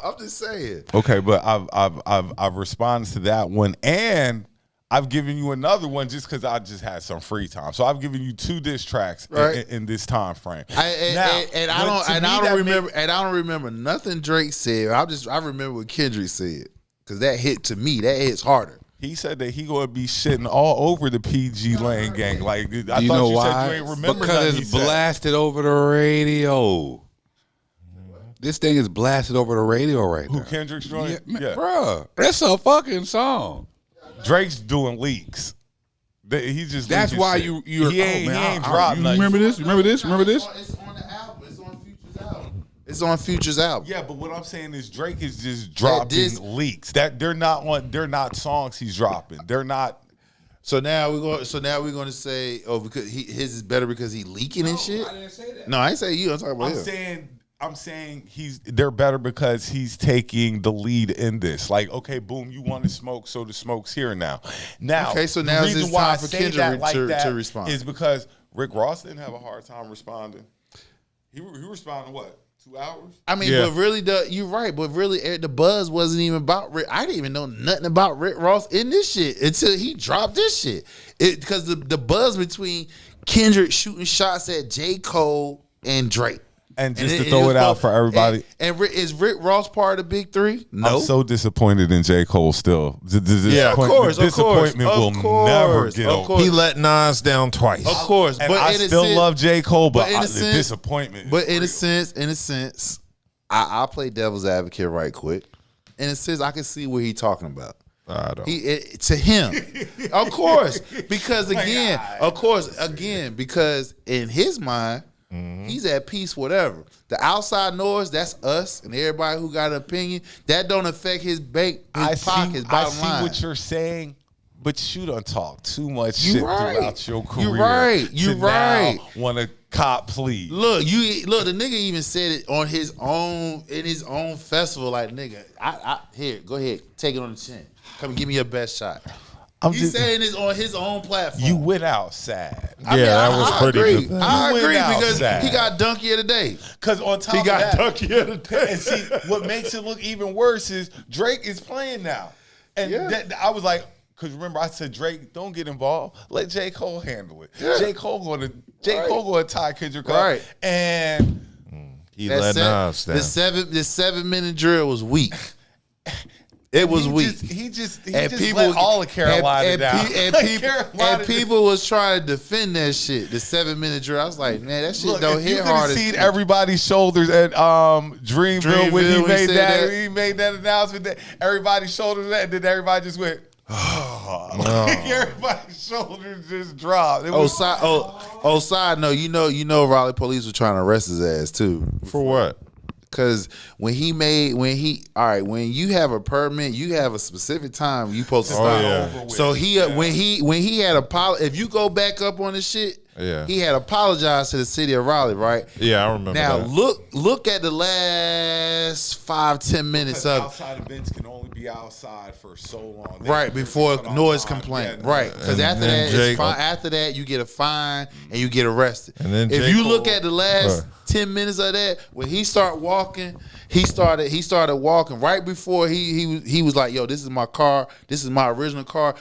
I'm just saying. Okay, but I've responded to that one, and I've given you another one just because I just had some free time. So I've given you 2 diss tracks in this time frame. I don't remember nothing Drake said. I remember what Kendrick said because that hit to me. That hits harder. He said that he gonna be shitting all over the PG Lane gang. Like I You thought know you why? said you ain't remember because nothing he it's said. blasted over the radio. This thing is blasted over the radio right Who now. Kendrick's joint? Yeah. Bruh, that's a fucking song. Drake's doing leaks. He's just. That's leaking why shit. you're. He ain't I dropped you nothing. remember this? Remember this? Remember this? It's on the album. It's on Future's album. It's on Future's album. Yeah, but what I'm saying is Drake is just dropping leaks. That they're not songs he's dropping. They're not. So now we're going to say, oh, because his is better because he leaking and shit. I didn't say that. No, I ain't saying you. I'm talking about him. I'm saying they're better because he's taking the lead in this. Like, okay, boom, you want to smoke, so the smoke's here now. Now, Okay, so the now it's reason time why I for say Kendrick that like to that respond. is because Rick Ross didn't have a hard time responding. He responded what? 2 hours? I mean, Yeah. but really, you're right. But really, the buzz wasn't even about Rick. I didn't even know nothing about Rick Ross in this shit until he dropped this shit. Because the buzz between Kendrick shooting shots at J. Cole and Drake. And just to throw it out for everybody. And is Rick Ross part of the big three? No. I'm so disappointed in J. Cole still. Yeah, of course. The disappointment will never get over. He let Nas down twice. Of course. And but I still love J. Cole, but the disappointment But in real. a sense, I'll play devil's advocate right quick. In a sense, I can see what he's talking about. I don't. To him, of course, because because in his mind, he's at peace. Whatever the outside noise, that's us and everybody who got an opinion. That don't affect his pocket, his bottom line. I see what you're saying, but you done talk too much shit throughout your career. You right. Want to cop plea? Look, the nigga even said it on his own in his own festival. Like, nigga, here, go ahead, take it on the chin. Come give me your best shot. He's saying this on his own platform. You went out sad. That was pretty good. I agree because sad. he got Donkey of the Day. Because on top He of got that, Donkey of the Day. And see, what makes it look even worse is Drake is playing now. And I was like, because remember I said, Drake, don't get involved. Let J. Cole handle it. Yeah. J. Cole going to tie Kendrick up. Right. And He let Nas down. The 7-minute drill was weak. It was weak. He just let all of Carolina down. And people was trying to defend that shit. The 7-minute drill. I was like, man, that shit don't hit hard. You could have seen everybody's shoulders at Dreamville when he made that announcement. That everybody's shoulders and then everybody just went. Everybody's shoulders just dropped. Side note, you know, Raleigh police were trying to arrest his ass too. For what? Because when you have a permit, you have a specific time you supposed to stop. Yeah. So when he had if you go back up on the shit, he had apologized to the city of Raleigh, right? Yeah, I remember. Now that. look at the last 5-10 minutes of outside events can only be outside for so long. Right before noise complaint, right? Because after that, it's fine. After that, you get a fine and you get arrested. And then if you look at the last 10 minutes of that, when he started walking, he started walking right before he was like, "Yo, this is my car. This is my original car."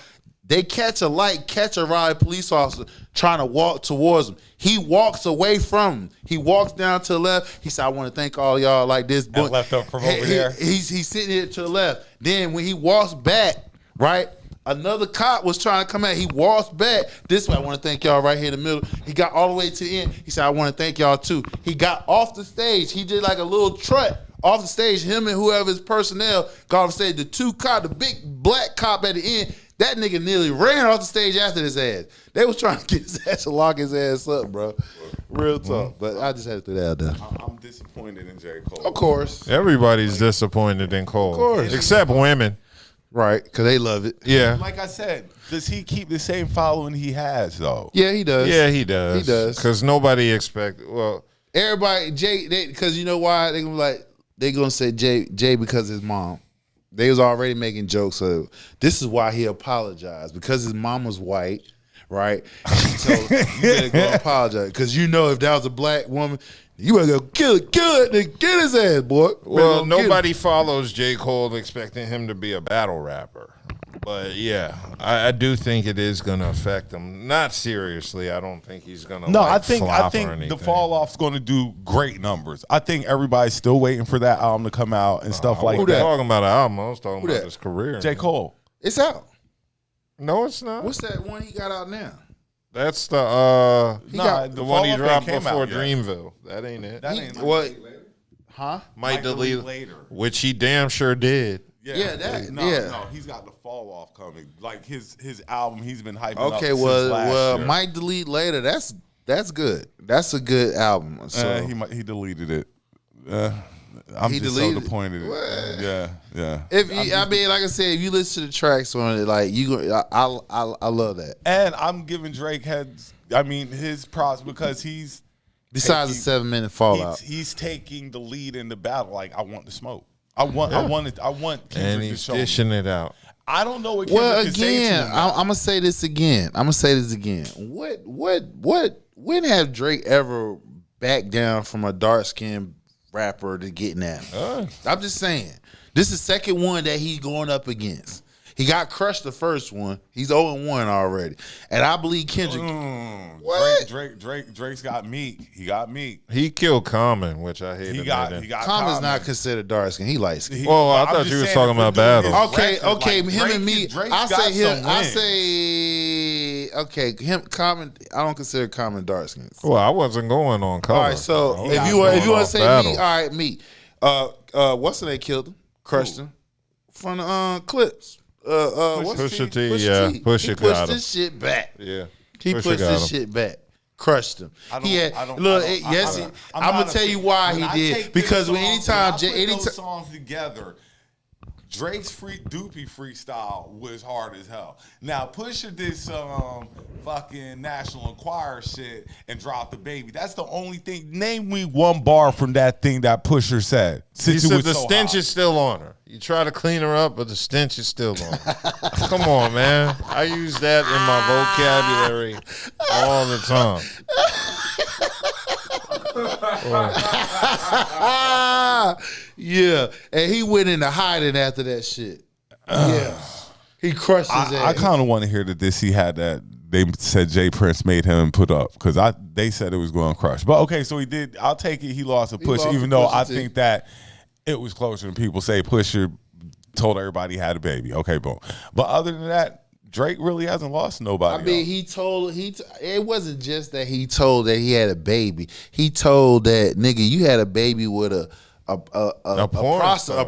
They catch a Raleigh police officer trying to walk towards him. He walks away from him. He walks down to the left. He said, "I want to thank all y'all like this." And left up from over there. He's sitting here to the left. Then when he walks back, right, another cop was trying to come out. He walks back this way. "I want to thank y'all right here in the middle." He got all the way to the end. He said, "I want to thank y'all too." He got off the stage. He did like a little trot off the stage. Him and whoever his personnel got off the stage. The big black cop at the end, that nigga nearly ran off the stage after his ass. They was trying to get his ass to lock his ass up, bro. Real talk. But I just had to throw that out there. I'm disappointed in J. Cole. Of course. Everybody's disappointed in Cole. Of course. Except women. Right, because they love it. Yeah. Like I said, does he keep the same following he has, though? Yeah, he does. Yeah, he does. He does. Because nobody everybody, because you know why? They're going to say Jay because his mom. They was already making jokes of this is why he apologized, because his mom was white, right? And she told him, "You better go apologize, because you know if that was a black woman, you better go kill it, and get his ass, boy." Well, nobody follows J. Cole expecting him to be a battle rapper. But yeah, I do think it is going to affect him. Not seriously. I don't think he's going to. No, I think the fall off's going to do great numbers. I think everybody's still waiting for that album to come out and stuff like that. I wasn't talking about an album. I was talking about his career. J. Cole. It's out. No, it's not. What's that one he got out now? That's the the one he dropped came before out, Dreamville. That ain't it. That ain't what? Huh? Might delete later, which he damn sure did. No, he's got the fall off coming. Like his album, he's been hyping up. Okay, since well, last year. might delete later. That's good. That's a good album. So he deleted it. I'm just so disappointed. Yeah. Like I said, if you listen to the tracks on it, like I love that. And I'm giving Drake his props because he's besides the 7-minute fallout. He's taking the lead in the battle. Like, I want the smoke. I want Kendrick and he's dishing it out. I don't know what Kendrick can say to him. I'm gonna say this again. When have Drake ever backed down from a dark skinned rapper to getting at him? I'm just saying. This is the second one that he's going up against. He got crushed the first one. He's 0-1 already. And I believe Kendrick. What? Drake's got Meek. He got Meek. He killed Common, which I hate. He got Common's not considered dark skin. He light skin. Well, I thought you was talking about battle. Okay. Him Drake, and me. Common. I don't consider Common dark skins. Well, I wasn't going on color. All right. So if you want to say battle. Me, all right, me. What's the name killed him? Crushed him from the clips. Pusha T. He Pusha pushed him. this shit back. Yeah. He pushed this shit back. Crushed him. I'm gonna tell you why he did. Because anytime those songs together, Drake's Doopy freestyle was hard as hell. Now Pusha did some fucking National Enquirer shit and dropped the baby. That's the only thing. Name me one bar from that thing that Pusha said. He said the stench is still on her. You try to clean her up, but the stench is still on her. Come on, man. I use that in my vocabulary all the time. Yeah, and he went into hiding after that shit. Yeah, he crushed his ass. I kind of want to hear that he had that. They said Jay Prince made him put up because they said it was going to crush. But okay, so he did. I'll take it. He lost a push, even though I think that it was closer than people say. Pusha told everybody he had a baby. Okay, boom. But other than that, Drake really hasn't lost nobody. I mean, it wasn't just that he told that he had a baby. He told that nigga, you had a baby with a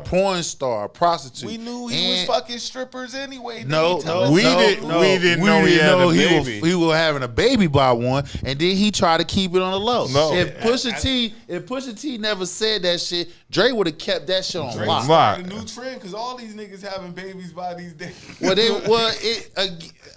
porn star, a prostitute. We knew he was fucking strippers anyway. We didn't know he had a baby. He was having a baby by one, and then he tried to keep it on the low. No. If Pusha T never said that shit, Drake would have kept that shit on lock. Started a new trend because all these niggas having babies by these days.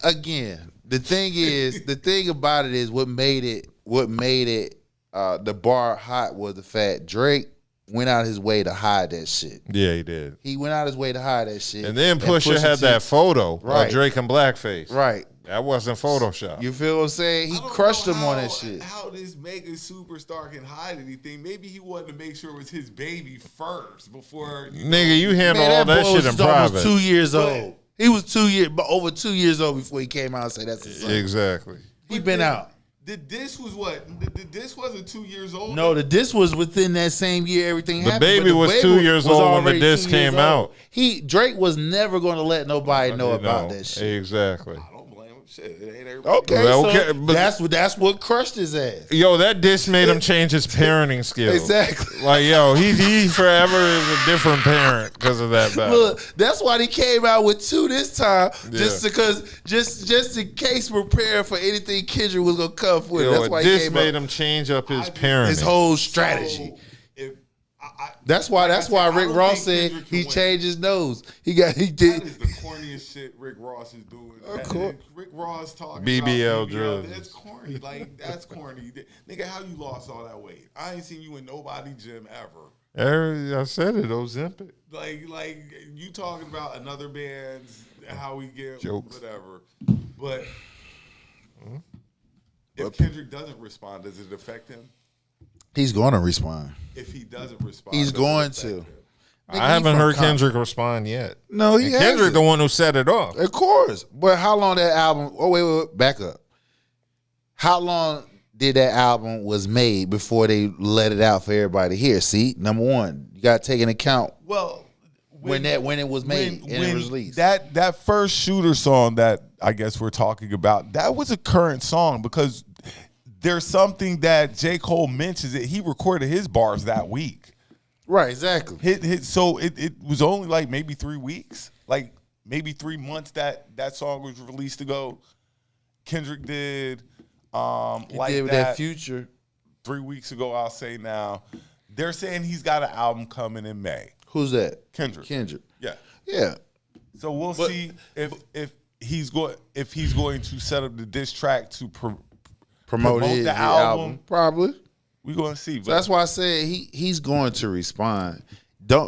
Again, the thing about it is what made it the bar hot was the fact Drake went out his way to hide that shit. Yeah, he did. He went out his way to hide that shit. And then Pusha had that photo of Drake in blackface. Right. That wasn't Photoshop. You feel what I'm saying? He crushed him on that shit. How this mega superstar can hide anything? Maybe he wanted to make sure it was his baby first before. Nigga, you handle all that shit in private. He was 2 years old. He was over 2 years old before he came out and said that's his son. Exactly. He been out. The diss was what? The diss wasn't 2 years old? No, the diss was within that same year everything happened. The baby was 2 years old when the diss came out. Drake was never going to let nobody know about that shit. Exactly. I don't blame him. Shit, it ain't everybody. Okay, that's what crushed his ass. Yo, that diss made him change his parenting skills. Exactly. Like, yo, he forever is a different parent because of that battle. Look, that's why he came out with 2 this time, just in case preparing for anything Kendrick was gonna come with. That's why this made him change up his parenting. His whole strategy. That's why Rick Ross said he changed his nose. He did. That is the corniest shit Rick Ross is doing. Of course. Rick Ross talking BBL about drugs. That's corny. Like, that's corny. Nigga, how you lost all that weight? I ain't seen you in nobody gym ever. I said it, Ozempic. Like you talking about another band's how we get jokes, whatever. But if Kendrick doesn't respond, does it affect him? He's going to respond. If he doesn't respond, he's going to. I haven't heard Kendrick respond yet. No, he hasn't. Kendrick the one who set it off. Of course. But how long that album... Oh, wait, back up. How long did that album was made before they let it out for everybody to hear? See, number one, you got to take into account when it was made and it was released. That first Shooter song that I guess we're talking about, that was a current song because there's something that J. Cole mentions that he recorded his bars that week. Right, exactly. So it was only like maybe 3 weeks, like maybe 3 months that song was released ago. Kendrick did that Future 3 weeks ago. I'll say now. They're saying he's got an album coming in May. Who's that? Kendrick. Yeah. So we'll see if he's going to set up the diss track to promote the album. Probably. We're going to see. So that's why I said he's going to respond. I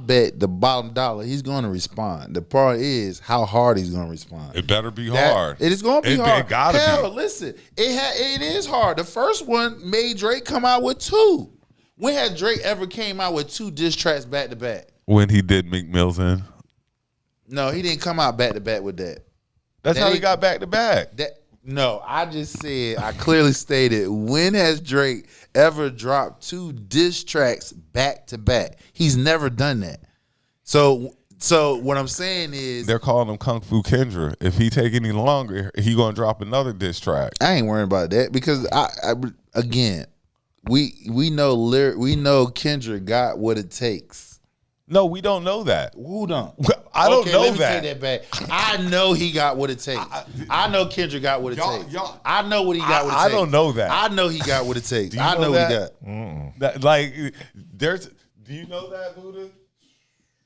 bet the bottom dollar he's going to respond. The part is how hard he's going to respond. It better be hard. It is going to be hard. It gotta be. Listen, it is hard. The first one made Drake come out with 2. When had Drake ever came out with 2 diss tracks back to back? When he did Meek Mill's in. No, he didn't come out back to back with that. That's how he got back to back. No, I just said, I clearly stated, when has Drake ever dropped 2 diss tracks back to back? He's never done that. So what I'm saying is, They're calling him Kung Fu Kendra. If he take any longer, he gonna drop another diss track. I ain't worried about that because again, we know Kendrick got what it takes. No, we don't know that. Who don't? I don't know let me that. Take that back. I know he got what it takes. I know Kendrick got what it takes. I know what he got what it takes. I don't know that. I know he got what it takes. Do you I know that? he got. That, like, there's. Do you know that, Budha?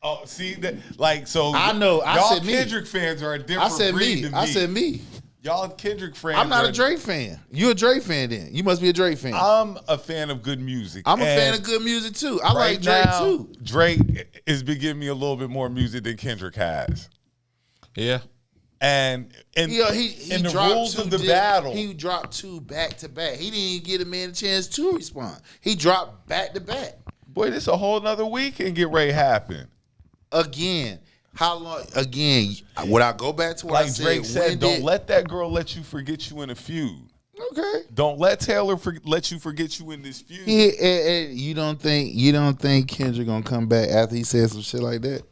Oh, see that. Like, so I know. I y'all said me. Kendrick fans are a different I said breed me. than me. I said me. Y'all Kendrick fans. I'm not a Drake fan. You a Drake fan then? You must be a Drake fan. I'm a fan of good music. I'm a fan of good music too. I Right like Drake now, too. Drake has been giving me a little bit more music than Kendrick has. Yeah. And in the dropped rules 2 of the battle, he dropped 2 back to back. He didn't even give a man a chance to respond. He dropped back to back. boy, this a whole nother weekend get ready to happen. Again, how long? Again, would I go back to what I Like said? Drake said, don't let that girl let you forget you in a feud. Okay. Don't let Taylor let you forget you in this feud. You don't think Kendrick gonna come back after he said some shit like that?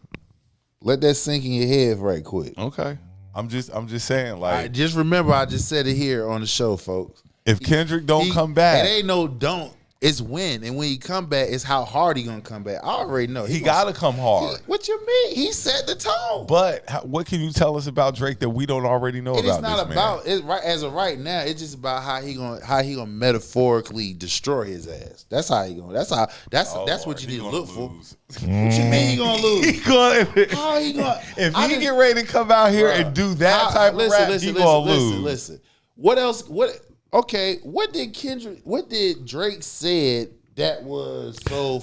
Let that sink in your head right quick. Okay, I'm just saying, like, Just remember, I just said it here on the show, folks. if Kendrick don't come back, it ain't no don't. It's when, and when he come back, it's how hard he gonna come back. I already know he gotta come hard. What you mean? He set the tone. But what can you tell us about Drake that we don't already know It about? is not this about man? it right as of right now. It's just about how he gonna metaphorically destroy his ass. That's how he gonna. That's what you need to look for. What you mean he gonna lose? He gonna, How he gonna? if he get ready to come out here and do that type of rap, he gonna lose. Listen. What else? Okay. What did Drake said that was so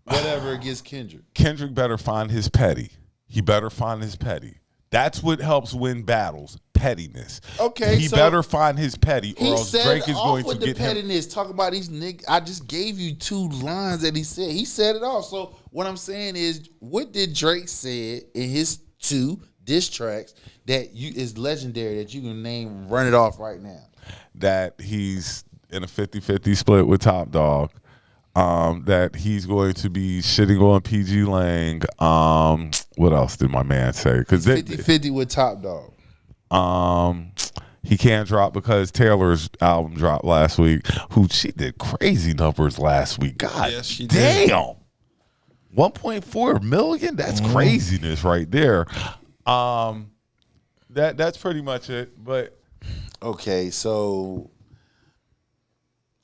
whatever against Kendrick? Kendrick better find his petty. He better find his petty. That's what helps win battles. Pettiness. Okay, he so better find his petty, or He else said Drake is off going to with the get him. pettiness. Talk about these niggas. I just gave you 2 lines that he said. He said it all. So what I'm saying is, what did Drake say in his 2 diss tracks that is legendary that you can name? Run it off right now. That he's in a 50-50 split with Top Dog. That he's going to be shitting on PG Lang. What else did my man say? Because 50-50 with Top Dog. he can't drop because Taylor's album dropped last week. She did crazy numbers last week. God, Yes, she did. damn. 1.4 million. That's craziness right there. That's pretty much it. But Okay, so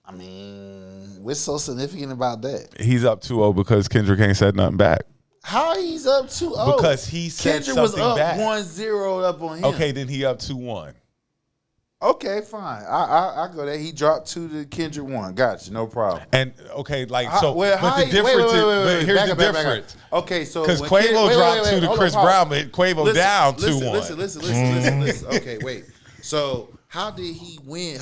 I mean, what's so significant about that? he's up 2-0 because Kendrick ain't said nothing back. How he's up 2-0? Because he said Kendrick was something up back. 1-0 up on him. Okay, then he up 2-1. Okay, fine. I go there. He dropped 2 to Kendrick 1. Gotcha, no problem. And okay, like How- so, well, but how the he- difference wait, is, wait, but here's back the up, back up. difference. Okay, so Because when Quavo dropped 2 to hold Chris on, Brown, but Quavo down 2-1. Listen. Okay, wait. So how did he win?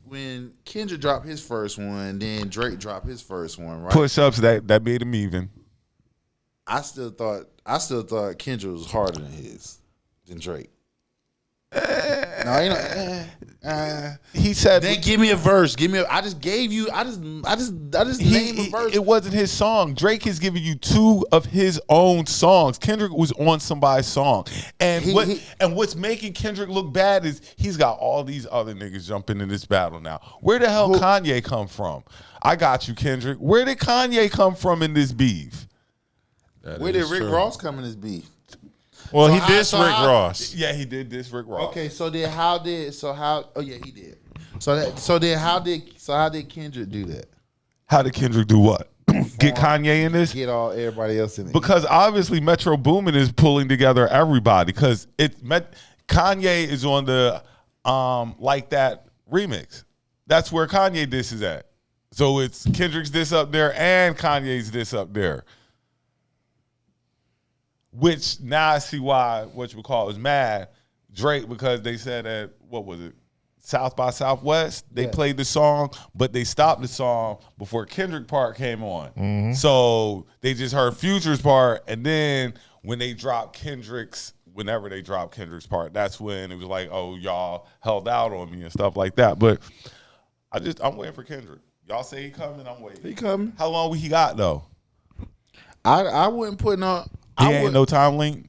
When Kendrick dropped his first one, then Drake dropped his first one, right? Push-ups that made him even. I still thought Kendrick was harder than Drake. No, you know. He said Then give me a verse. I just gave you. I just named a verse. it wasn't his song. Drake is giving you 2 of his own songs. Kendrick was on somebody's song, and what's making Kendrick look bad is he's got all these other niggas jumping in this battle now. Where the hell Kanye come from? I got you, Kendrick. Where did Kanye come from in this beef? Where did Rick Ross come in this beef? Well, So he how- dissed so Rick how- Ross. Yeah, he did this Rick Ross. Okay, oh yeah, he did. How did Kendrick do that? How did Kendrick do what? Get Kanye in this? Get everybody else in it. Because obviously Metro Boomin is pulling together everybody because Kanye is on the Like That remix. That's where Kanye diss is at. So it's Kendrick's diss up there and Kanye's diss up there. Which now I see why what you would call is mad Drake, because they said that, what was it, South by Southwest, they played the song, but they stopped the song before Kendrick part came on. So they just heard Future's part, and then when they dropped whenever they dropped Kendrick's part, that's when it was like, oh, y'all held out on me and stuff like that. But I'm waiting for Kendrick. Y'all say he coming, I'm waiting. He coming. How long he got though? I wouldn't put no. He ain't no time link.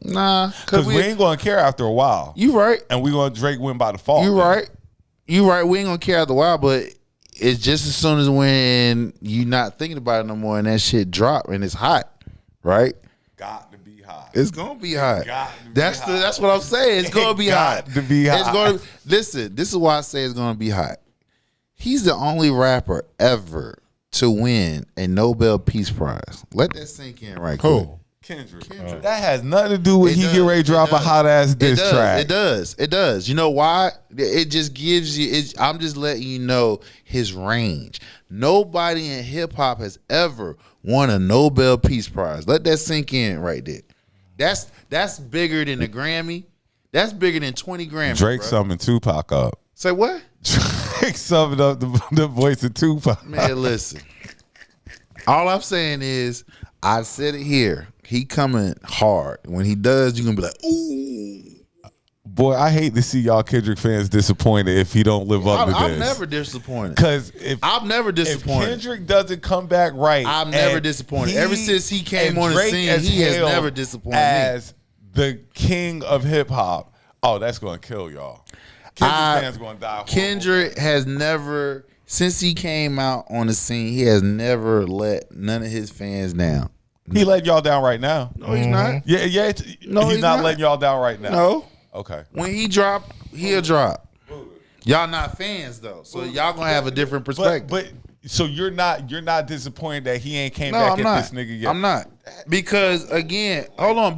Nah, Because we ain't gonna care after a while. You right. And we gonna Drake win by default. You right. You right. We ain't gonna care after a while, but it's just as soon as when you not thinking about it no more and that shit drop and it's hot, right? Got to be hot. It's gonna be hot. Got to be That's hot. That's what I'm saying. It's gonna be hot. Got to be hot. It's gonna listen. This is why I say it's gonna be hot. He's the only rapper ever to win a Nobel Peace Prize. Let that sink in right quick. Kendrick. That has nothing to do with he get ready to drop a hot ass diss track. It does. You know why? It just gives you. I'm just letting you know his range. Nobody in hip hop has ever won a Nobel Peace Prize. Let that sink in right there. That's bigger than a Grammy. That's bigger than 20 Grammys. Drake bro. summoned Tupac up. Say what? Drake summoned up the voice of Tupac. Man, listen. All I'm saying is, I said it here. He coming hard. When he does, you're gonna be like, ooh. Boy, I hate to see y'all Kendrick fans disappointed if he don't live up to this. I'm never disappointed. Because I'm never disappointed. If Kendrick doesn't come back right, I'm never disappointed. Ever since he came on the scene, he has never disappointed as the king of hip hop. Oh, that's gonna kill y'all. Kendrick fans gonna die. Horrible. Kendrick has never, since he came out on the scene, he has never let none of his fans down. He let y'all down right now. No, he's not. Yeah. No, he's not letting y'all down right now. No. Okay. When he drop, he'll drop. Y'all not fans though, so y'all gonna have a different perspective. But so you're not disappointed that he ain't came No, back I'm at not. this nigga yet? I'm not, because again, hold on.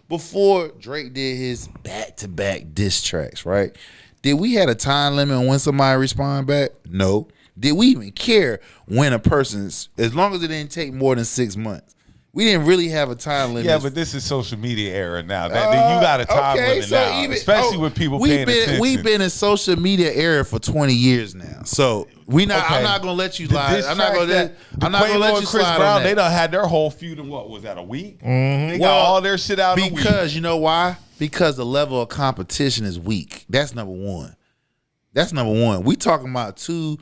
Before Drake did his back-to-back diss tracks, right? Did we had a time limit on when somebody respond back? No. Did we even care when a person's, as long as it didn't take more than 6 months? We didn't really have a time limit. Yeah, but this is social media era now. You got a time limit now, especially with people paying attention. We've been in social media era for 20 years now, so we not. Okay. I'm not gonna let you The lie. diss I'm not tracks gonna that let Quavo you and Chris slide Brown, on that. they done had their whole feud in what was that, a week? They got all their shit out in a week. Because you know why? Because the level of competition is weak. That's number one. We talking about two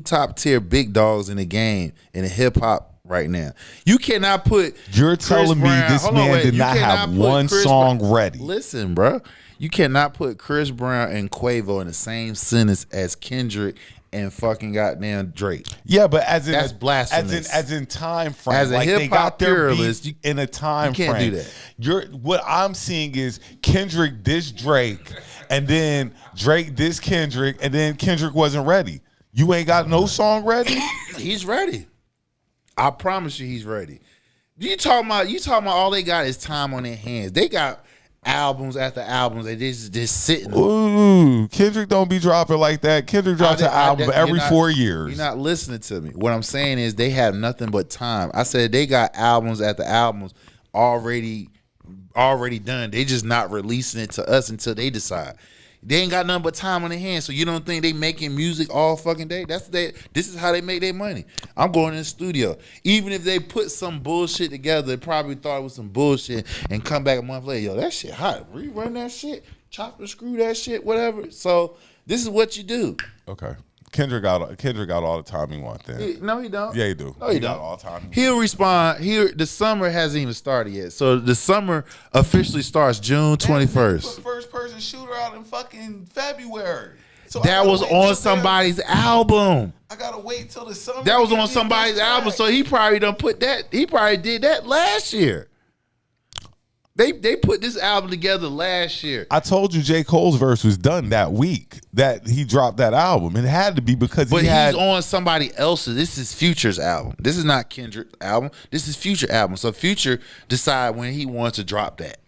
top tier big dogs in the game in the hip hop right now. You cannot put. You're telling me this man did not have one song ready. Listen, bro. You cannot put Chris Brown and Quavo in the same sentence as Kendrick and fucking goddamn Drake. Yeah, but that's blasphemous. As in time frame, As a like they hip-hop got their purist, beef in a time you can't frame. do that. What I'm seeing is Kendrick diss Drake, and then Drake diss Kendrick, and then Kendrick wasn't ready. You ain't got no song ready. He's ready. I promise you, he's ready. You talking about all they got is time on their hands. They got albums after albums. They just sitting. Ooh, Kendrick don't be dropping like that. Kendrick drops an album every 4 years. You're not listening to me. What I'm saying is they have nothing but time. I said they got albums after albums already done. They just not releasing it to us until they decide. They ain't got nothing but time on their hands. So you don't think they making music all fucking day? This is how they make their money. I'm going in the studio. Even if they put some bullshit together, they probably thought it was some bullshit and come back a month later. Yo, that shit hot. Rerun that shit. Chop and screw that shit, whatever. So this is what you do. Okay. Kendrick got all the time he wants then. No, he don't. Yeah, he do. No, he got don't. all the time. He'll respond. The summer hasn't even started yet. So the summer officially starts June 21st. First person shooter out in fucking February. So That was on somebody's album. I gotta wait till the summer. That was on somebody's album. So he probably done put that. He probably did that last year. They put this album together last year. I told you J. Cole's verse was done that week that he dropped that album. It had to be because But he's on somebody else's. This is Future's album. This is not Kendrick's album. This is Future album. So Future decide when he wants to drop that.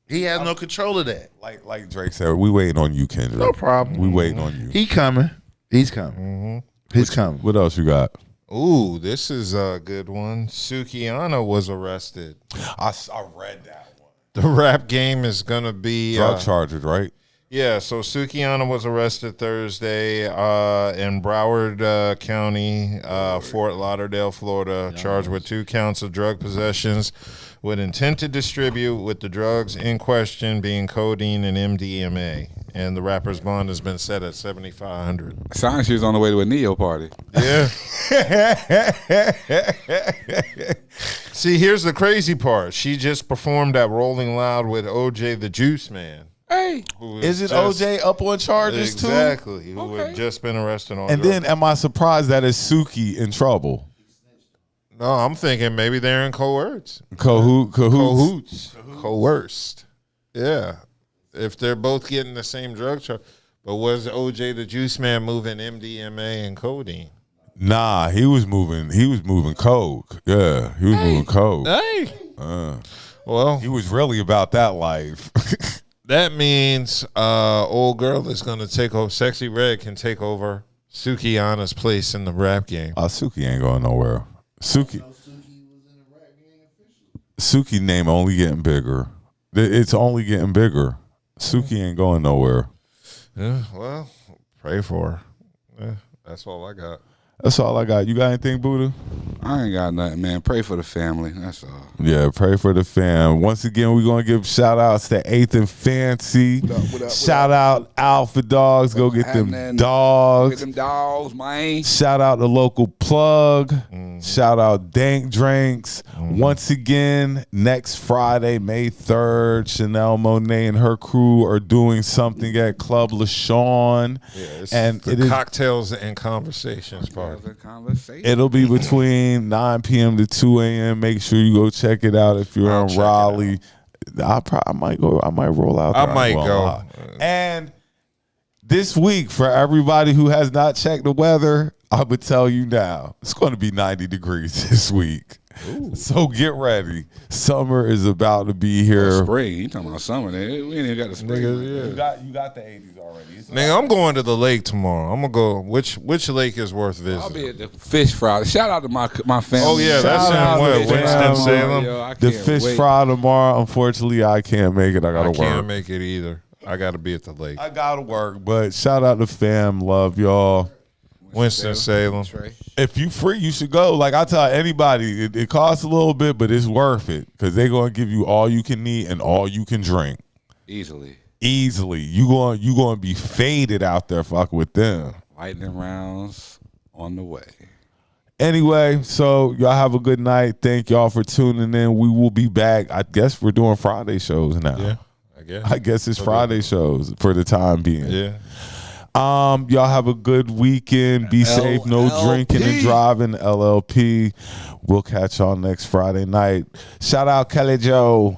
He has no control of that. like Drake said, we waiting on you, Kendrick. No problem. We waiting on you. He coming. He's coming. He's coming. What else you got? Ooh, this is a good one. Sukihana was arrested. I read that one. The rap game is gonna be Drug charges, right? Yeah, so Sukihana was arrested Thursday in Broward County, Fort Lauderdale, Florida, charged with 2 counts of drug possessions with intent to distribute, with the drugs in question being codeine and MDMA. And the rapper's bond has been set at $7,500. Sounds she was on the way to a Neo party. Yeah. See, here's the crazy part. She just performed at Rolling Loud with OJ the Juice Man. Hey, Is it OJ up on charges too? Exactly. Who had just been arrested on And drugs. then, am I surprised that is Suki in trouble? No, I'm thinking maybe they're in coerts. Cahoots. Coerced. Yeah. If they're both getting the same drug charge. But was OJ the Juice Man moving MDMA and codeine? Nah, he was moving coke. Yeah, he was moving coke. Hey. Well, He was really about that life. that means old girl is going to take over. Sexy Red can take over Sukihana's place in the rap game. Suki ain't going nowhere. Suki name only getting bigger. It's only getting bigger. Suki ain't going nowhere. Yeah, well, pray for her. Yeah, that's all I got. That's all I got. You got anything, Buddha? I ain't got nothing, man. Pray for the family. That's all. Yeah, pray for the fam. Once again, we're going to give shout outs to 8th and Fancy. Shout out Alpha Dogs. Go get them dogs. Get them dogs, man. Shout out the local plug. Shout out Dank Drinks. Once again, next Friday, May 3rd, Chanel Monet and her crew are doing something at Club LaShawn. Yeah, it's and the it is cocktails and conversations part. It'll be between 9 p.m. to 2 a.m. Make sure you go check it out if you're I'll in check it Raleigh. I might go. I might roll out there. I might go. And this week, for everybody who has not checked the weather, I would tell you now, it's going to be 90 degrees this week. Ooh. So get ready. Summer is about to be here. Spring. You talking about summer? Nigga. We ain't even got the spring. You got the 80s already. Nigga, I'm going to the lake tomorrow. I'm gonna go. Which lake is worth visiting? I'll be at the fish fry. Shout out to my family. Oh yeah, that's in what, Winston-Salem. The fish fry tomorrow. Unfortunately, I can't make it. I gotta work. I can't make it either. I gotta be at the lake. I gotta work, but shout out to fam. Love y'all. Winston-Salem. If you free, you should go. Like I tell anybody, it costs a little bit, but it's worth it because they're gonna give you all you can eat and all you can drink. Easily. You going to be faded out there fucking with them. Lightning rounds on the way. Anyway, so y'all have a good night. Thank y'all for tuning in. We will be back. I guess we're doing Friday shows now. Yeah, I guess it's Friday shows for the time being. Yeah. Y'all have a good weekend. Be safe. No drinking and driving. LLP. We'll catch y'all next Friday night. Shout out Kelli Jo.